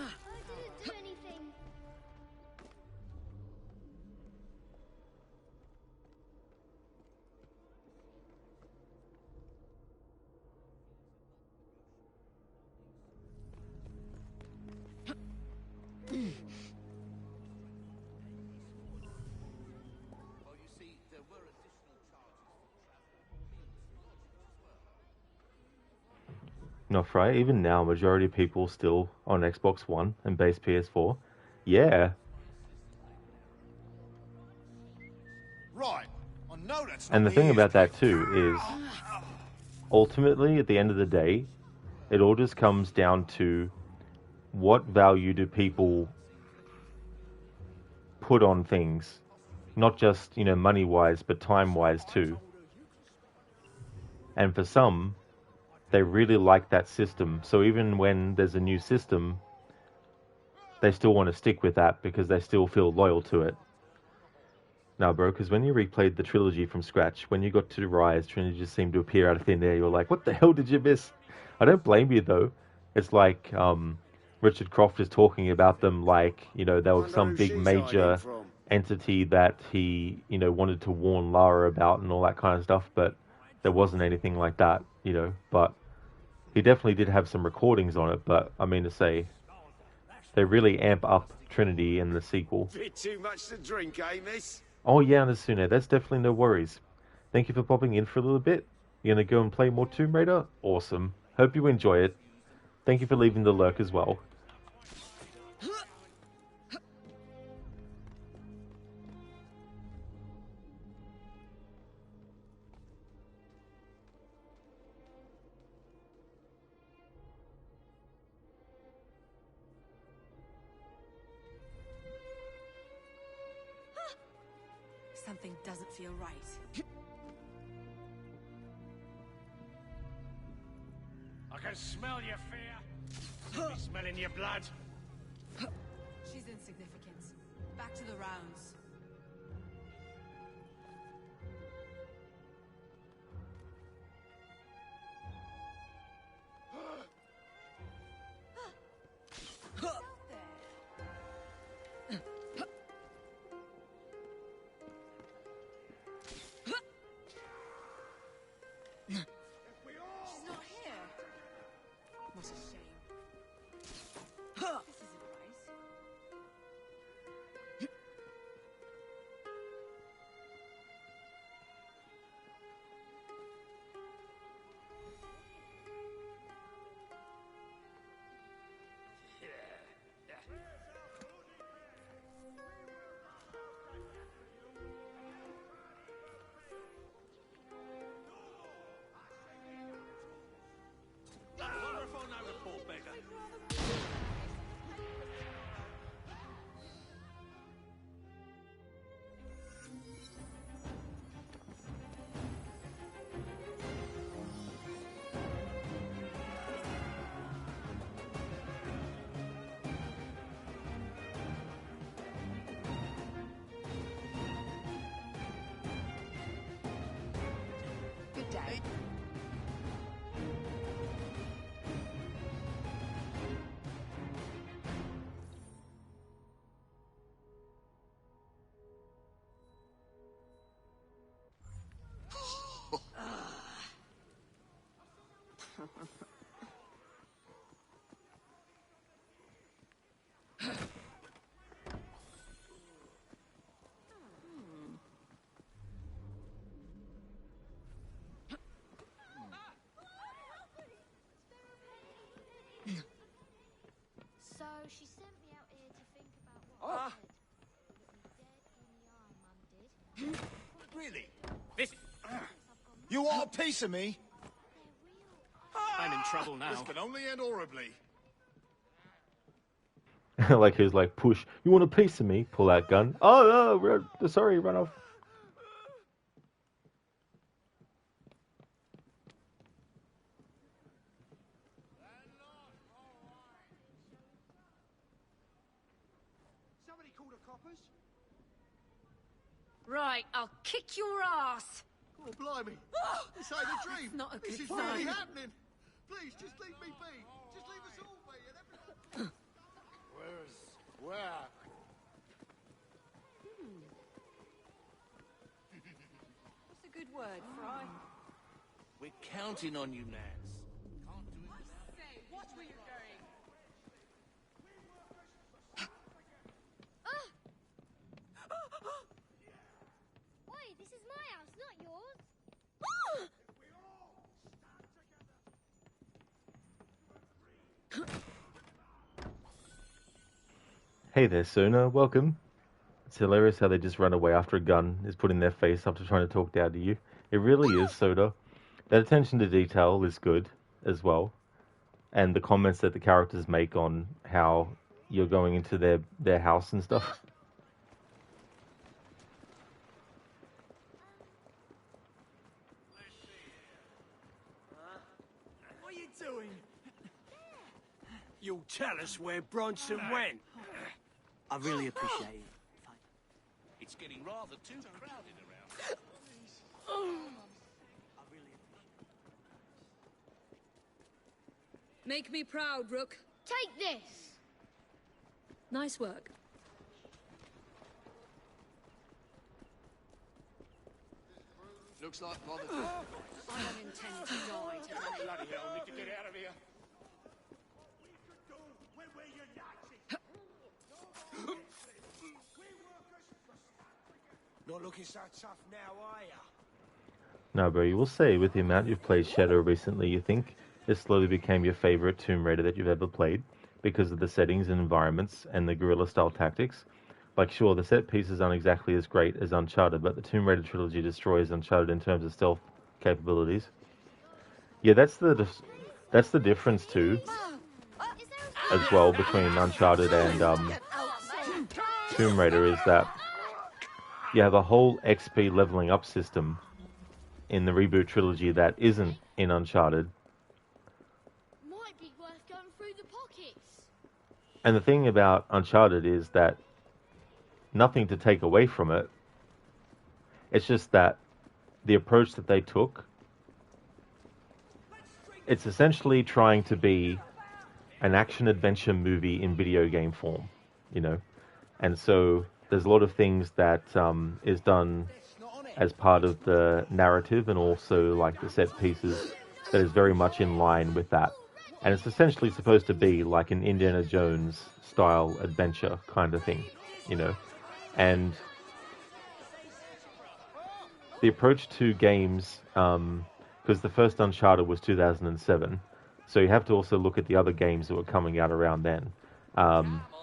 I didn't do anything. Not right. Even now, majority of people still on Xbox One and base PS4. Yeah, Right. I know that's and not the the thing ears about that clip. too is, ultimately, at the end of the day, it all just comes down to what value do people put on things, not just money wise, but time wise too. And for some, they really like that system. So even when there's a new system, they still want to stick with that because they still feel loyal to it. No, bro, because when you replayed the trilogy from scratch, when you got to Rise, Trinity just seemed to appear out of thin air. You're like, what the hell did you miss? I don't blame you, though. It's like Richard Croft is talking about them like, there was some big major entity that he, wanted to warn Lara about and all that kind of stuff, but there wasn't anything like that, But he definitely did have some recordings on it, but I mean to say, they really amp up Trinity in the sequel. Bit too much to drink, eh, miss? Oh yeah, Nasune, that's definitely no worries. Thank you for popping in for a little bit. You gonna go and play more Tomb Raider? Awesome. Hope you enjoy it. Thank you for leaving the lurk as well. Something doesn't feel right. I can smell your fear. Be smelling your blood. She's insignificant. Back to the rounds. She's not here. What a shame. This isn't right. Wonder if I know the poor beggar. Good day. So she sent me out here to think about what I said. Look me dead in the eye, Mum did. Really? This. You want a piece of me? I'm in trouble now. This can only end horribly. Like he was like, push. You want a piece of me? Pull out gun. Oh, no, sorry, run off. Somebody call the coppers? Right, I'll kick your ass. Oh, blimey. This ain't a dream. Not a This good is really sign. happening. Please, just leave me be. Just leave us all be and everything. Where? What's a good word, Fry? We're counting on you, Nance. Say, watch where you're going. Oi, this is my house, not yours. Hey there, Sona. Welcome. It's hilarious how they just run away after a gun is put in their face after trying to talk down to you. It really is, Soda. That attention to detail is good as well. And the comments that the characters make on how you're going into their house and stuff. What are you doing? You'll tell us where Bronson went. I really appreciate it. It's getting rather too crowded around. Make me proud, Rook. Take this. Nice work. Looks like by the... I don't intend to die tonight. Bloody hell, need to get out of here. Not looking so tough now, are ya? No, bro, you will say with the amount you've played Shadow recently, you think it slowly became your favorite Tomb Raider that you've ever played because of the settings and environments and the guerrilla-style tactics. Like, sure, the set pieces aren't exactly as great as Uncharted, but the Tomb Raider trilogy destroys Uncharted in terms of stealth capabilities. Yeah, that's the difference too, as well, between Uncharted and Tomb Raider, is that you have a whole XP leveling up system in the reboot trilogy that isn't in Uncharted. Might be worth going through the pockets. And the thing about Uncharted is that nothing to take away from it. It's just that the approach that they took, it's essentially trying to be an action-adventure movie in video game form, you know? And so there's a lot of things that is done as part of the narrative and also like the set pieces that is very much in line with that. And it's essentially supposed to be like an Indiana Jones style adventure kind of thing, you know? And the approach to games, because the first Uncharted was 2007, so you have to also look at the other games that were coming out around then.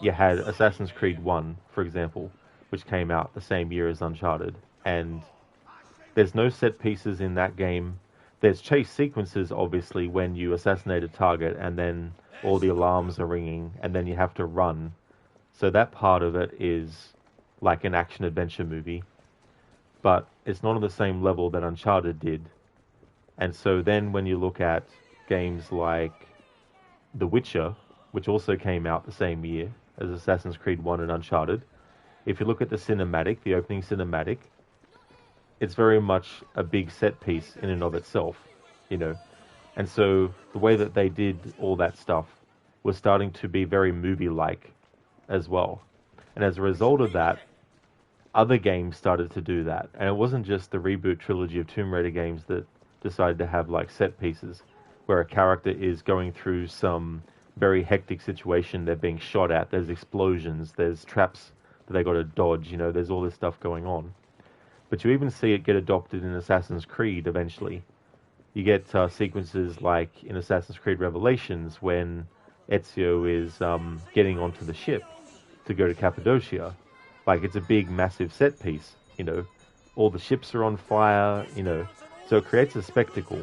You had Assassin's Creed 1, for example, which came out the same year as Uncharted, and there's no set pieces in that game. There's chase sequences, obviously, when you assassinate a target and then all the alarms are ringing and then you have to run. So that part of it is like an action-adventure movie, but it's not on the same level that Uncharted did. And so then when you look at games like The Witcher, which also came out the same year as Assassin's Creed 1 and Uncharted, if you look at the cinematic, the opening cinematic, it's very much a big set piece in and of itself, you know. And so the way that they did all that stuff was starting to be very movie-like as well. And as a result of that, other games started to do that. And it wasn't just the reboot trilogy of Tomb Raider games that decided to have like set pieces where a character is going through some very hectic situation, they're being shot at, there's explosions, there's traps that they got to dodge, you know, there's all this stuff going on. But you even see it get adopted in Assassin's Creed eventually. You get sequences like in Assassin's Creed Revelations when Ezio is getting onto the ship to go to Cappadocia. Like, it's a big, massive set piece, you know. All the ships are on fire, you know. So it creates a spectacle.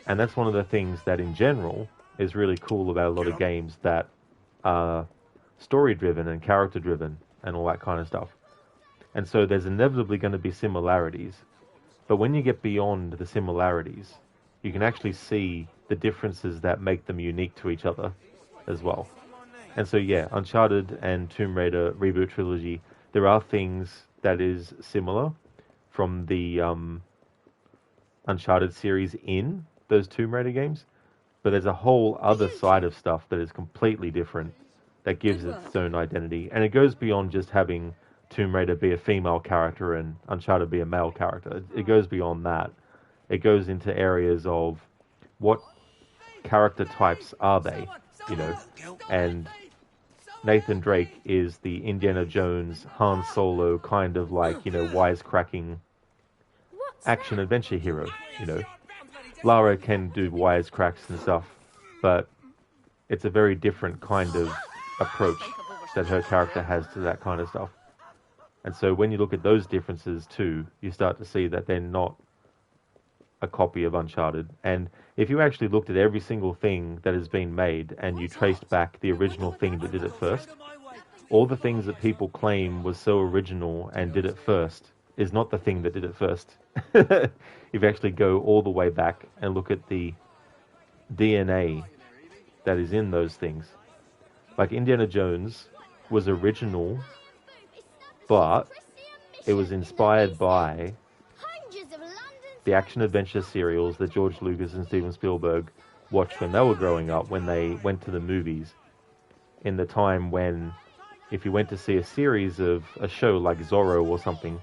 And that's one of the things that, in general, is really cool about a lot of games that are story-driven and character-driven and all that kind of stuff. And so there's inevitably going to be similarities. But when you get beyond the similarities, you can actually see the differences that make them unique to each other as well. And so, yeah, Uncharted and Tomb Raider reboot trilogy, there are things that is similar from the Uncharted series in those Tomb Raider games, but there's a whole other side of stuff that is completely different that gives it its own identity. And it goes beyond just having Tomb Raider be a female character and Uncharted be a male character. It goes beyond that. It goes into areas of what character types are they, you know, and Nathan Drake is the Indiana Jones, Han Solo kind of like, you know, wisecracking action-adventure hero, you know. Lara can do wisecracks and stuff, but it's a very different kind of approach that her character has to that kind of stuff. And so when you look at those differences too, you start to see that they're not a copy of Uncharted. And if you actually looked at every single thing that has been made and you traced back the original thing that did it first, all the things that people claim was so original and did it first is not the thing that did it first. If you actually go all the way back and look at the DNA that is in those things. Like Indiana Jones was original, but it was inspired by Hundreds of London the action-adventure serials that George Lucas and Steven Spielberg watched when they were growing up, when they went to the movies, in the time when, if you went to see a series of a show like Zorro or something,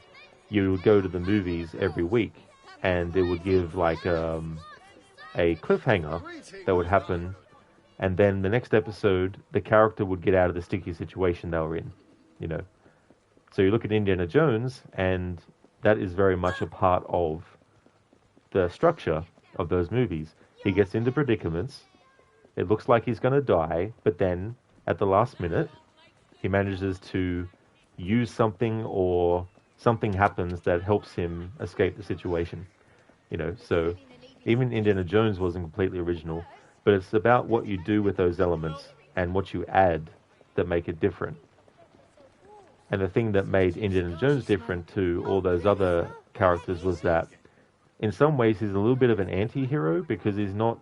you would go to the movies every week, and it would give like a cliffhanger that would happen, and then the next episode, the character would get out of the sticky situation they were in, you know. So you look at Indiana Jones, and that is very much a part of the structure of those movies. He gets into predicaments, it looks like he's going to die, but then, at the last minute, he manages to use something, or something happens that helps him escape the situation. You know, so even Indiana Jones wasn't completely original, but it's about what you do with those elements and what you add that make it different. And the thing that made Indiana Jones different to all those other characters was that in some ways he's a little bit of an anti-hero, because he's not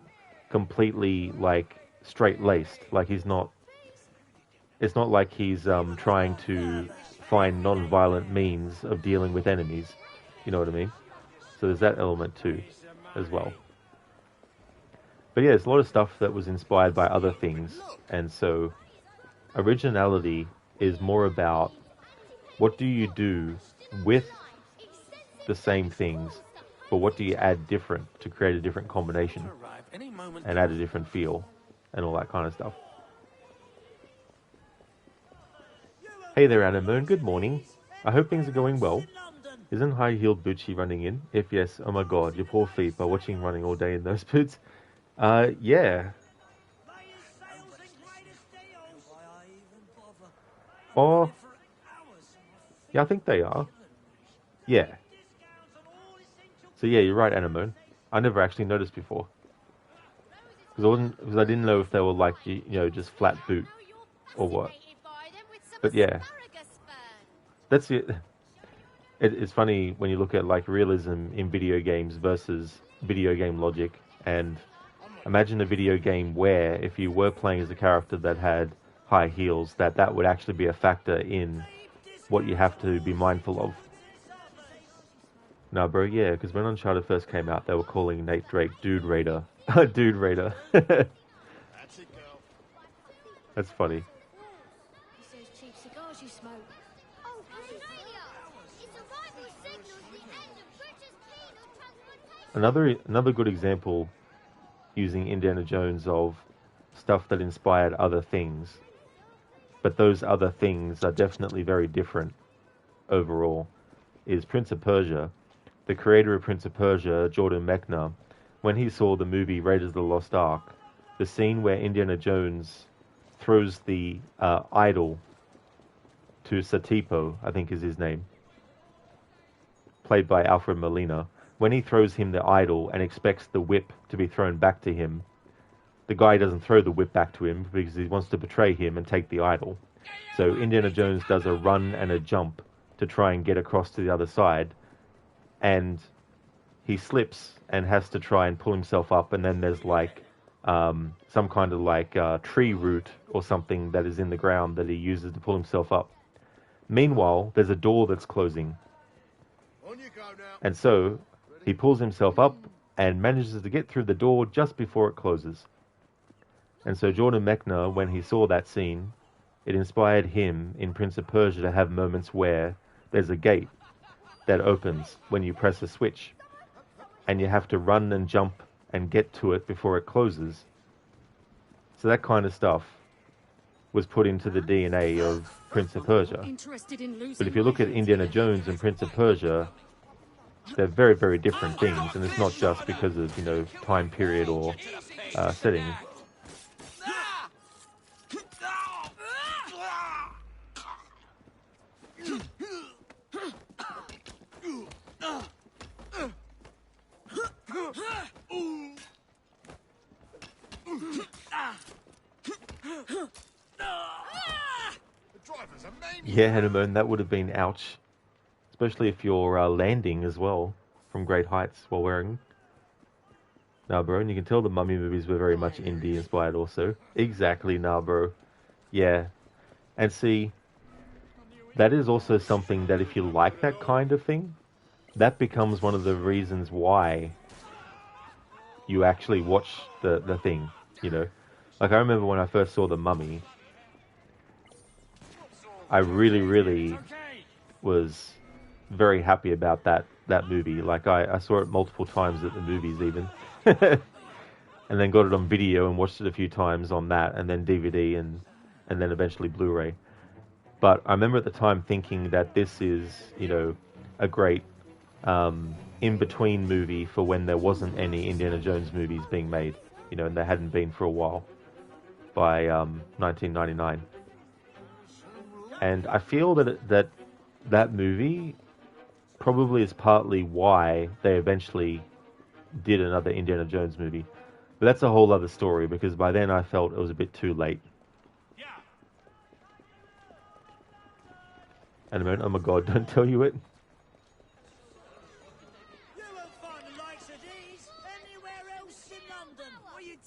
completely like straight-laced. Like it's not like he's trying to find non-violent means of dealing with enemies. You know what I mean? So there's that element too, as well. But yeah, there's a lot of stuff that was inspired by other things, and so originality is more about what do you do with the same things, but what do you add different to create a different combination and add a different feel and all that kind of stuff. Hey there, Anna good morning. I hope things are going well. Isn't high-heeled Bucci running in? If yes, oh my god, your poor feet by watching running all day in those boots. Yeah. Oh, yeah, I think they are. Yeah. So yeah, you're right, Anemone. I never actually noticed before. Because I didn't know if they were like, you know, just flat boot or what. But yeah. That's it. It's funny when you look at like realism in video games versus video game logic, and imagine a video game where if you were playing as a character that had high heels, that would actually be a factor in what you have to be mindful of. No, bro, yeah, because when Uncharted first came out, they were calling Nate Drake Dude Raider. Dude Raider. That's funny. Another good example using Indiana Jones of stuff that inspired other things, but those other things are definitely very different overall, is Prince of Persia. The creator of Prince of Persia, Jordan Mechner, when he saw the movie Raiders of the Lost Ark, the scene where Indiana Jones throws the idol to Satipo, I think is his name, played by Alfred Molina. When he throws him the idol and expects the whip to be thrown back to him, the guy doesn't throw the whip back to him because he wants to betray him and take the idol. So Indiana Jones does a run and a jump to try and get across to the other side, and he slips and has to try and pull himself up, and then there's like some kind of like tree root or something that is in the ground that he uses to pull himself up. Meanwhile, there's a door that's closing. And so he pulls himself up and manages to get through the door just before it closes. And so Jordan Mechner, when he saw that scene, it inspired him in Prince of Persia to have moments where there's a gate that opens when you press a switch, and you have to run and jump and get to it before it closes. So that kind of stuff was put into the DNA of Prince of Persia. But if you look at Indiana Jones and Prince of Persia, they're very, very different things, and it's not just because of, you know, time period or setting. Yeah, Hanuman, that would have been ouch. Especially if you're landing as well from great heights while wearing. Nah, bro, and you can tell the Mummy movies were very much indie inspired also. Exactly, nah, bro. Yeah. And see, that is also something that if you like that kind of thing, that becomes one of the reasons why you actually watch the thing, you know. Like I remember when I first saw The Mummy, I really was very happy about that movie. Like I saw it multiple times at the movies even. And then got it on video and watched it a few times on that, and then DVD and then eventually Blu-ray. But I remember at the time thinking that this is, you know, a great in-between movie for when there wasn't any Indiana Jones movies being made, you know, and there hadn't been for a while by 1999. And I feel that movie probably is partly why they eventually did another Indiana Jones movie. But that's a whole other story, because by then I felt it was a bit too late. And I mean, oh my god, don't tell you it.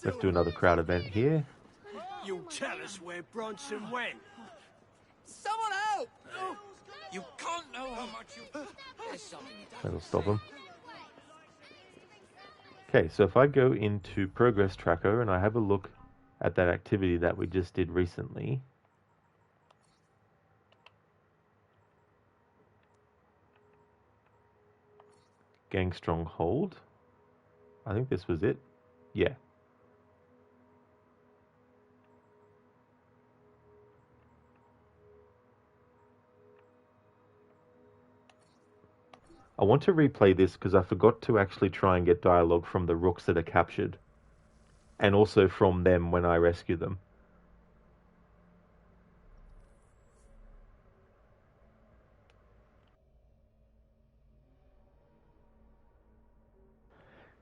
Let's do another crowd event here. You'll tell us where Bronson went. Someone help! You can't know how much you... There's something you don't That'll stop him. Okay, so if I go into Progress Tracker and I have a look at that activity that we just did recently, Gang Stronghold, I think this was it. Yeah. I want to replay this because I forgot to actually try and get dialogue from the rooks that are captured, and also from them when I rescue them.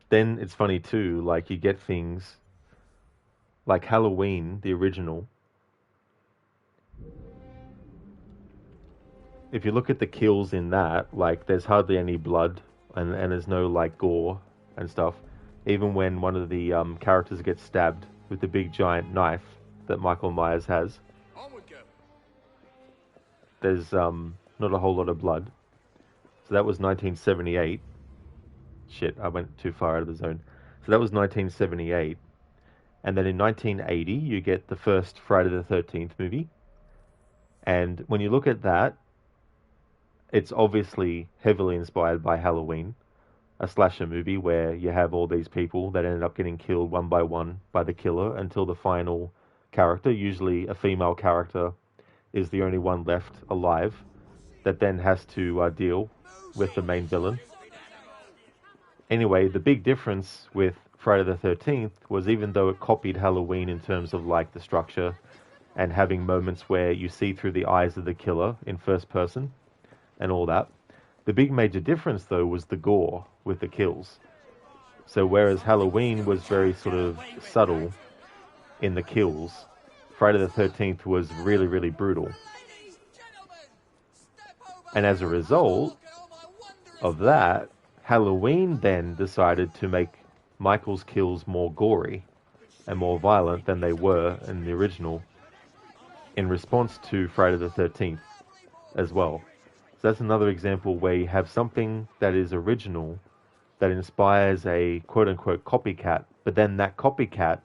Then it's funny too, like you get things like Halloween, the original. If you look at the kills in that, like there's hardly any blood and there's no like gore and stuff. Even when one of the characters gets stabbed with the big giant knife that Michael Myers has, there's not a whole lot of blood. So that was 1978. Shit, I went too far out of the zone. So that was 1978. And then in 1980, you get the first Friday the 13th movie. And when you look at that, it's obviously heavily inspired by Halloween, a slasher movie where you have all these people that ended up getting killed one by one by the killer until the final character, usually a female character, is the only one left alive that then has to deal with the main villain. Anyway, the big difference with Friday the 13th was, even though it copied Halloween in terms of like the structure and having moments where you see through the eyes of the killer in first person and all that, the big major difference though was the gore with the kills. So whereas Halloween was very sort of subtle in the kills, Friday the 13th was really, really brutal. And as a result of that, Halloween then decided to make Michael's kills more gory and more violent than they were in the original, in response to Friday the 13th as well. So that's another example where you have something that is original that inspires a quote-unquote copycat, but then that copycat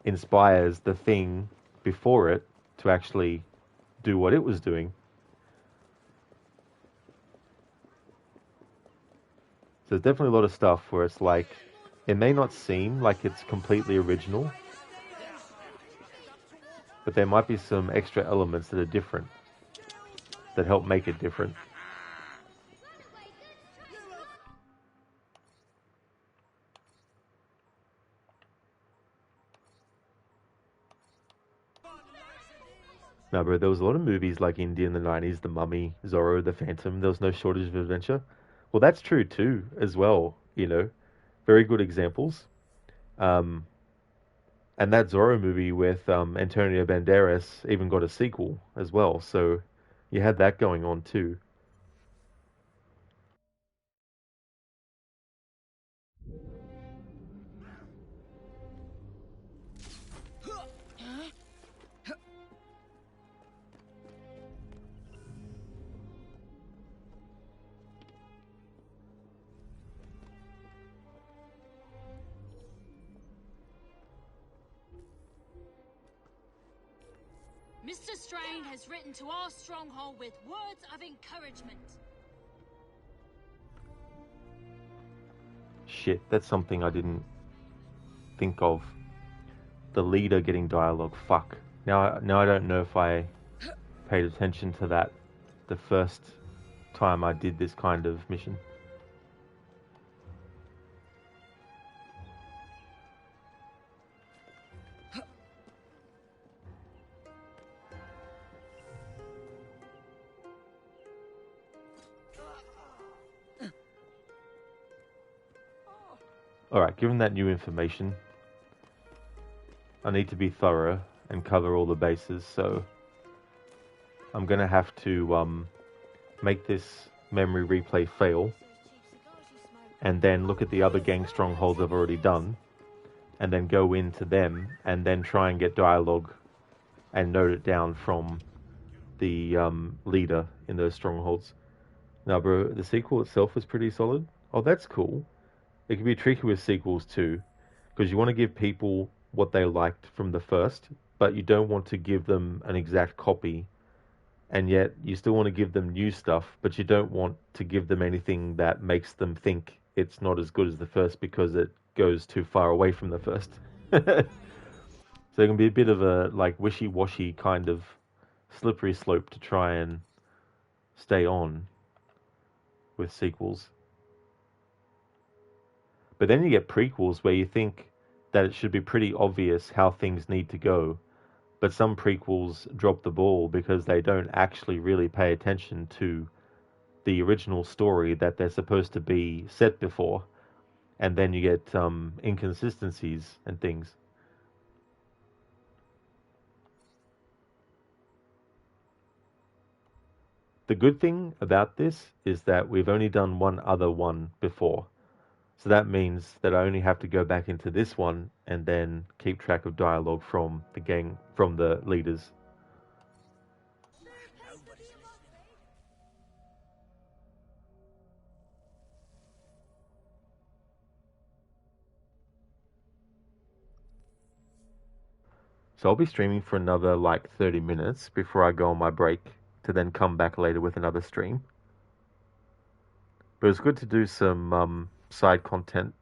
inspires the thing before it to actually do what it was doing. So there's definitely a lot of stuff where it's like, it may not seem like it's completely original, but there might be some extra elements that are different, that help make it different. No, bro, there was a lot of movies like India in the 90s, The Mummy, Zorro, The Phantom. There was no shortage of adventure. Well, that's true too, as well, you know. Very good examples. And that Zorro movie with Antonio Banderas even got a sequel as well. So you had that going on too. strain has written to our stronghold with words of encouragement. Shit, that's something I didn't think of. The leader getting dialogue. Fuck. Now I don't know if I paid attention to that the first time I did this kind of mission. Alright, given that new information, I need to be thorough and cover all the bases, so I'm gonna have to make this memory replay fail, and then look at the other gang strongholds I've already done, and then go into them, and then try and get dialogue and note it down from the leader in those strongholds. Now, bro, the sequel itself is pretty solid. Oh, that's cool. It can be tricky with sequels too, because you want to give people what they liked from the first, but you don't want to give them an exact copy, and yet you still want to give them new stuff, but you don't want to give them anything that makes them think it's not as good as the first because it goes too far away from the first. So it can be a bit of a like wishy-washy kind of slippery slope to try and stay on with sequels. But then you get prequels where you think that it should be pretty obvious how things need to go, but some prequels drop the ball because they don't actually really pay attention to the original story that they're supposed to be set before, and then you get inconsistencies and things. The good thing about this is that we've only done one other one before. So that means that I only have to go back into this one and then keep track of dialogue from the gang, from the leaders. So I'll be streaming for another like 30 minutes before I go on my break to then come back later with another stream. But it's good to do some side content.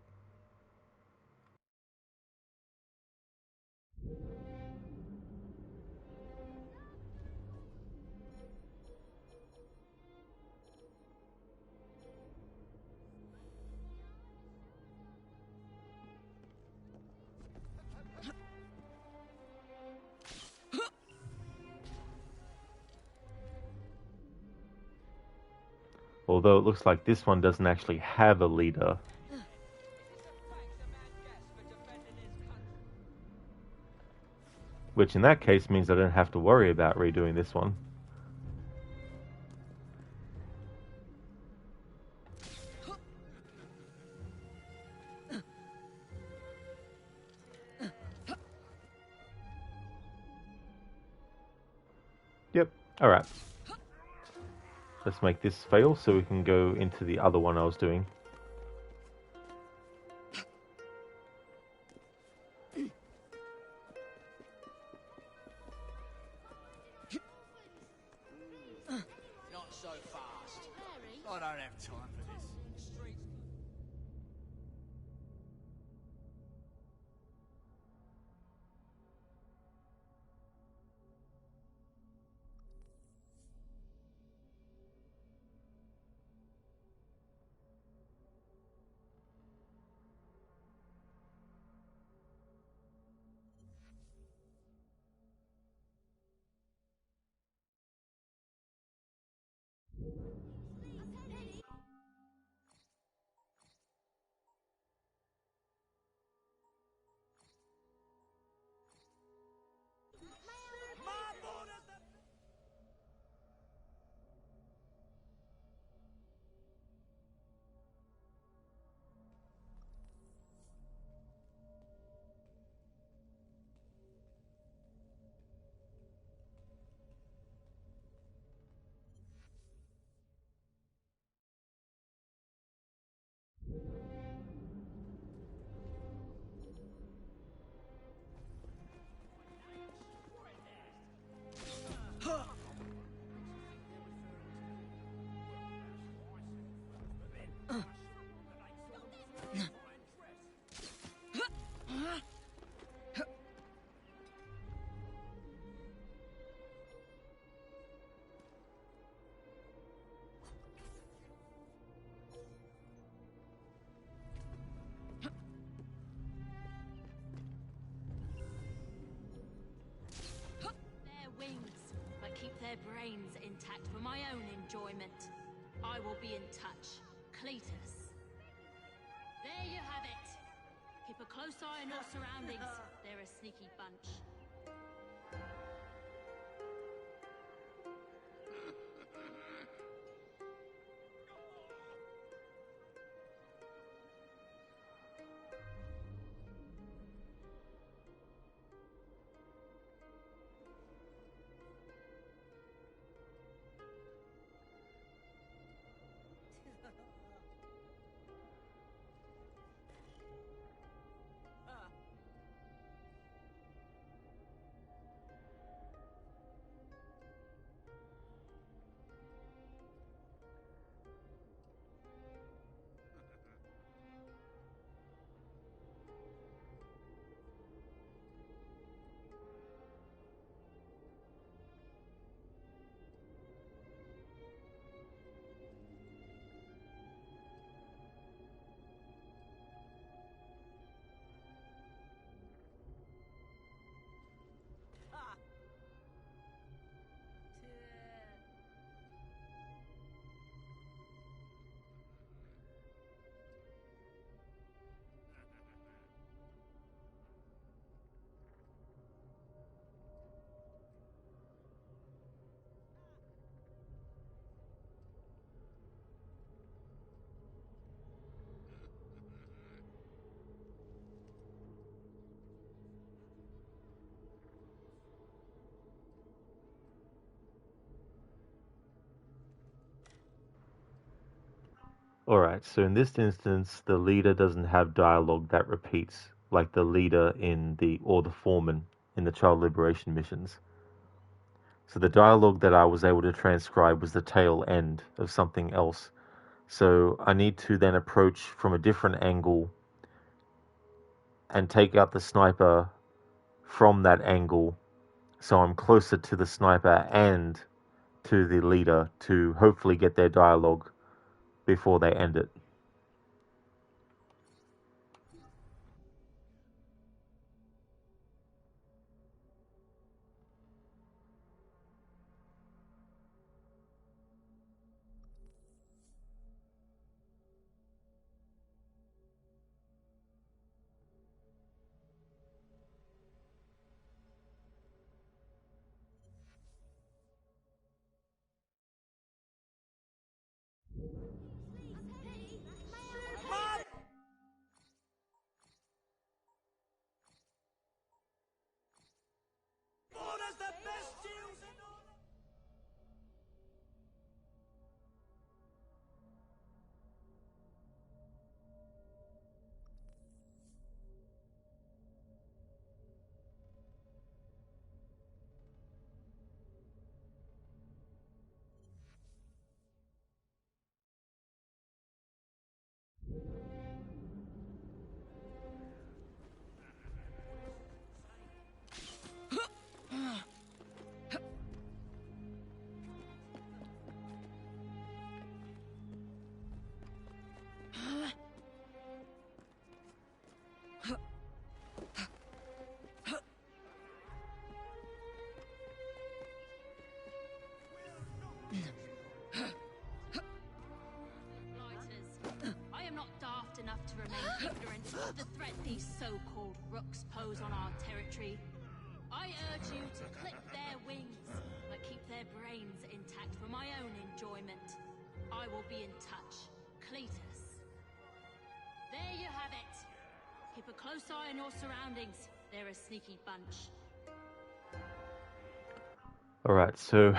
Although it looks like this one doesn't actually have a leader. Which in that case means I don't have to worry about redoing this one. Yep, alright. Let's make this fail so we can go into the other one I was doing. Not so fast. I don't have time for this. brains intact for my own enjoyment. I will be in touch. Cletus. There you have it. Keep a close eye on your surroundings. They're a sneaky bunch. Alright, so in this instance, the leader doesn't have dialogue that repeats, like the leader or the foreman in the child liberation missions. So the dialogue that I was able to transcribe was the tail end of something else. So I need to then approach from a different angle and take out the sniper from that angle, so I'm closer to the sniper and to the leader to hopefully get their dialogue before they end it. I am not daft enough to remain ignorant of the threat these so-called rooks pose on our territory. I urge you to clip their wings, but keep their brains intact for my own enjoyment. I will be in touch. Cletus. There you have it. Keep a close eye on your surroundings. They're a sneaky bunch. Alright, so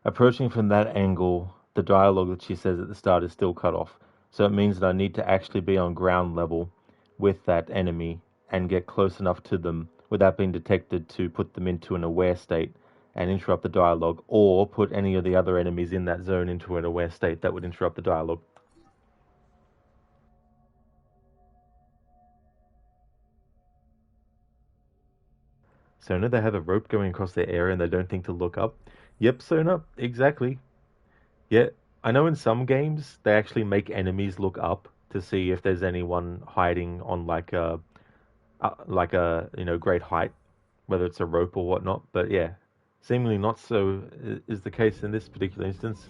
approaching from that angle, the dialogue that she says at the start is still cut off. So it means that I need to actually be on ground level with that enemy and get close enough to them without being detected to put them into an aware state and interrupt the dialogue, or put any of the other enemies in that zone into an aware state that would interrupt the dialogue. Sona, they have a rope going across their area and they don't think to look up. Yep, Sona, exactly. Yeah, I know in some games they actually make enemies look up to see if there's anyone hiding on like a great height, whether it's a rope or whatnot. But yeah, Seemingly not so is the case in this particular instance.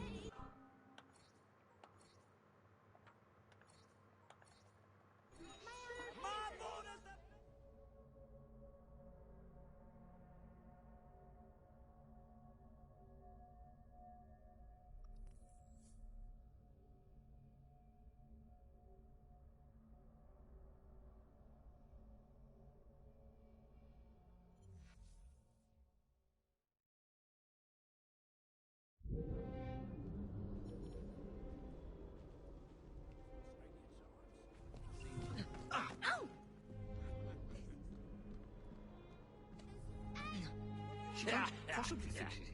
She can't possibly think she's...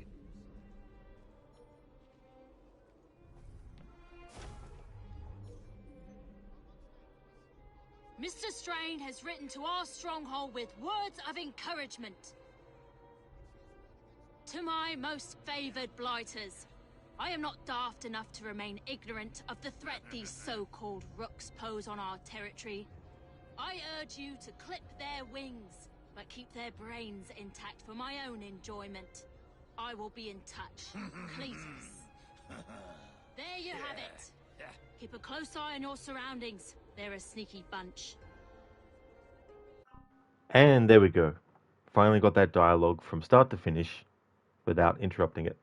Mr. Strain has written to our stronghold with words of encouragement. To my most favoured blighters, I am not daft enough to remain ignorant of the threat these so-called rooks pose on our territory. I urge you to clip their wings, but keep their brains intact for my own enjoyment. I will be in touch. Cletus. There you have it. Keep a close eye on your surroundings. They're a sneaky bunch. And there we go. Finally got that dialogue from start to finish without interrupting it.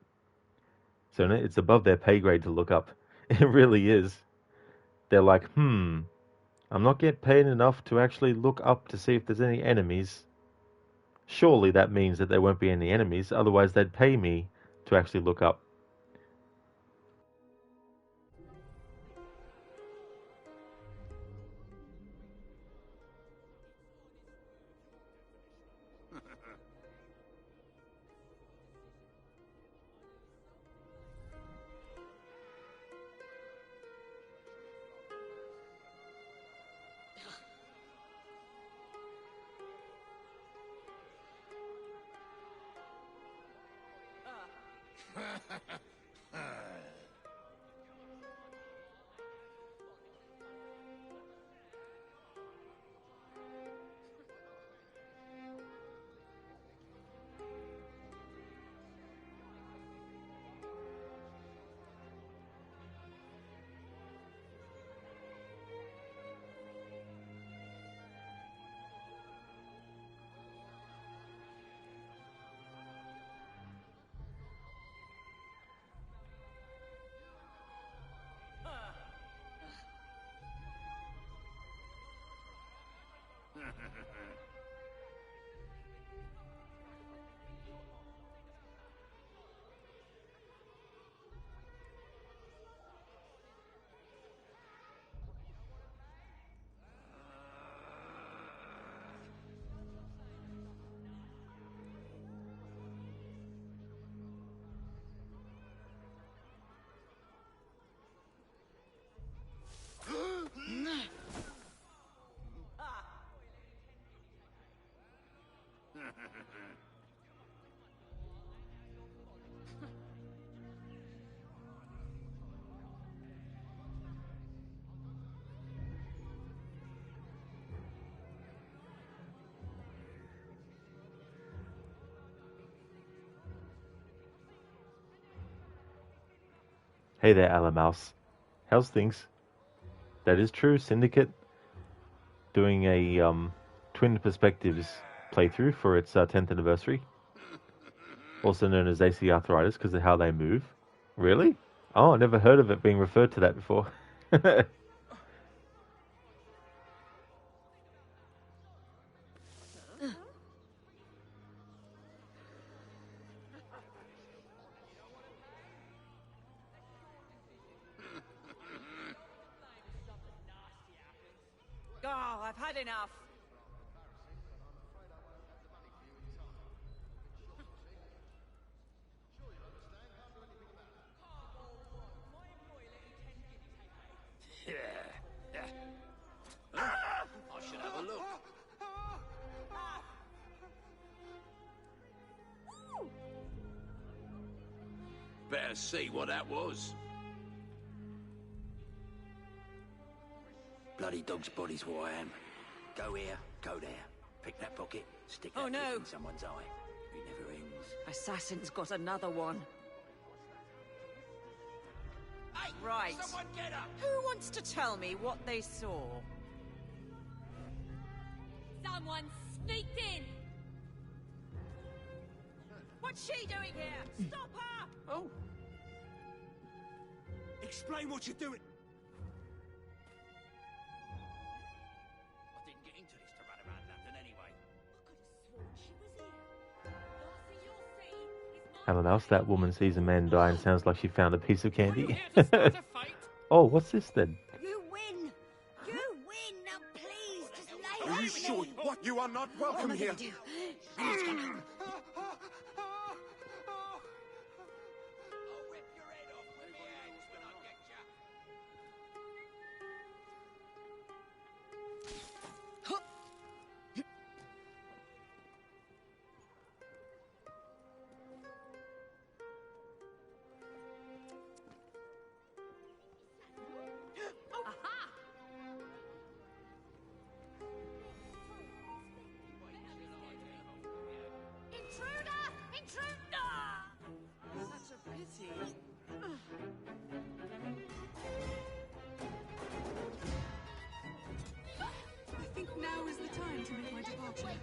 So it's above their pay grade to look up. It really is. They're like, I'm not getting paid enough to actually look up to see if there's any enemies. Surely that means that there won't be any enemies, otherwise they'd pay me to actually look up. Hey there, Alamouse. How's things? That is true, Syndicate doing a Twin Perspectives playthrough for its 10th anniversary. Also known as AC Arthritis because of how they move. Really? Oh, I never heard of it being referred to that before. Oh, I've had enough. I should have a look. Better see what that was. Bloody dog's body's what I am. Go here, go there. Pick that pocket, stick that in someone's eye. It never ends. Assassin's got another one. Hey, Right. someone get her! Who wants to tell me what they saw? Someone sneaked in! What's she doing here? Stop her! Oh. Explain what you're doing. I didn't get into this to run around London anyway. Alan else, that woman sees a man die and sounds like she found a piece of candy. Oh, what's this then? You win! You win! Now please, just lay Are you with sure? me. What? You are not welcome here. Do? Intruder! Intruder! Such a pity. I think now is the time to make my departure.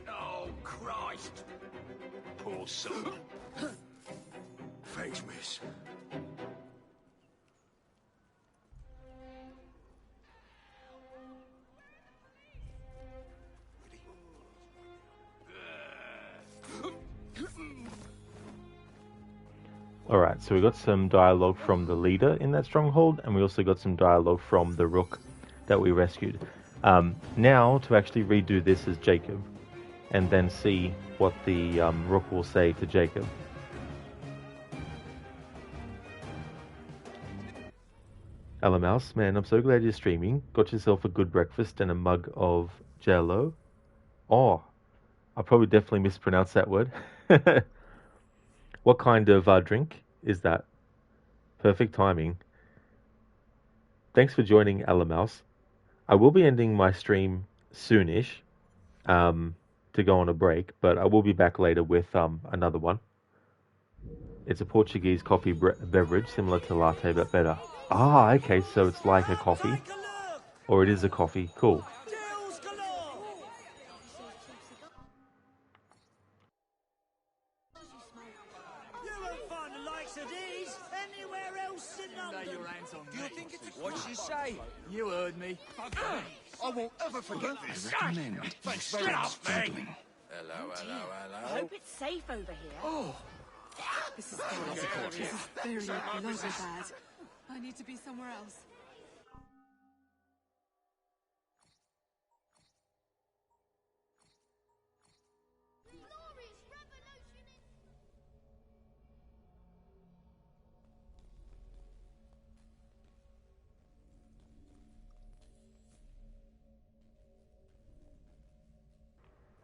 Oh, Christ! Poor soul. Thanks, miss. Alright, so we got some dialogue from the leader in that stronghold, and we also got some dialogue from the rook that we rescued. Now, to actually redo this as Jacob, and then see what the rook will say to Jacob. Hello Mouse, man, I'm so glad you're streaming. Got yourself a good breakfast and a mug of jello. Oh, I probably definitely mispronounced that word. What kind of drink is that? Perfect timing. Thanks for joining, Alamouse. I will be ending my stream soonish to go on a break, but I will be back later with another one. It's a Portuguese coffee beverage, similar to latte, but better. Ah, okay, so it's like a coffee. Or it is a coffee. Cool. You won't find the likes of these anywhere else in London. Do you think it's what she say? You heard me. I won't ever forget this. Thanks very Get much off for me! doing. Hello, hello, I hello. hope it's safe over here. Oh, This is bad. This is very bloody bad. I need to be somewhere else.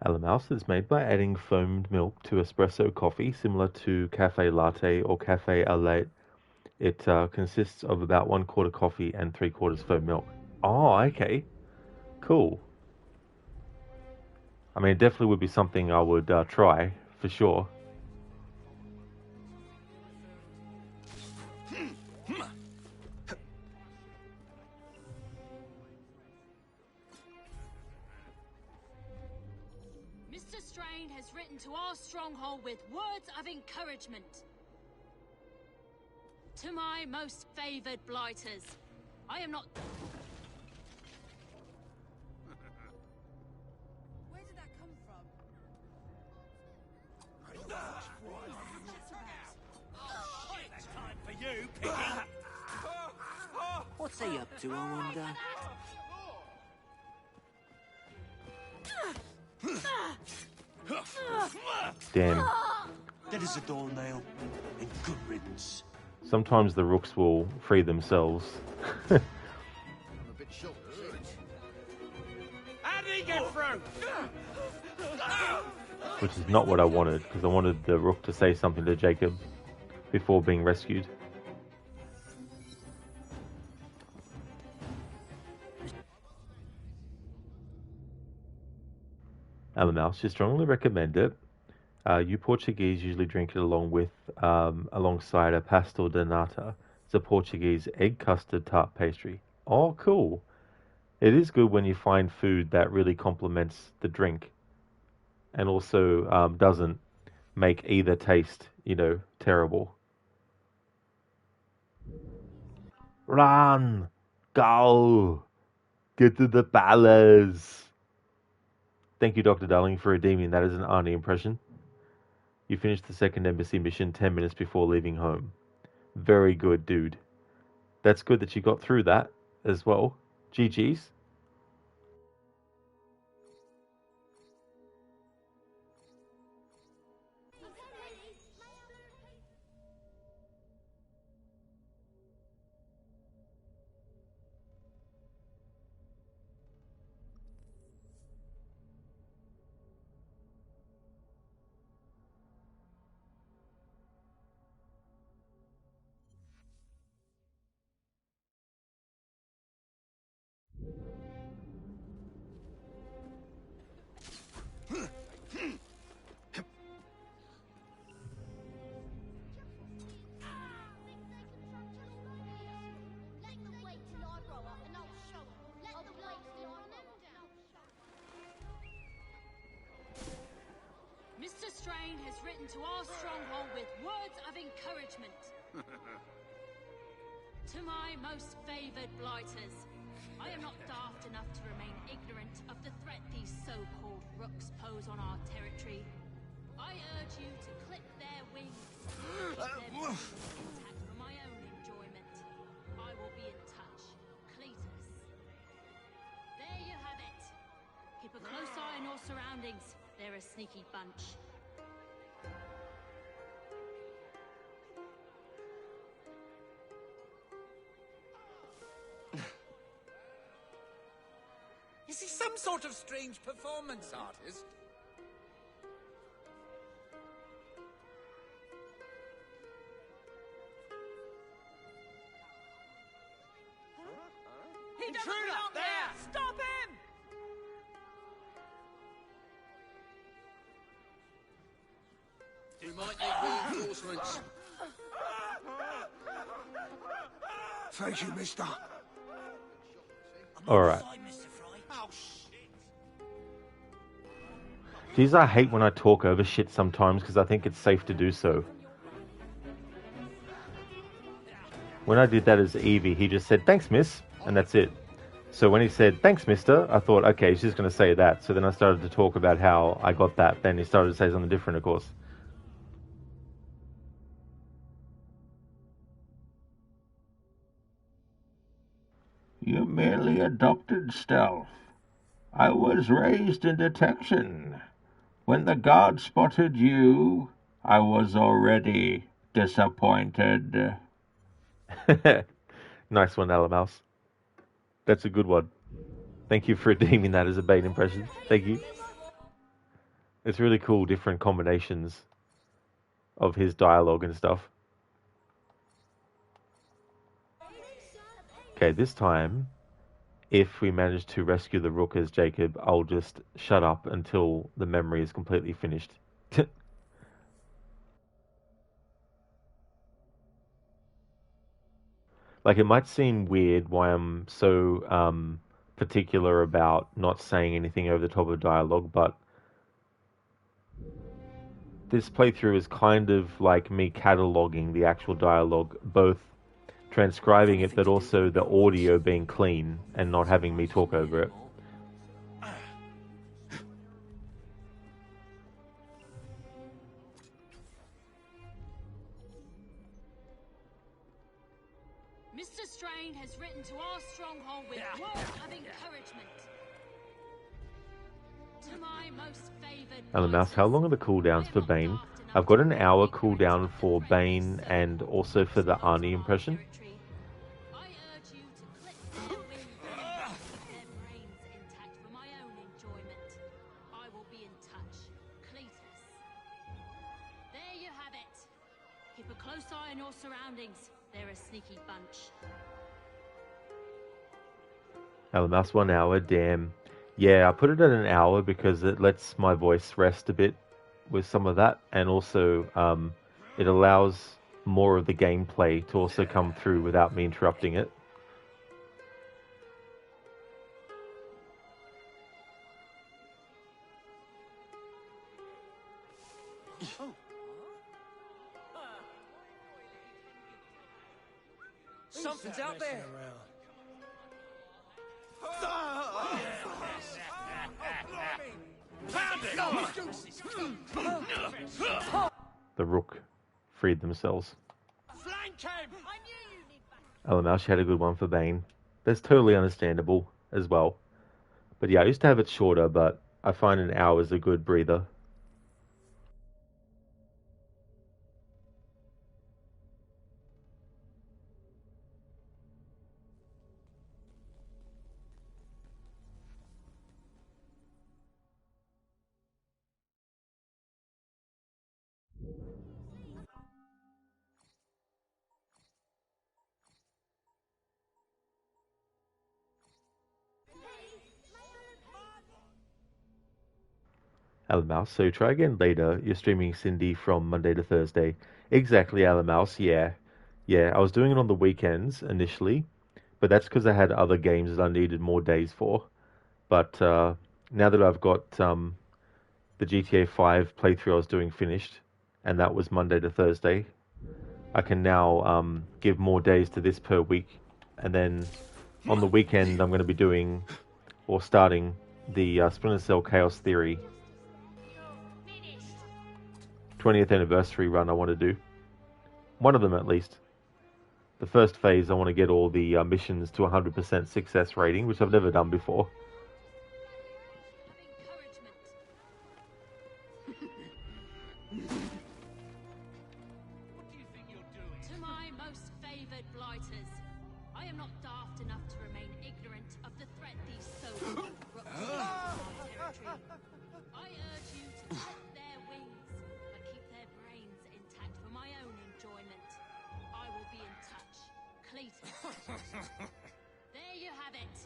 Alamouse is made by adding foamed milk to espresso coffee, similar to cafe latte or cafe au lait. It consists of about 1/4 coffee and 3/4 foam milk. Oh, okay. Cool. I mean, it definitely would be something I would try, for sure. Mr. Strain has written to our stronghold with words of encouragement. To my most favored blighters, I am not... Where did that come from? It's time for you, piggy. what's he up to, I wonder? Damn. That is a dull nail, and good riddance. Sometimes the rooks will free themselves. I'm a bit short. How did he get through? Which is not what I wanted, because I wanted the rook to say something to Jacob before being rescued. Mouse, you strongly recommend it. You Portuguese usually drink it alongside a pastel de nata. It's a Portuguese egg custard tart pastry. Oh, cool. It is good when you find food that really complements the drink and also doesn't make either taste, terrible. Run! Go! Get to the palace! Thank you, Dr. Darling, for redeeming that as an Arnie impression. You finished the second embassy mission 10 minutes before leaving home. Very good, dude. That's good that you got through that as well. GG's. Mr. Strain has written to our stronghold with words of encouragement. To my most favoured blighters, I am not daft enough to remain ignorant of the threat these so-called rooks pose on our territory. I urge you to clip their wings, keep their brains intact for my own enjoyment. I will be in touch. Cletus. There you have it. Keep a close eye on your surroundings. They're a sneaky bunch. Is he some sort of strange performance artist? He doesn't belong there! Stop him! You might need reinforcements. Thank you, mister. Alright. Oh, shit. Geez, I hate when I talk over shit sometimes because I think it's safe to do so. When I did that as Evie, he just said, "Thanks, miss," and that's it. So when he said, "Thanks, mister," I thought, okay, he's just going to say that. So then I started to talk about how I got that. Then he started to say something different, of course. You merely adopted stealth. I was raised in detection. When the guard spotted you, I was already disappointed. Nice one, Alamouse. That's a good one. Thank you for redeeming that as a Bane impression. Thank you. It's really cool, different combinations of his dialogue and stuff. Okay, this time, if we manage to rescue the Rook as Jacob, I'll just shut up until the memory is completely finished. Like, it might seem weird why I'm so particular about not saying anything over the top of dialogue, but this playthrough is kind of like me cataloging the actual dialogue, both transcribing it, but also the audio being clean and not having me talk over it. Mr. Strain has written to our stronghold with words of encouragement. To my most favoured And the mouse, how long are the cooldowns for Bane? I've got an hour cooldown for Bane and also for the Arnie impression. I urge you to clip their wings and keep their brains intact for my own enjoyment. I will be in touch. Cletus. There you have it. Keep a close eye on your surroundings. They're a sneaky bunch. Alamouse 1 hour, damn. Yeah, I put it at an hour because it lets my voice rest a bit with some of that, and also it allows more of the gameplay to also come through without me interrupting it. Something's out there. The rook freed themselves. Flank him! Mouse, she had a good one for Bane. That's totally understandable as well. But yeah, I used to have it shorter, but I find an hour is a good breather. Mouse, so try again later. You're streaming Cindy from Monday to Thursday. Exactly, Mouse. Yeah. Yeah, I was doing it on the weekends initially, but that's because I had other games that I needed more days for. But now that I've got the GTA 5 playthrough I was doing finished, and that was Monday to Thursday, I can now give more days to this per week. And then on the weekend, I'm going to be doing, or starting, the Splinter Cell Chaos Theory 20th anniversary run I want to do. One of them at least. The first phase, I want to get all the missions to 100% success rating, which I've never done before. To my most favored blighters, I am not daft enough to remain ignorant of the threat these so-called rooks pose on our territory. I urge you to clip their wings, but keep their brains intact for my own enjoyment. I will be in touch. Cletus. There you have it.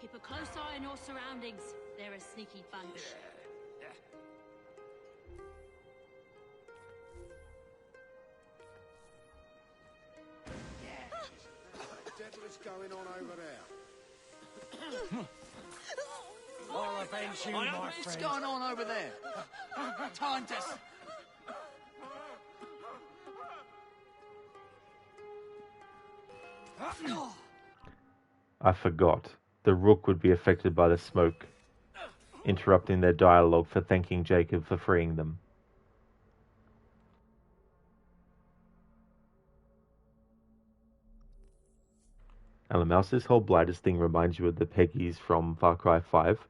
Keep a close eye on your surroundings. They're a sneaky bunch. What's going on over there? I'll avenge you, my friend. What's going on over there? Titus! I forgot. The rook would be affected by the smoke, interrupting their dialogue for thanking Jacob for freeing them. Mouse, this whole Blighters thing reminds you of the Peggies from Far Cry 5.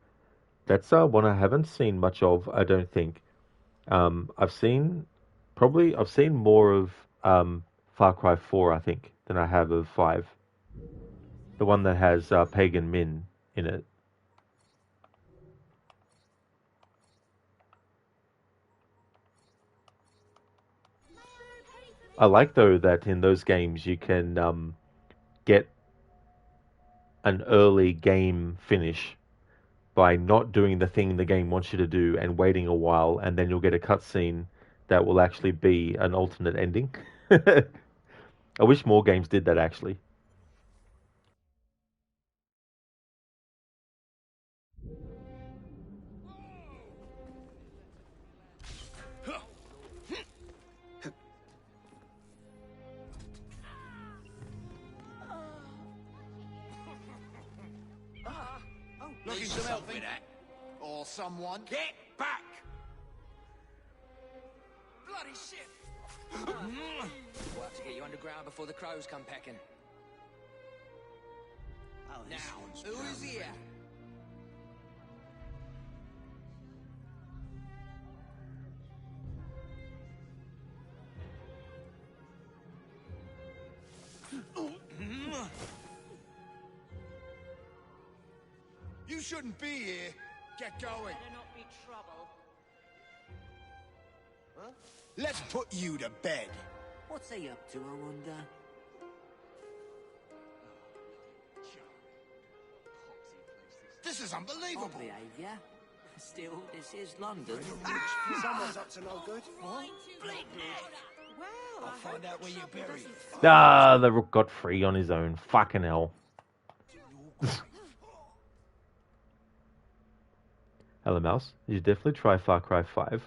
That's one I haven't seen much of, I don't think. I've seen more of Far Cry 4, I think, than I have of 5. The one that has Pagan Min in it. I like, though, that in those games you can get an early game finish by not doing the thing the game wants you to do and waiting a while, and then you'll get a cutscene that will actually be an alternate ending. I wish more games did that, actually. Looking some help with that? Or someone? Get back! Bloody shit! We'll have to get you underground before the crows come pecking. Oh, now, who is here? You shouldn't be here. Get going. Better not be trouble. Huh? Let's put you to bed. What's he up to, I wonder? The This is unbelievable. Behaviour. Still, this is London. Someone's up to no good. What? I'll find out where you're buried. Ah, the rook got free on his own. Fucking hell. Hello, Mouse. You should definitely try Far Cry 5.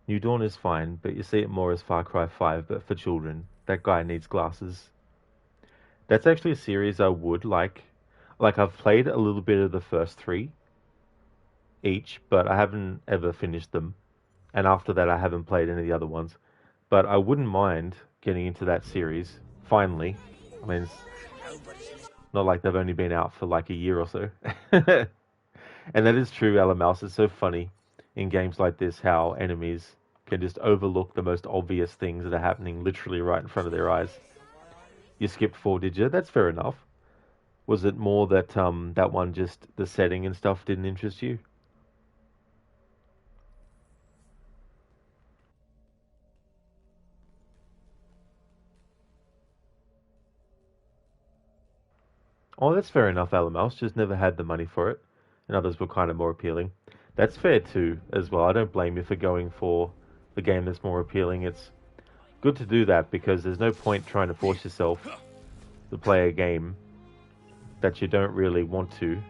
New Dawn is fine, but you see it more as Far Cry 5, but for children. That guy needs glasses. That's actually a series I would like. Like, I've played a little bit of the first 3 each, but I haven't ever finished them. And after that, I haven't played any of the other ones. But I wouldn't mind getting into that series, finally. I mean, it's not like they've only been out for like a year or so. And that is true, Alan Mouse. It's so funny in games like this how enemies can just overlook the most obvious things that are happening literally right in front of their eyes. You skipped 4, did you? That's fair enough. Was it more that that one just, the setting and stuff didn't interest you? Oh, that's fair enough, Alan Mouse. Just never had the money for it. And others were kind of more appealing. That's fair too, as well. I don't blame you for going for the game that's more appealing. It's good to do that because there's no point trying to force yourself to play a game that you don't really want to.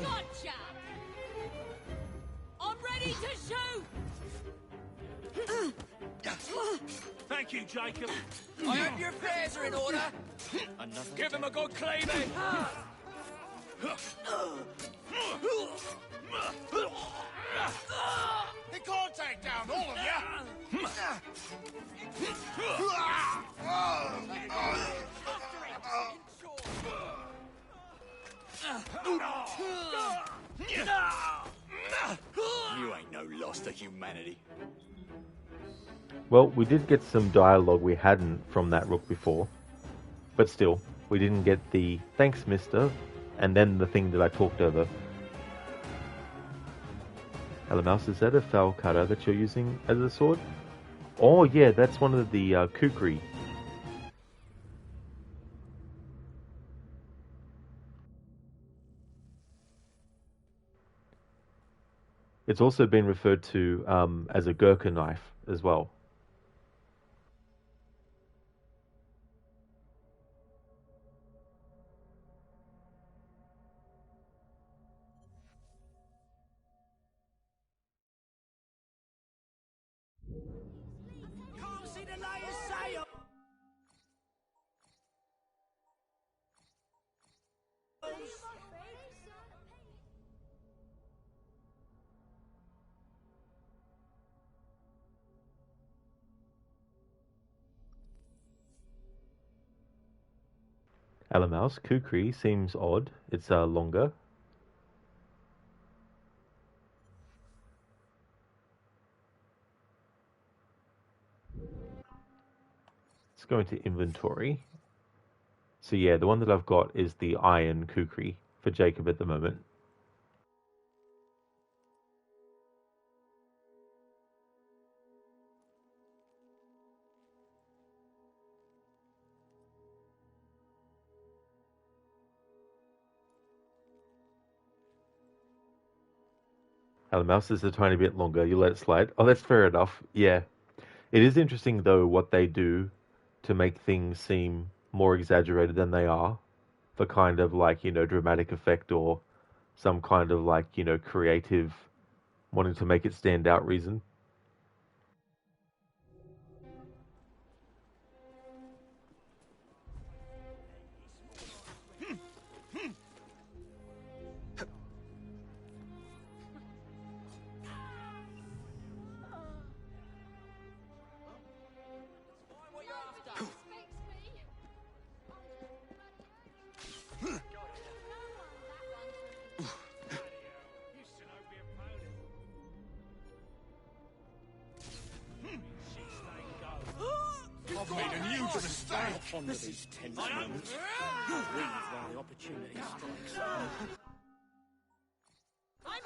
Gotcha! I'm ready to shoot! Thank you, Jacob. I hope your affairs are in order. Give him a good cleaving. He can't take down all of you. You ain't no loss to humanity. Well, we did get some dialogue we hadn't from that rook before. But still, we didn't get the thanks, mister, and then the thing that I talked over. Hello, Mouse, is that a foul cutter that you're using as a sword? Oh, yeah, that's one of the kukri. It's also been referred to as a Gurkha knife as well. Can't see the latest sail! Alamouse, kukri seems odd. It's longer. Let's go into inventory. So yeah, the one that I've got is the iron kukri for Jacob at the moment. Alamouse is a tiny bit longer. You let it slide. Oh, that's fair enough. Yeah. It is interesting, though, what they do to make things seem more exaggerated than they are for kind of like, you know, dramatic effect or some kind of like, you know, creative wanting to make it stand out reason. I've made a huge mistake. This is tense moments. Breathe while the opportunity strikes. I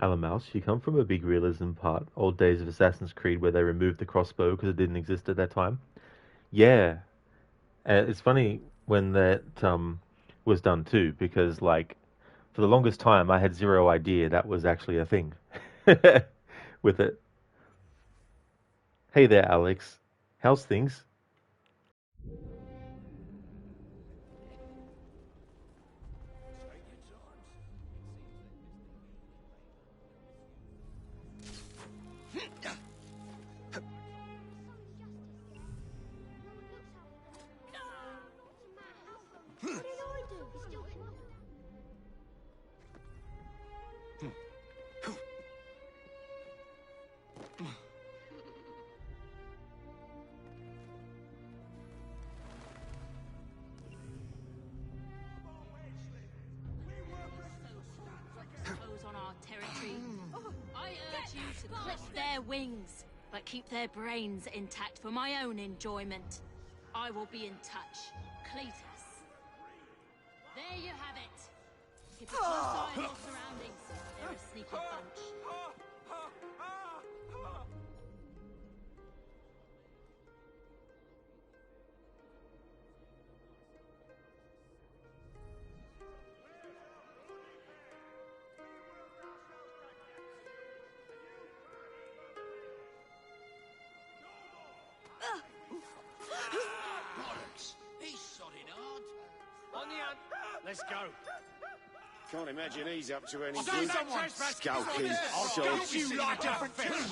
Alan Mouse, you come from a big realism part, old days of Assassin's Creed where they removed the crossbow because it didn't exist at that time. Yeah, it's funny when that was done too, because like for the longest time I had zero idea that was actually a thing with it. Hey there, Alex. How's things? Toes on our territory. I urge you to clip their wings, but keep their brains intact for my own enjoyment. I will be in touch. Cletus. There you have it. Keep a close eye on your surroundings. They're a sneaky bunch. Bollocks! He's sodding hard. On the hunt. Let's go. Can't imagine he's up to any I'll good. do that trespass. Skulking I'll sod. get you like a fish.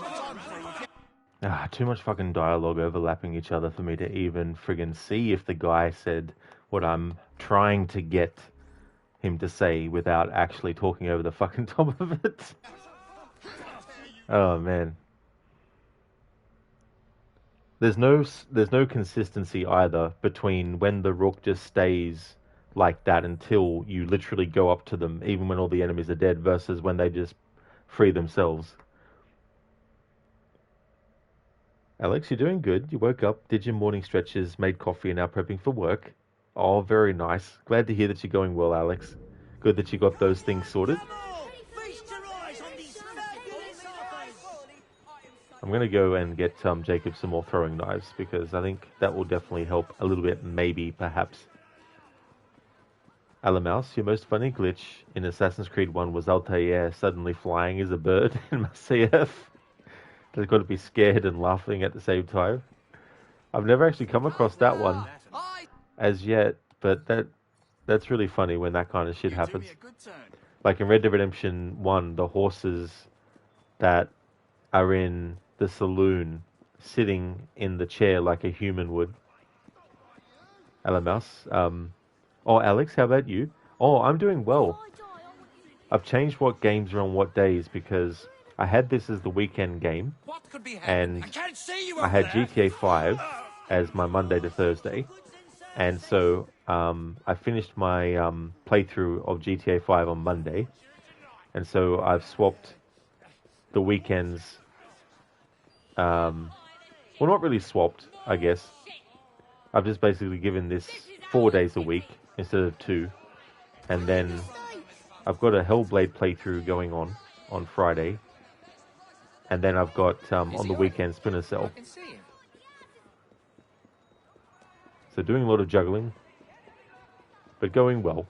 Too much fucking dialogue overlapping each other for me to even friggin' see if the guy said what I'm trying to get him to say without actually talking over the fucking top of it. Oh man. There's no consistency either between when the rook just stays like that until you literally go up to them, even when all the enemies are dead, versus when they just free themselves. Alex, you're doing good. You woke up, did your morning stretches, made coffee, and now prepping for work. Oh, very nice. Glad to hear that you're going well, Alex. Good that you got those things sorted. I'm going to go and get Jacob some more throwing knives, because I think that will definitely help a little bit, maybe, perhaps. Alamouse, your most funny glitch in Assassin's Creed 1 was Altair suddenly flying as a bird in Masyaf. They've got to be scared and laughing at the same time. I've never actually come across that one as yet, but that's really funny when that kind of shit happens. Like in Red Dead Redemption 1, the horses that are in the saloon sitting in the chair like a human would. Alamouse. Oh, Alex, how about you? Oh, I'm doing well. I've changed what games are on what days because I had this as the weekend game, and I had GTA 5 as my Monday to Thursday, and so I finished my playthrough of GTA 5 on Monday, and so I've swapped the weekends. Well, not really swapped, I guess. I've just basically given this 4 days a week instead of 2, and then I've got a Hellblade playthrough going on Friday, and then I've got on the weekend Splinter Cell. So doing a lot of juggling, but going well.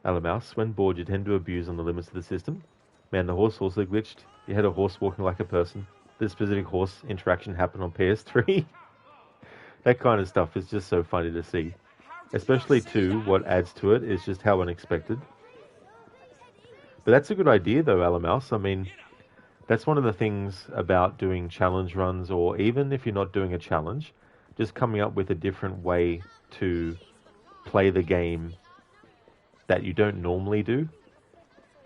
Alamouse, when bored you tend to abuse on the limits of the system. Man, the horse also glitched. You had a horse walking like a person. This specific horse interaction happened on PS3. That kind of stuff is just so funny to see. Especially too, what adds to it is just how unexpected. But that's a good idea though, Alamouse. I mean, that's one of the things about doing challenge runs, or even if you're not doing a challenge, just coming up with a different way to play the game that you don't normally do,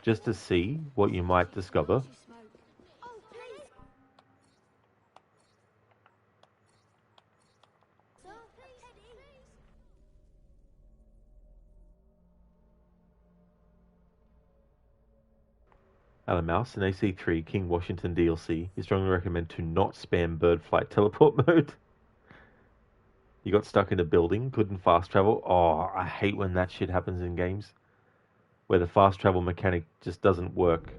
just to see what you might discover. Alan Mouse in AC3 King Washington DLC. You strongly recommend to not spam bird flight teleport mode. You got stuck in a building, couldn't fast travel. Oh, I hate when that shit happens in games, where the fast travel mechanic just doesn't work.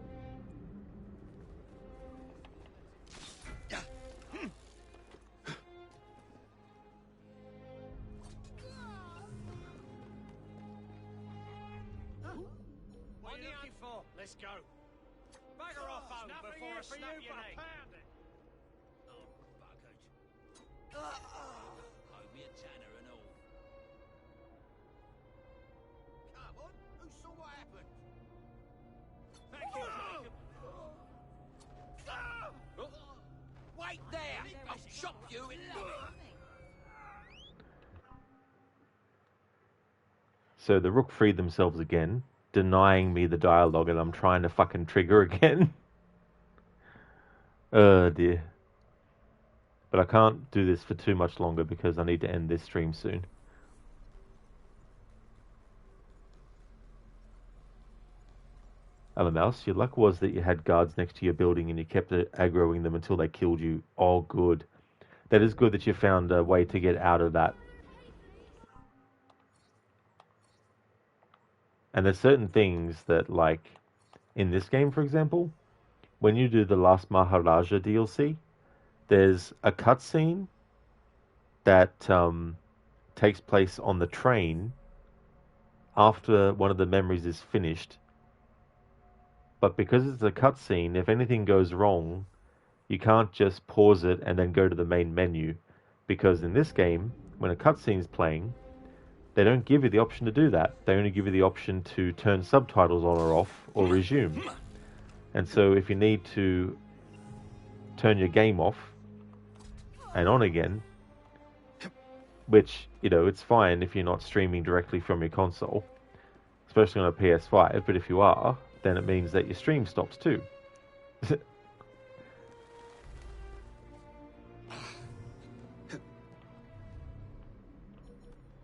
What are you looking for? Let's go. Bagger off home before I snap your neck. Oh, buggered. Owe me a tanner and all. Come on, who saw what happened? Thank you, Jacob. Wait there! I'll chop you in So the Rook freed themselves again, denying me the dialogue, and I'm trying to fucking trigger again. Oh dear. But I can't do this for too much longer because I need to end this stream soon. Alan Mouse, your luck was that you had guards next to your building and you kept aggroing them until they killed you. Oh, good. That is good that you found a way to get out of that. And there's certain things that, like, in this game, for example, when you do the Last Maharaja DLC, there's a cutscene that takes place on the train after one of the memories is finished. But because it's a cutscene, if anything goes wrong, you can't just pause it and then go to the main menu. Because in this game, when a cutscene is playing, they don't give you the option to do that. They only give you the option to turn subtitles on or off or resume. And so if you need to turn your game off and on again, which, you know, it's fine if you're not streaming directly from your console, especially on a PS5, but if you are, then it means that your stream stops too.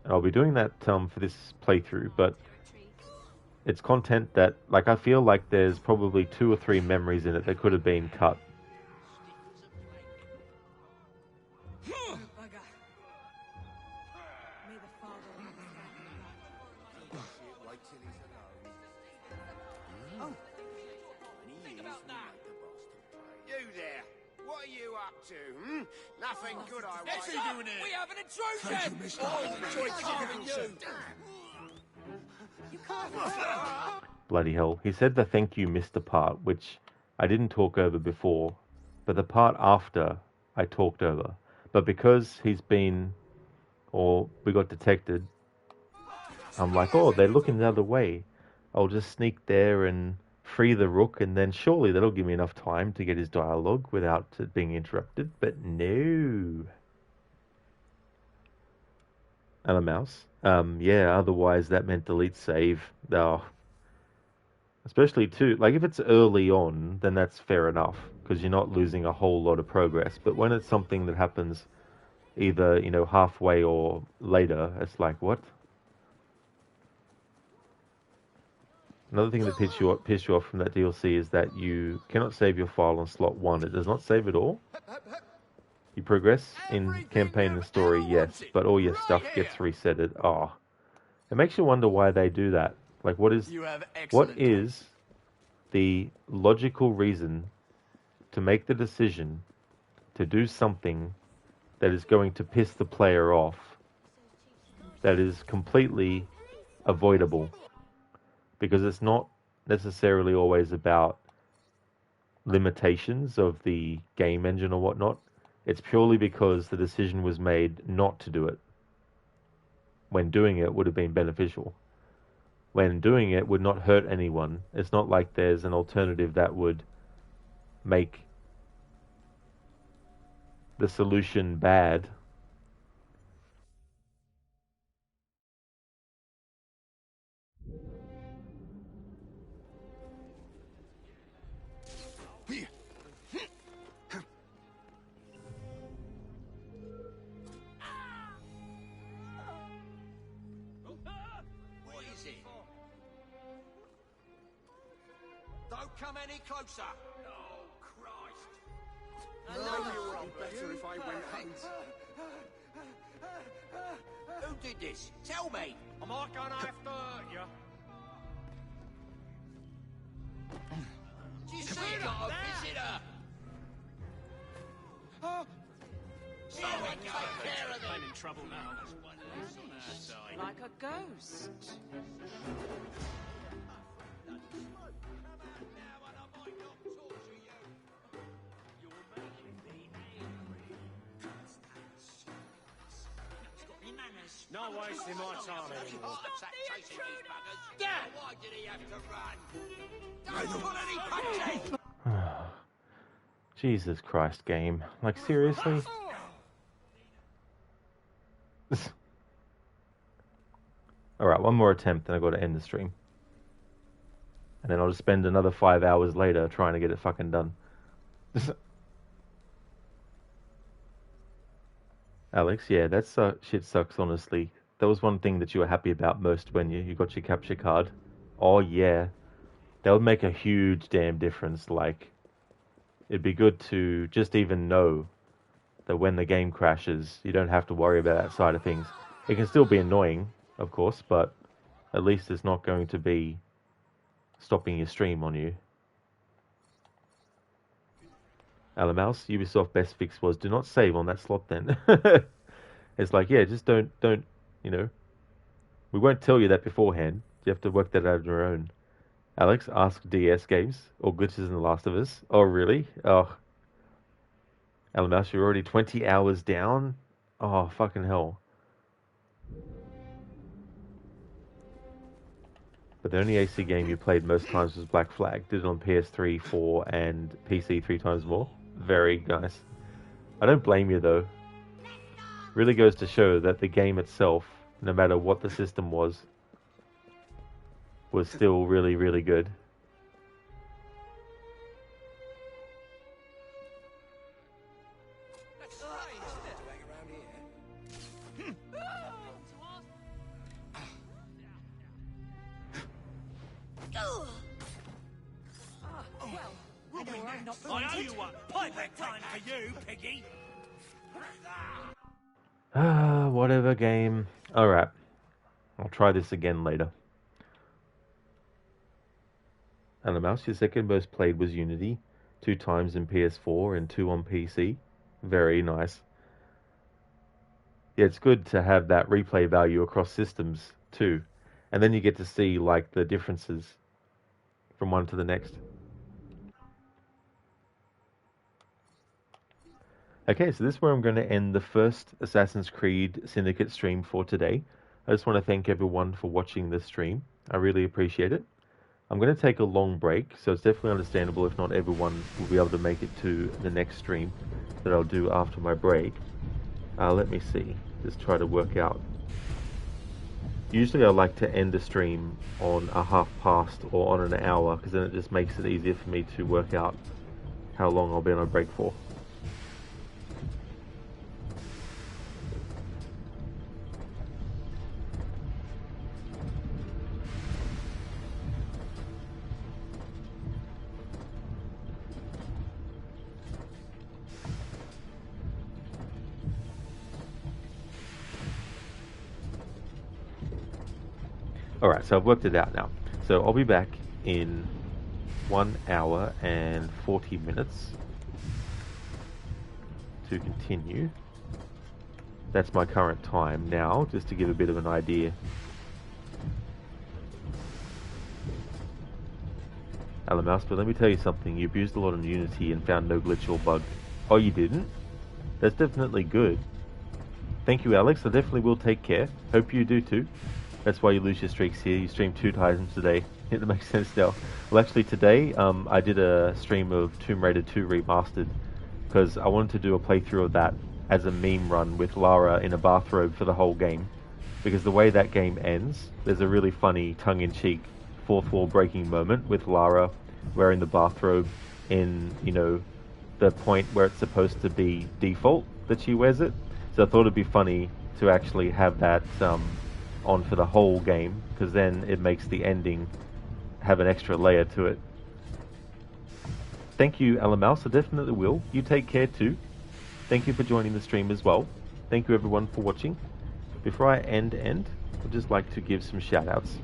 And I'll be doing that for this playthrough, but it's content that, like, I feel like there's probably 2 or 3 memories in it that could have been cut. You there, what are you up to, hmm? Nothing good, I What's wait. he doing here? We haven't intruded! Bloody hell. He said the thank you Mr. part, which I didn't talk over before, but the part after I talked over. But because he's been, or we got detected, I'm like, oh, they're looking the other way. I'll just sneak there and free the Rook, and then surely that'll give me enough time to get his dialogue without it being interrupted. But no. And a mouse. Yeah, otherwise that meant delete save. Oh. Especially too, like if it's early on, then that's fair enough, because you're not losing a whole lot of progress. But when it's something that happens either, you know, halfway or later, it's like, what? Another thing that pissed you off from that DLC is that you cannot save your file on slot 1. It does not save at all. You progress in campaign and story, yes, but all your stuff gets resetted. Oh. It makes you wonder why they do that. Like, what is the logical reason to make the decision to do something that is going to piss the player off, that is completely avoidable? Because it's not necessarily always about limitations of the game engine or whatnot. It's purely because the decision was made not to do it, when doing it would have been beneficial. When doing it would not hurt anyone. It's not like there's an alternative that would make the solution bad. come any closer. Oh, Christ. Maybe it would be better if I went home. Who did this? Tell me. Am I gonna have to hurt you? Do you see you got a visitor? Someone take care of them. I'm in trouble now. Like a ghost. No wasting my time anymore. Yeah! Why did he have to run? Don't pull any punches! Jesus Christ, game. Like, seriously? Alright, one more attempt, then I've got to end the stream. And then I'll just spend another 5 hours later trying to get it fucking done. Alex, yeah, that shit sucks, honestly. That was one thing that you were happy about most when you got your capture card. Oh, yeah. That would make a huge damn difference. Like, it'd be good to just even know that when the game crashes, you don't have to worry about that side of things. It can still be annoying, of course, but at least it's not going to be stopping your stream on you. Alamouse, Ubisoft best fix was do not save on that slot then. It's like, yeah, just don't, you know. We won't tell you that beforehand. You have to work that out on your own. Alex, ask DS games or glitches in The Last of Us. Oh, really? Oh. Alamouse, you're already 20 hours down? Oh, fucking hell. But the only AC game you played most times was Black Flag. Did it on PS3, 4, and PC 3 times more. Very nice. I don't blame you, though. Really goes to show that the game itself, no matter what the system was still really, really good. I owe you one. Payback time for you, piggy. Whatever game. Alright. I'll try this again later. Alamouse, your second most played was Unity. 2 times in PS4 and 2 on PC. Very nice. Yeah, it's good to have that replay value across systems too. And then you get to see like the differences from one to the next. Okay, so this is where I'm going to end the first Assassin's Creed Syndicate stream for today. I just want to thank everyone for watching this stream. I really appreciate it. I'm going to take a long break, so it's definitely understandable if not everyone will be able to make it to the next stream that I'll do after my break. Let me see. Just try to work out. Usually I like to end a stream on a half past or on an hour, because then it just makes it easier for me to work out how long I'll be on a break for. Alright, so I've worked it out now. So I'll be back in 1 hour and 40 minutes to continue. That's my current time now, just to give a bit of an idea. Alamouse, but let me tell you something. You've used a lot on Unity and found no glitch or bug. Oh, you didn't? That's definitely good. Thank you, Alex. I definitely will take care. Hope you do too. That's why you lose your streaks here. You streamed 2 times today. It makes sense now. Well, actually today, I did a stream of Tomb Raider 2 Remastered because I wanted to do a playthrough of that as a meme run with Lara in a bathrobe for the whole game. Because the way that game ends, there's a really funny tongue-in-cheek fourth wall breaking moment with Lara wearing the bathrobe in, you know, the point where it's supposed to be default that she wears it. So I thought it'd be funny to actually have that on for the whole game, because then it makes the ending have an extra layer to it. Thank you, Ella Mouse. I definitely will. You take care too. Thank you for joining the stream as well. Thank you everyone for watching. Before I end, I'd just like to give some shout outs.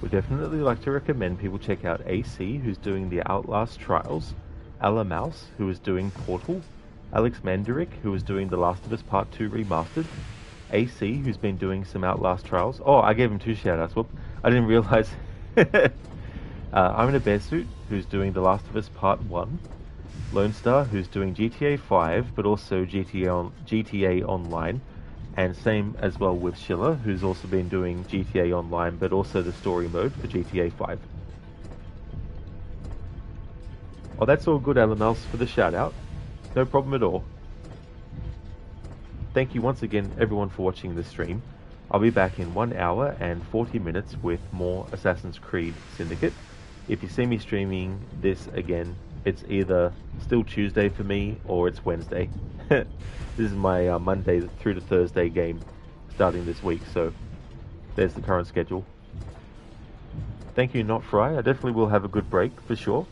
Would definitely like to recommend people check out AC, who's doing the Outlast Trials, Ella Mouse, who is doing Portal, Alex Mandarek, who is doing The Last of Us Part 2 Remastered, AC, who's been doing some Outlast Trials. Oh, I gave him 2 shoutouts. Whoop, I didn't realize. I'm in a Bear Suit, who's doing The Last of Us Part 1, Lone Star, who's doing GTA 5, but also GTA Online, and same as well with Schiller, who's also been doing GTA Online, but also the story mode for GTA 5. Oh, that's all good, Alan Mouse, for the shout out. No problem at all. Thank you once again, everyone, for watching this stream. I'll be back in 1 hour and 40 minutes with more Assassin's Creed Syndicate. If you see me streaming this again, it's either still Tuesday for me or it's Wednesday. This is my Monday through to Thursday game starting this week, so there's the current schedule. Thank you, Not Fry. I definitely will have a good break for sure.